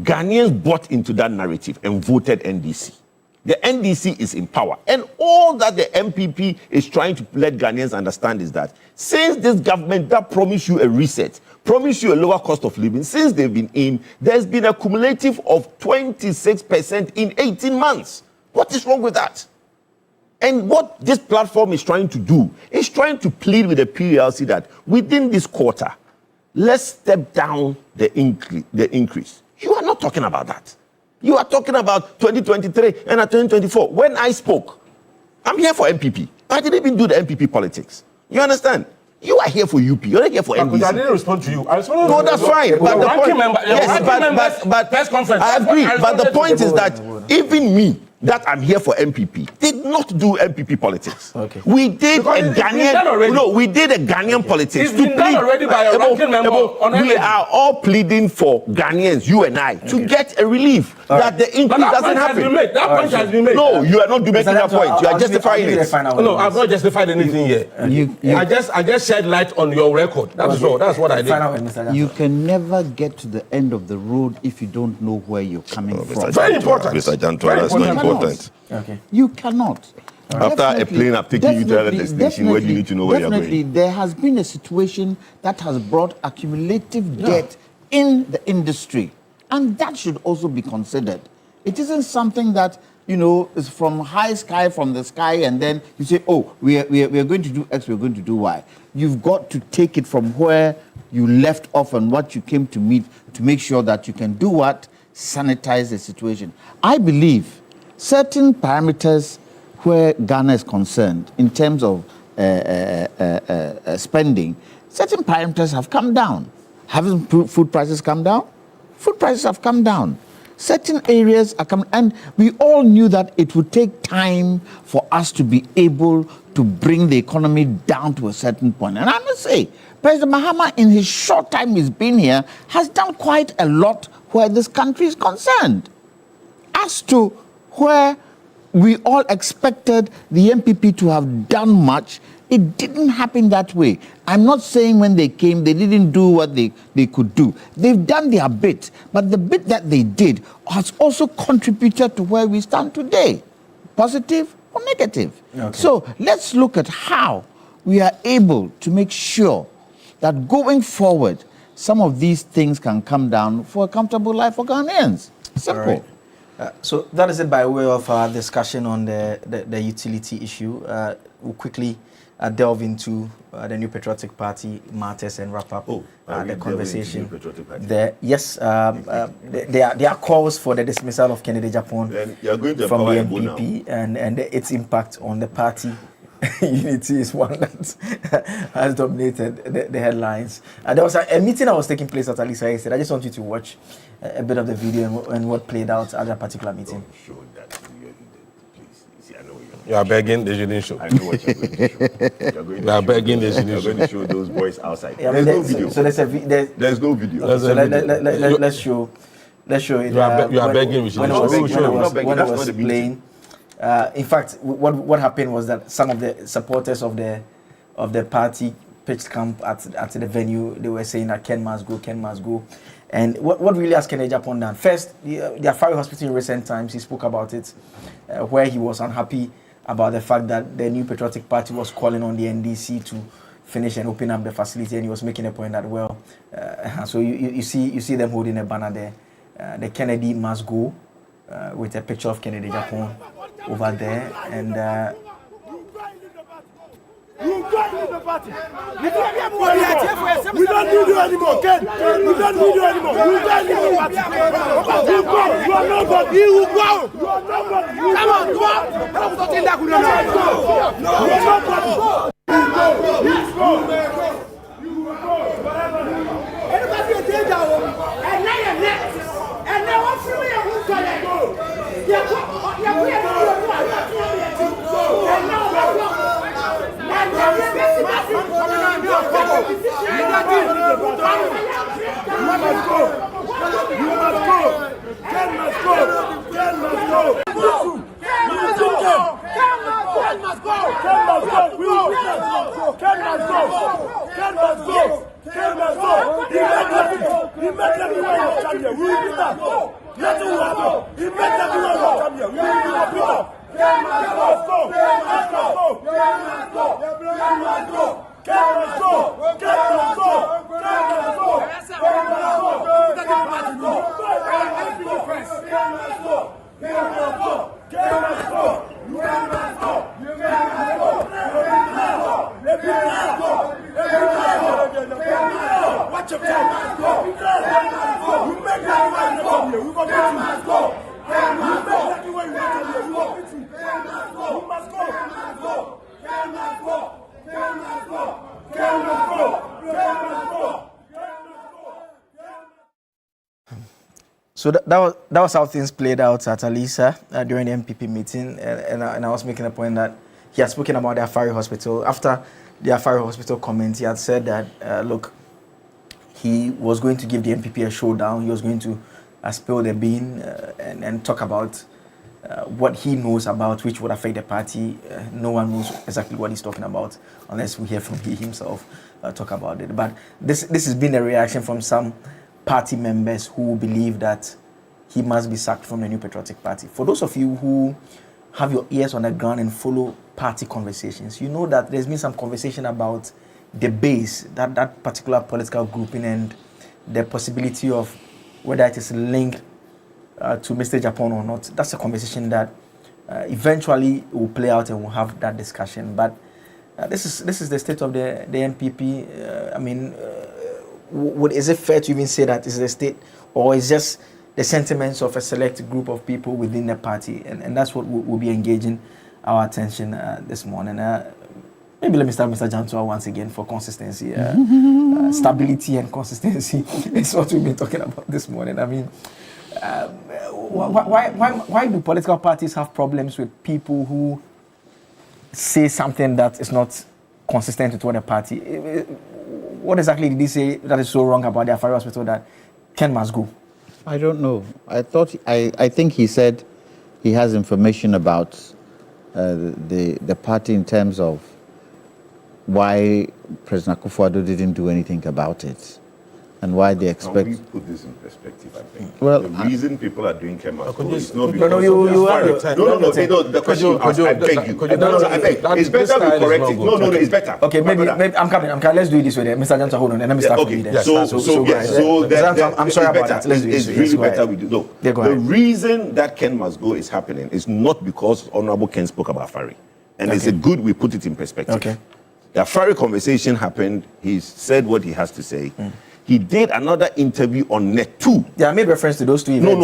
Ghanaians bought into that narrative and voted NDC. The NDC is in power. And all that the MPP is trying to let Ghanaians understand is that since this government that promised you a reset, promised you a lower cost of living, since they've been in, there's been a cumulative of 26% in 18 months. What is wrong with that? And what this platform is trying to do is trying to plead with the PLC that within this quarter, let's step down the increase. You are not talking about that. You are talking about 2023 and 2024. When I spoke, I'm here for MPP. I didn't even do the MPP politics. You understand? You are here for UP. You're not here for NDC. I didn't respond to you. No, that's fine. But the point, but press conference. I agree. But the point is that even me, that I'm here for MPP, did not do MPP politics. Okay. We did a Ghanaian. No, we did a Ghanaian politics. It's been done already by a ranking member. We are all pleading for Ghanaians, you and I, to get a relief that the increase doesn't happen. That point has been made. No, you are not making that point. You are justifying it. No, I've not justified anything yet. I just shed light on your record. That's all. That's what I did. You can never get to the end of the road if you don't know where you're coming from. Very important. Mr. Jantua, that's not important. Okay. You cannot. After a plane have taken you to another destination, where do you need to know where you're going? Definitely, there has been a situation that has brought accumulative debt in the industry. And that should also be considered. It isn't something that, is from the sky, and then you say, oh, we are going to do X, we're going to do Y. You've got to take it from where you left off and what you came to meet to make sure that you can do what? Sanitize the situation. I believe certain parameters where Ghana is concerned in terms of spending, certain parameters have come down. Haven't food prices come down? Food prices have come down. Certain areas are coming, and we all knew that it would take time for us to be able to bring the economy down to a certain point. And I must say, President Mahama, in his short time he's been here, has done quite a lot where this country is concerned. As to where we all expected the MPP to have done much, it didn't happen that way. I'm not saying when they came, they didn't do what they could do. They've done their bit, but the bit that they did has also contributed to where we stand today, positive or negative. Okay. So let's look at how we are able to make sure that going forward, some of these things can come down for a comfortable life for Ghanaians. Simple. So that is it by way of our discussion on the utility issue. We'll quickly delve into the New Patriotic Party matters and wrap up the conversation. Yes, there are calls for the dismissal of Kennedy Japan from the MPP and its impact on the party. Unity is one that has dominated the headlines. There was a meeting that was taking place at Alisa yesterday. I just want you to watch a bit of the video and what played out at that particular meeting. You are begging, they shouldn't show. I know what you're going to show. You are begging, they shouldn't show. You're going to show those boys outside. Yeah, there's no video. So there's no video. Let's show it. You are begging, we shouldn't show. When I was playing. In fact, what happened was that some of the supporters of the party pitched camp at the venue. They were saying that Ken must go. And what really has Kennedy Japan done? First, the Afari Hospital in recent times, he spoke about it, where he was unhappy about the fact that the New Patriotic Party was calling on the NDC to finish and open up the facility, and he was making a point that, so you see them holding a banner there, the Kennedy must go, with a picture of Kennedy Japan over there, and you got the party. We don't need you anymore, Ken. We don't need you anymore. You got the party. You go. You are nobody. You go. You are nobody. Come on, go. You are nobody. You go. Everybody is there now. And now you're next. And now what's for me? Who's going to go? And now He made everyone was come here. We will beat up. Nothing will happen. He made everyone was come here. We will beat up. Let's go. Let's go. Let's go. Let's go. Let's go. Let's go. Watch your time. You make that one come here. We go get you. Let's go. You make that one come here. We go get you. You must go. Let's go. Let's go. Let's go. Let's go. So that was how things played out at Alisa during the MPP meeting, and I was making a point that he had spoken about the Afari Hospital. After the Afari Hospital comment, he had said that, look, he was going to give the MPP a showdown. He was going to spill the bean and talk about what he knows about, which would affect the party. No one knows exactly what he's talking about unless we hear from he himself talk about it. But this has been a reaction from some party members who believe that he must be sacked from the New Patriotic Party. For those of you who have your ears on the ground and follow party conversations, you know that there's been some conversation about the base, that particular political grouping, and the possibility of whether it is linked to Mr. Japan or not. That's a conversation that eventually will play out and we'll have that discussion. But this is the state of the NPP. Is it fair to even say that it's the state, or is just the sentiments of a select group of people within the party? And that's what we'll be engaging our attention this morning. Maybe let me start Mr. Jantua once again for consistency. Stability and consistency is what we've been talking about this morning. I mean, why do political parties have problems with people who say something that is not consistent with what the party? What exactly did he say that is so wrong about the Afari Hospital that Ken must go? I don't know. I think he said he has information about the party in terms of why President Akufo-Addo didn't do anything about it, and why they expect. Can we put this in perspective? I think. Well, the reason people are doing chemicals is not because the question you asked, I beg you. I beg. It's better we correct it. No, it's better. Okay, maybe I'm coming. Let's do it this way. Mr. Jantua, hold on, and let me start from you then. I'm sorry about that. Let's do it this way. It's really better we do. No, the reason that Ken must go is happening is not because Honorable Ken spoke about Afari, and it's a good we put it in perspective. Okay. The Afari conversation happened. He said what he has to say. He did another interview on Net 2. Yeah, I made reference to those two events.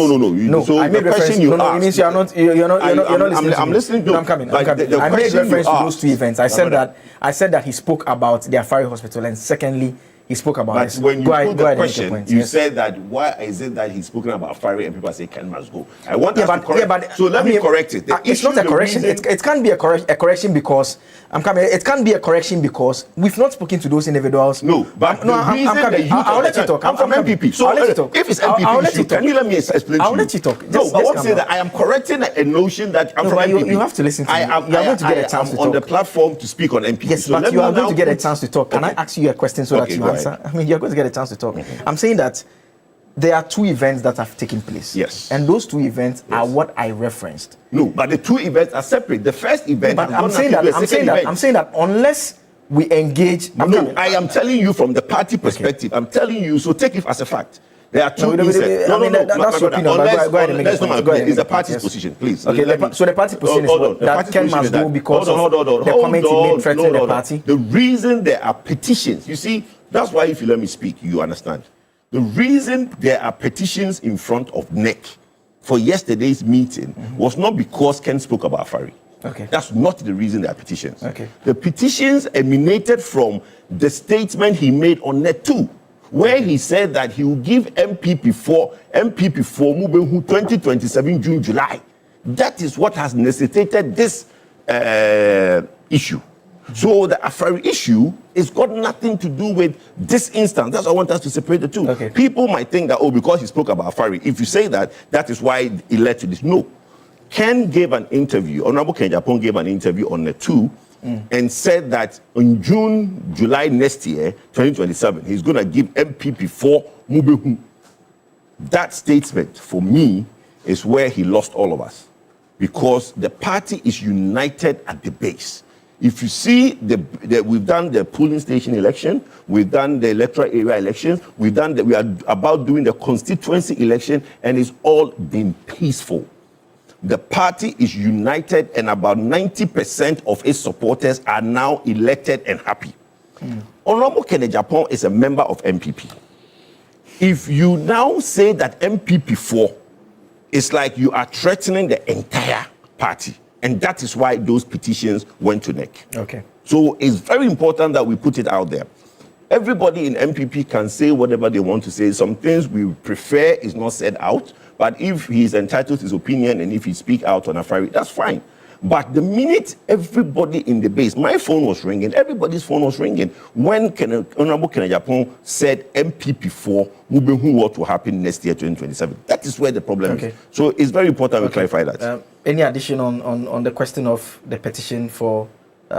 No. So I made the question you asked. It means you're not listening. I'm listening. I'm coming. I made reference to those two events. I said that he spoke about the Afari Hospital, and secondly, he spoke about this. But when you put the question, you said that why is it that he's spoken about Afari and people say Ken must go? I want us to correct. So let me correct it. It's not a correction. It can't be a correction because I'm coming. It can't be a correction because we've not spoken to those individuals. No, but I'm coming. I'll let you talk. I'm from MPP. So I'll let you talk. If it's MPP issue, can you let me explain? I'll let you talk. No, but I want to say that I am correcting a notion that I'm from MPP. You have to listen to me. You are going to get a chance to talk on the platform to speak on MPP. Yes, but you are going to get a chance to talk. Can I ask you a question so that you answer? I mean, you're going to get a chance to talk. I'm saying that there are two events that have taken place. Yes. And those two events are what I referenced. No, but the two events are separate. The first event. But I'm saying that unless we engage. I am telling you from the party perspective. Okay. I'm telling you. So take it as a fact. There are two incidents. That's your opinion. That's not my opinion. It's the party's position, please. Okay, so the party position is that Ken must go because of the comment he made threatening the party. The reason there are petitions, you see, that's why if you let me speak, you understand. The reason there are petitions in front of NEC for yesterday's meeting was not because Ken spoke about Afari. Okay. That's not the reason there are petitions. Okay. The petitions emanated from the statement he made on Net 2, where he said that he will give MPP4 Mubenhu 2027 June, July. That is what has necessitated this issue. So the Afari issue has got nothing to do with this instance. That's why I want us to separate the two. Okay. People might think that, because he spoke about Afari, if you say that, that is why it led to this. No. Ken gave an interview, Honorable Ken Japan gave an interview on the 2 and said that in June, July next year, 2027, he's going to give MPP4 Mubehu. That statement, for me, is where he lost all of us. Because the party is united at the base. If you see, we've done the polling station election, we've done the electoral area elections, we are about doing the constituency election, and it's all been peaceful. The party is united, and about 90% of its supporters are now elected and happy. Honorable Kenneth Japon is a member of MPP. If you now say that MPP 4, it's like you are threatening the entire party. And that is why those petitions went to NEC. Okay. So it's very important that we put it out there. Everybody in MPP can say whatever they want to say. Some things we prefer is not said out. But if he's entitled to his opinion and if he speak out on a Friday, that's fine. But the minute everybody in the base, my phone was ringing, everybody's phone was ringing, when Honorable Kenneth Japon said MPP 4 will be what will happen next year, 2027. That is where the problem is. So it's very important we clarify that. Any addition on the question of the petition for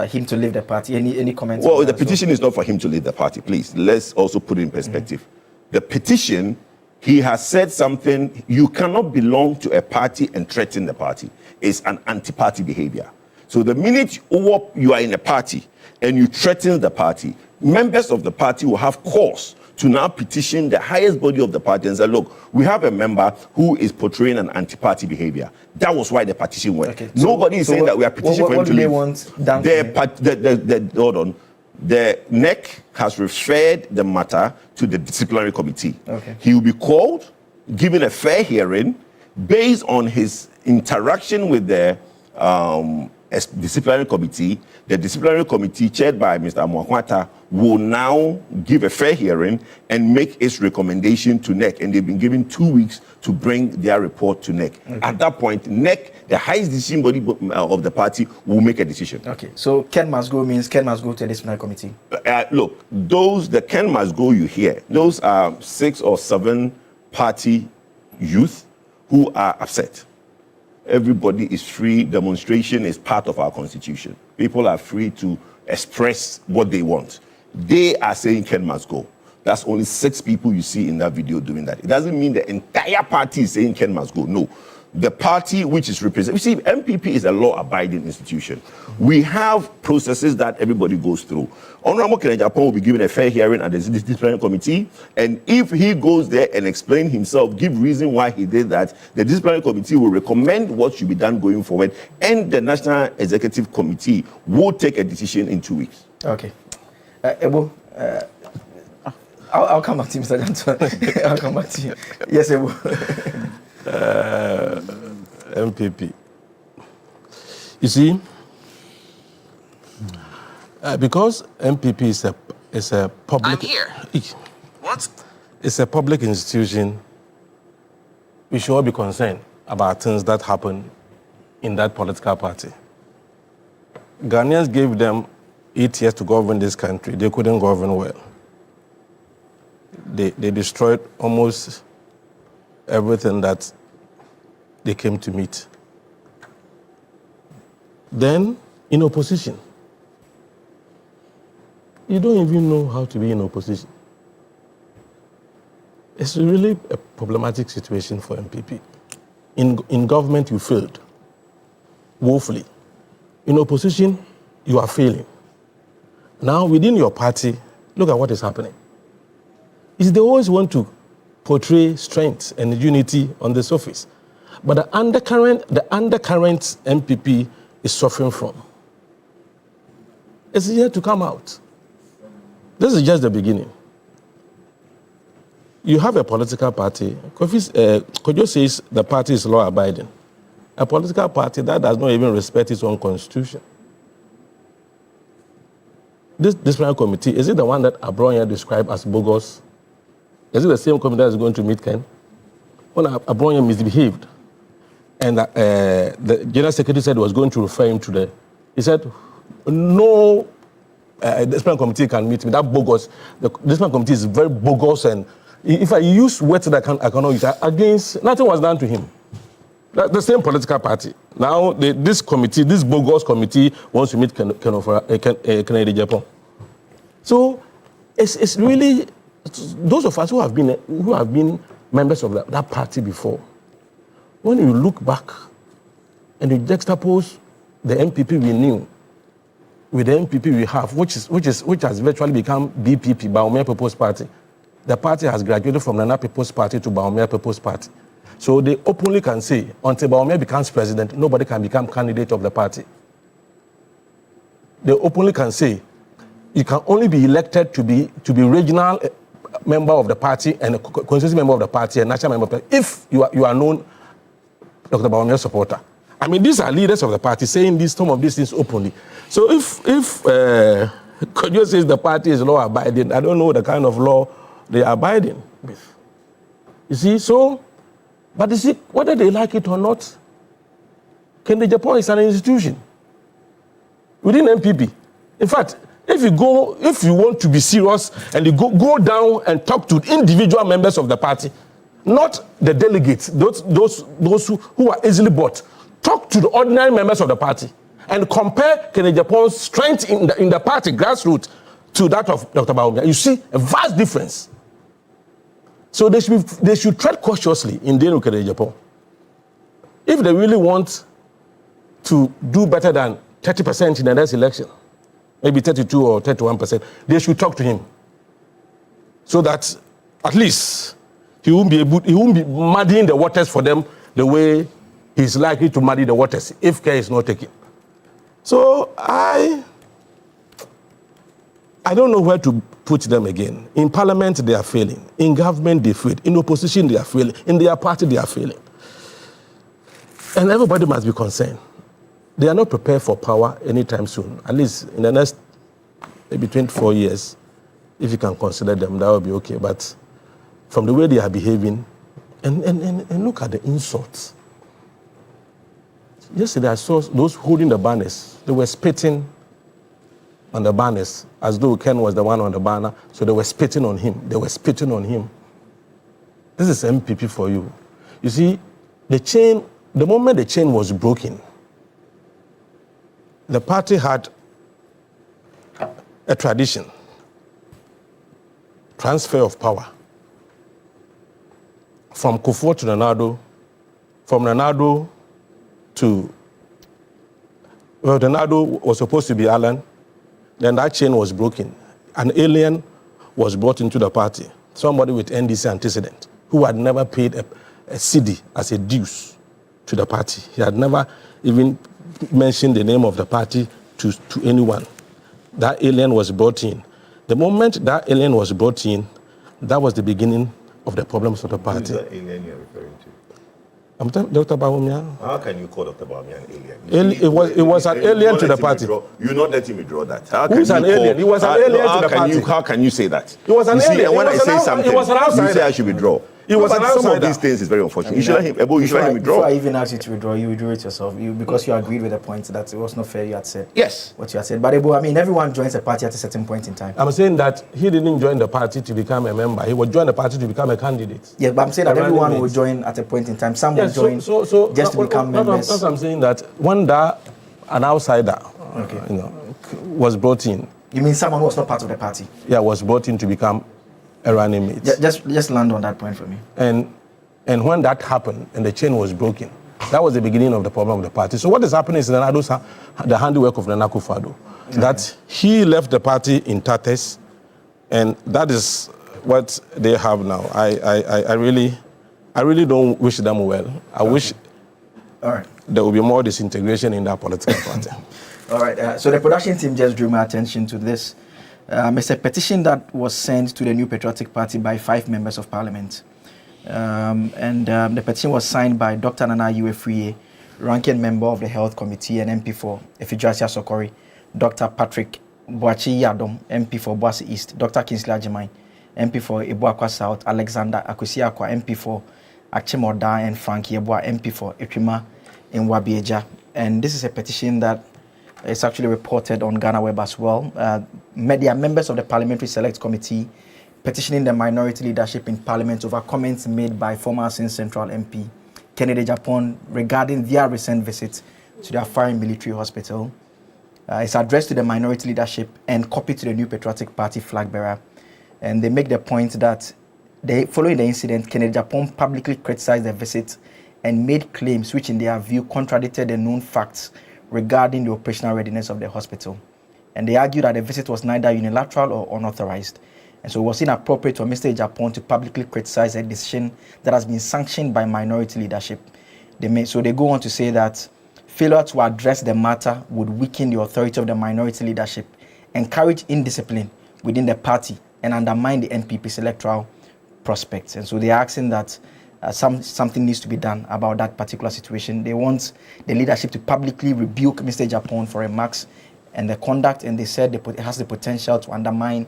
him to leave the party? Any comments? Well, the petition is not for him to leave the party, please. Let's also put it in perspective. The petition, he has said something, you cannot belong to a party and threaten the party. It's an anti-party behavior. So the minute you are in a party and you threaten the party, members of the party will have cause to now petition the highest body of the party and say, look, we have a member who is portraying an anti-party behavior. That was why the petition went. Okay. Nobody is saying that we are petitioning for him to leave. Hold on. The NEC has referred the matter to the disciplinary committee. Okay. He will be called, given a fair hearing, based on his interaction with the disciplinary committee. The disciplinary committee, chaired by Mr. Mwakwata, will now give a fair hearing and make its recommendation to NEC. And they've been given 2 weeks to bring their report to NEC. Okay. At that point, NEC, the highest decision body of the party, will make a decision. Okay, so Ken must go means Ken must go to the disciplinary committee. Look, the Ken must go you hear, those are 6 or 7 party youth who are upset. Everybody is free. Demonstration is part of our constitution. People are free to express what they want. They are saying Ken must go. That's only 6 people you see in that video doing that. It doesn't mean the entire party is saying Ken must go. No. The party which is represented, you see, MPP is a law-abiding institution. We have processes that everybody goes through. Honorable Kenneth Japon will be given a fair hearing at the disciplinary committee, and if he goes there and explain himself, give reason why he did that, the disciplinary committee will recommend what should be done going forward, and the National Executive Committee will take a decision in 2 weeks. Okay. Ebo, I'll come back to you, Mr. Janton. I'll come back to you. Yes, Ebo. MPP. You see, because MPP is a public. I'm here. What? It's a public institution. We should all be concerned about things that happen in that political party. Ghanaians gave them 8 years to govern this country. They couldn't govern well. They destroyed almost everything that they came to meet. Then, in opposition, you don't even know how to be in opposition. It's really a problematic situation for MPP. In government, you failed woefully. In opposition, you are failing. Now, within your party, look at what is happening. They always want to portray strength and unity on the surface. But the undercurrent MPP is suffering from. It's yet to come out. This is just the beginning. You have a political party. Kojo says the party is law-abiding. A political party that does not even respect its own constitution. This disciplinary committee, is it the one that Abronya described as bogus? Is it the same committee that is going to meet Ken? When Abronya misbehaved, and the General Secretary said he was going to refer him to he said, no disciplinary committee can meet me. That bogus. The disciplinary committee is very bogus, and if I use words that I cannot use, against, nothing was done to him. The same political party. Now, this bogus committee wants to meet Kennedy Japon. So, it's really, those of us who have been members of that party before. When you look back and you juxtapose the MPP we knew with the MPP we have, which has virtually become BPP, Bawumia People's Party. The party has graduated from Nana People's Party to Bawumia People's Party. So they openly can say, until Bawumia becomes president, nobody can become candidate of the party. They openly can say, you can only be elected to be regional member of the party and a constituency member of the party and national member of the party if you are known Dr. Bawumia supporter. I mean, these are leaders of the party saying some of these things openly. So if Kojo says the party is law abiding, I don't know the kind of law they are abiding with. You see, so, but you see, whether they like it or not, Kennedy Japan is an institution within MPP. In fact, if you want to be serious and you go down and talk to individual members of the party, not the delegates, those who are easily bought, talk to the ordinary members of the party and compare Kennedy Japan's strength in the party grassroots to that of Dr. Bawumia. You see a vast difference. So they should tread cautiously in dealing with Kennedy Japan. If they really want to do better than 30% in the next election, maybe 32 or 31%, they should talk to him. So that at least he won't be muddying the waters for them the way he's likely to muddy the waters if care is not taken. So I don't know where to put them again. In parliament, they are failing. In government, they fail. In opposition, they are failing. In their party, they are failing. And everybody must be concerned. They are not prepared for power anytime soon. At least in the next maybe 24 years, if you can consider them, that would be okay. But from the way they are behaving, and look at the insults. Yesterday, I saw those holding the banners. They were spitting on the banners as though Ken was the one on the banner. So they were spitting on him. They were spitting on him. This is MPP for you. You see, the moment the chain was broken, the party had a tradition, transfer of power from Kufuor to Nana, from Nana to, well, Nana was supposed to be Alan, then that chain was broken. An alien was brought into the party, somebody with NDC antecedent, who had never paid a cedi as a dues to the party. He had never even mentioned the name of the party to anyone. That alien was brought in. The moment that alien was brought in, that was the beginning of the problems of the party. Who is that alien you're referring to? I'm talking Dr. Bawumia. How can you call Dr. Bawumia an alien? It was an alien to the party. You're not letting me draw that. Who's an alien? He was an alien to the party. How can you say that? He was an alien. And when I say something, he was an outsider. you say I should withdraw. He was an outsider. Some of these things is very unfortunate. You should let him withdraw. Before I even asked you to withdraw, you withdrew it yourself because you agreed with the point that it was not fair you had said. Yes. What you had said. But I mean, everyone joins a party at a certain point in time. I'm saying that he didn't join the party to become a member. He would join the party to become a candidate. Yeah, but I'm saying that everyone will join at a point in time. Some will join just to become members. That's what I'm saying, that when an outsider was brought in. You mean someone who was not part of the party? Yeah, was brought in to become a running mate. Just land on that point for me. And when that happened and the chain was broken, that was the beginning of the problem of the party. So what is happening is the handiwork of Nana Akufo-Addo, that he left the party in tatters, and that is what they have now. I really don't wish them well. I wish there will be more disintegration in that political party. All right. So the production team just drew my attention to this. It's a petition that was sent to the New Patriotic Party by 5 members of Parliament. The petition was signed by Dr. Nana Uefriye, ranking member of the Health Committee and MP for Efidrasia Sokori, Dr. Patrick Boachi Yadom, MP for Boase East, Dr. Kingsley Ajimai, MP for Ebuakwa South, Alexander Akusiakwa, MP for Achimorda, and Frank Yeboah, MP for Ekwima in Wabieja. And this is a petition that is actually reported on Ghana Web as well. Media members of the Parliamentary Select Committee petitioning the minority leadership in Parliament over comments made by former Sin Central MP Kennedy Japan regarding their recent visit to the Afari Military Hospital. It's addressed to the minority leadership and copied to the New Patriotic Party flag bearer. And they make the point that Following the incident, Kennedy Japan publicly criticized the visit and made claims which in their view contradicted the known facts regarding the operational readiness of the hospital. And they argued that the visit was neither unilateral or unauthorized. And so it was inappropriate for Mr. Japan to publicly criticize a decision that has been sanctioned by minority leadership. So they go on to say that failure to address the matter would weaken the authority of the minority leadership, encourage indiscipline within the party, and undermine the NPP's electoral prospects. And so they're asking that something needs to be done about that particular situation. They want the leadership to publicly rebuke Mr. Japan for remarks and the conduct, and they said it has the potential to undermine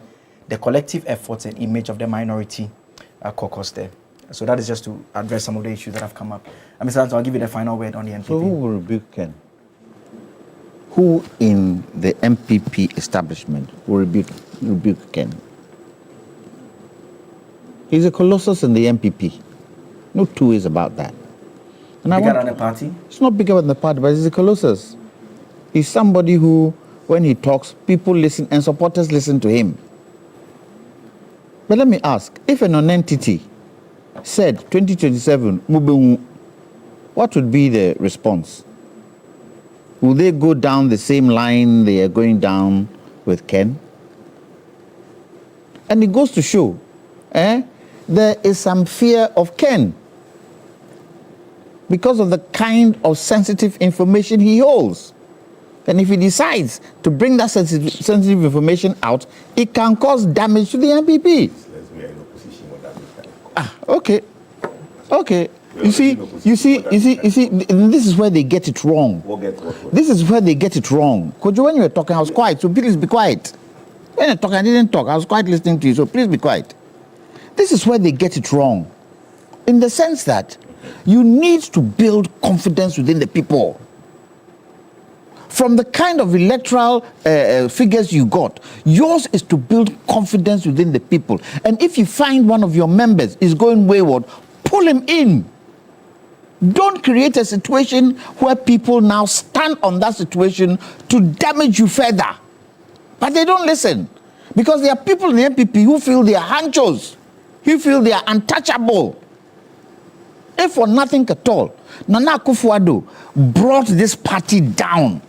the collective efforts and image of the minority caucus there. So that is just to address some of the issues that have come up. Mr. Anton, I'll give you the final word on the NPP. So who will rebuke Ken? Who in the MPP establishment will rebuke Ken? He's a colossus in the MPP. No two ways about that. And bigger than the party? It's not bigger than the party, but he's a colossus. He's somebody who, when he talks, people listen and supporters listen to him. But let me ask, if a non-entity said 2027, what would be the response? Will they go down the same line they are going down with Ken? And it goes to show, there is some fear of Ken because of the kind of sensitive information he holds. And if he decides to bring that sensitive information out, it can cause damage to the MPP. Okay. You see, this is where they get it wrong. This is where they get it wrong. Kojo, when you were talking, I was quiet, so please be quiet. When you're talking, I didn't talk. I was quite listening to you, so please be quiet. This is where they get it wrong. In the sense that you need to build confidence within the people. From the kind of electoral figures you got, yours is to build confidence within the people. And if you find one of your members is going wayward, pull him in. Don't create a situation where people now stand on that situation to damage you further. But they don't listen. Because there are people in the MPP who feel they are hanchos, who feel they are untouchable. If for nothing at all, Nana Akufo-Addo brought this party down.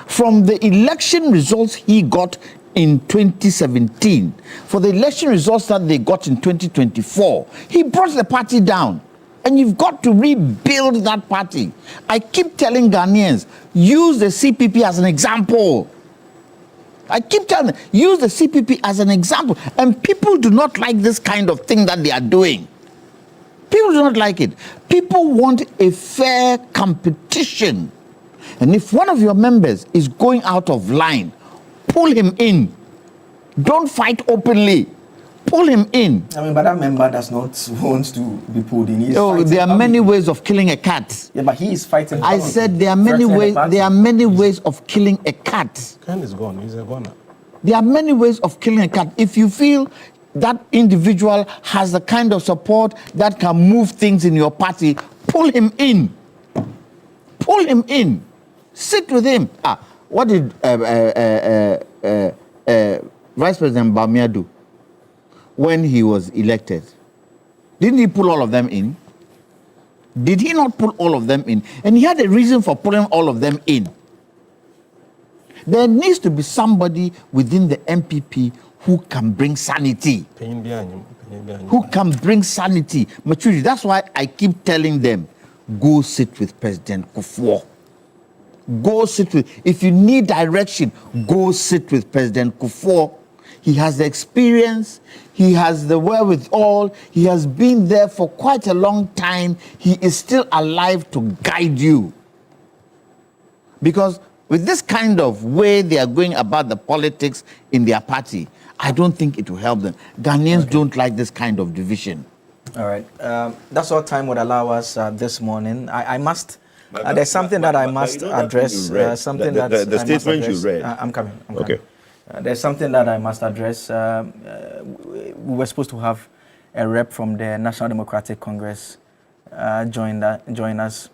From the election results he got in 2017, for the election results that they got in 2024, he brought the party down. And you've got to rebuild that party. I keep telling Ghanaians, use the CPP as an example. I keep telling them, use the CPP as an example. And people do not like this kind of thing that they are doing. People do not like it. People want a fair competition. And if one of your members is going out of line, pull him in. Don't fight openly. Pull him in. I mean, but that member does not want to be pulled in. There are many ways of killing a cat. Yeah, but he is fighting. I said there are many ways. There are many ways of killing a cat. Ken is gone. He's a goner. There are many ways of killing a cat. If you feel that individual has the kind of support that can move things in your party, pull him in. Pull him in. Sit with him. What did Vice President Bawumia do when he was elected? Didn't he pull all of them in? Did he not pull all of them in? And he had a reason for pulling all of them in. There needs to be somebody within the MPP who can bring sanity. Who can bring sanity, maturity. That's why I keep telling them, go sit with President Kufuor. Go sit with, if you need direction, go sit with President Kufuor. He has the experience, he has the wherewithal, he has been there for quite a long time. He is still alive to guide you. Because with this kind of way they are going about the politics in their party, I don't think it will help them. Ghanaians don't like this kind of division. All right. That's all time would allow us this morning. I must... there's something that I must address. The statement you read. I'm coming. Okay. There's something that I must address. We were supposed to have a rep from the National Democratic Congress join us.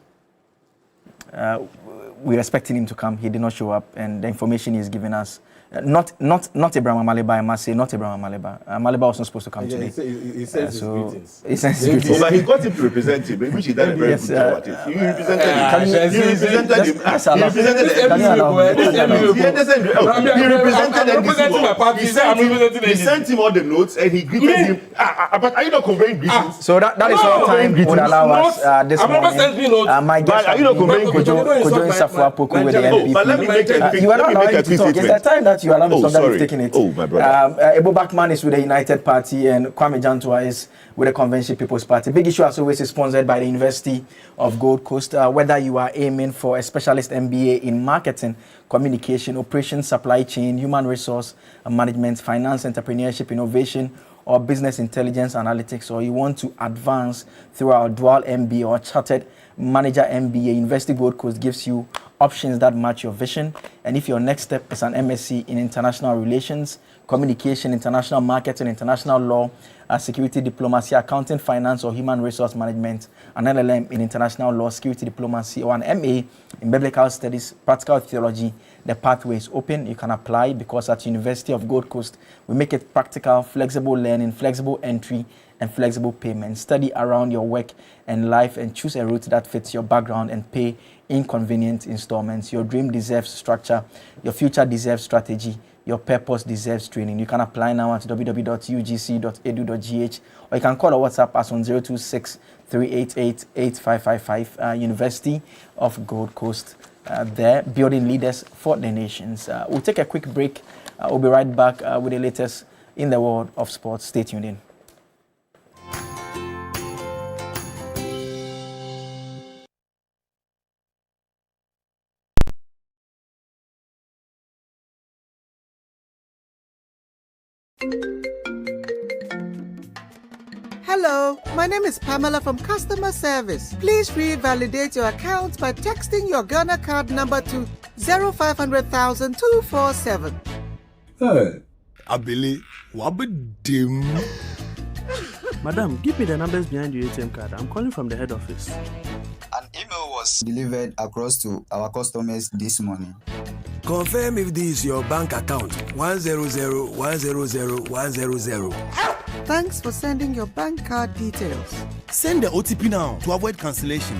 We were expecting him to come. He did not show up, and the information he's given us Not Abraham Amaliba, I must say, not Abraham Amaliba. Amaliba wasn't supposed to come today. He sends his greetings. He sends his greetings. But he got him to represent him, which he done a very good job at it. He represented him. He represented him. He sent him all the notes and he greeted him. But are you not conveying greetings? So that is all time would allow us this morning. My guest, are you not conveying greetings? But let me make a quick statement. It's the time that you allow me to stop that you've taken it. Oh, my brother. Ebo Bakman is with the United Party and Kwame Jantua is with the Convention People's Party. Big Issue as always is sponsored by the University of Gold Coast. Whether you are aiming for a specialist MBA in marketing, communication, operations, supply chain, human resource management, finance, entrepreneurship, innovation, or business intelligence analytics, or you want to advance through our dual MBA or chartered manager MBA, University Gold Coast gives you options that match your vision. And if your next step is an MSc in international relations, communication, international marketing, international law, security diplomacy, accounting, finance, or human resource management, an LLM in international law, security diplomacy, or an MA in biblical studies, practical theology, the pathway is open. You can apply because at University of Gold Coast, we make it practical, flexible learning, flexible entry, and flexible payment. Study around your work and life and choose a route that fits your background and pay inconvenient installments. Your dream deserves structure. Your future deserves strategy. Your purpose deserves training. You can apply now at www.ugc.edu.gh or you can call or WhatsApp us on 026-388-8555. University of Gold Coast. There, building leaders for the nations. We'll take a quick break. We'll be right back with the latest in the world of sports. Stay tuned in. Hello, my name is Pamela from Customer Service. Please revalidate your account by texting your Ghana card number to 0500,000 247. Hey, Abili, wabadim. Madam, give me the numbers behind your ATM card. I'm calling from the head office. An email was delivered across to our customers this morning. Confirm if this is your bank account. 100,100,100. Thanks for sending your bank card details. Send the OTP now to avoid cancellation.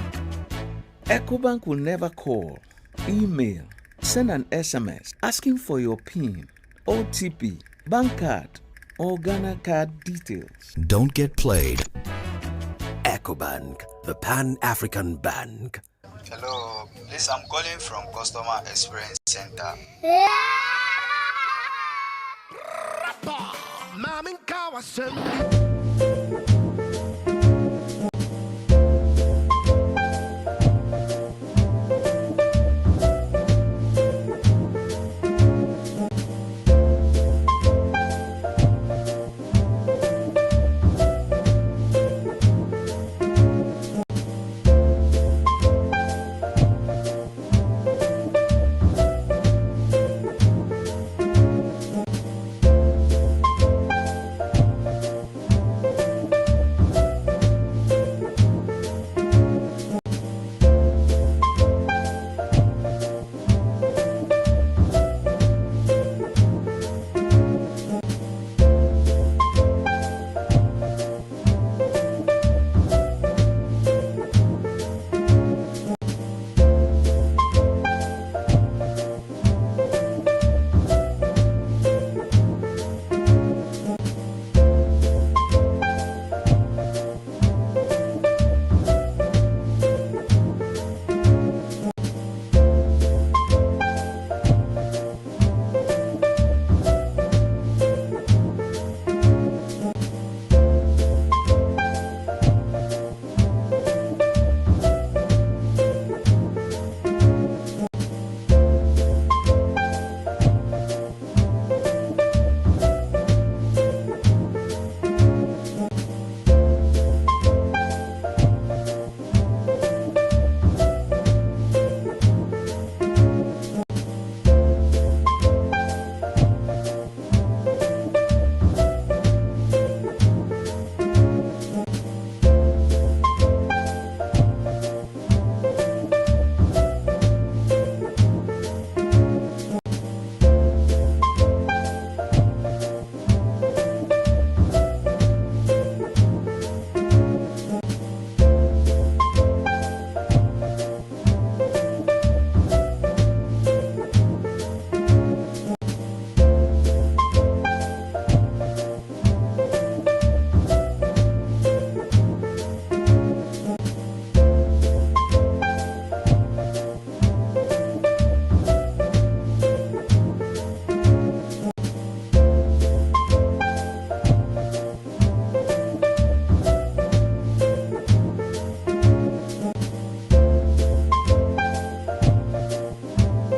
EcoBank will never call, email, send an SMS asking for your PIN, OTP, bank card, or Ghana card details. Don't get played. EcoBank, the Pan-African Bank. Hello, please, I'm calling from Customer Experience Center. Mom and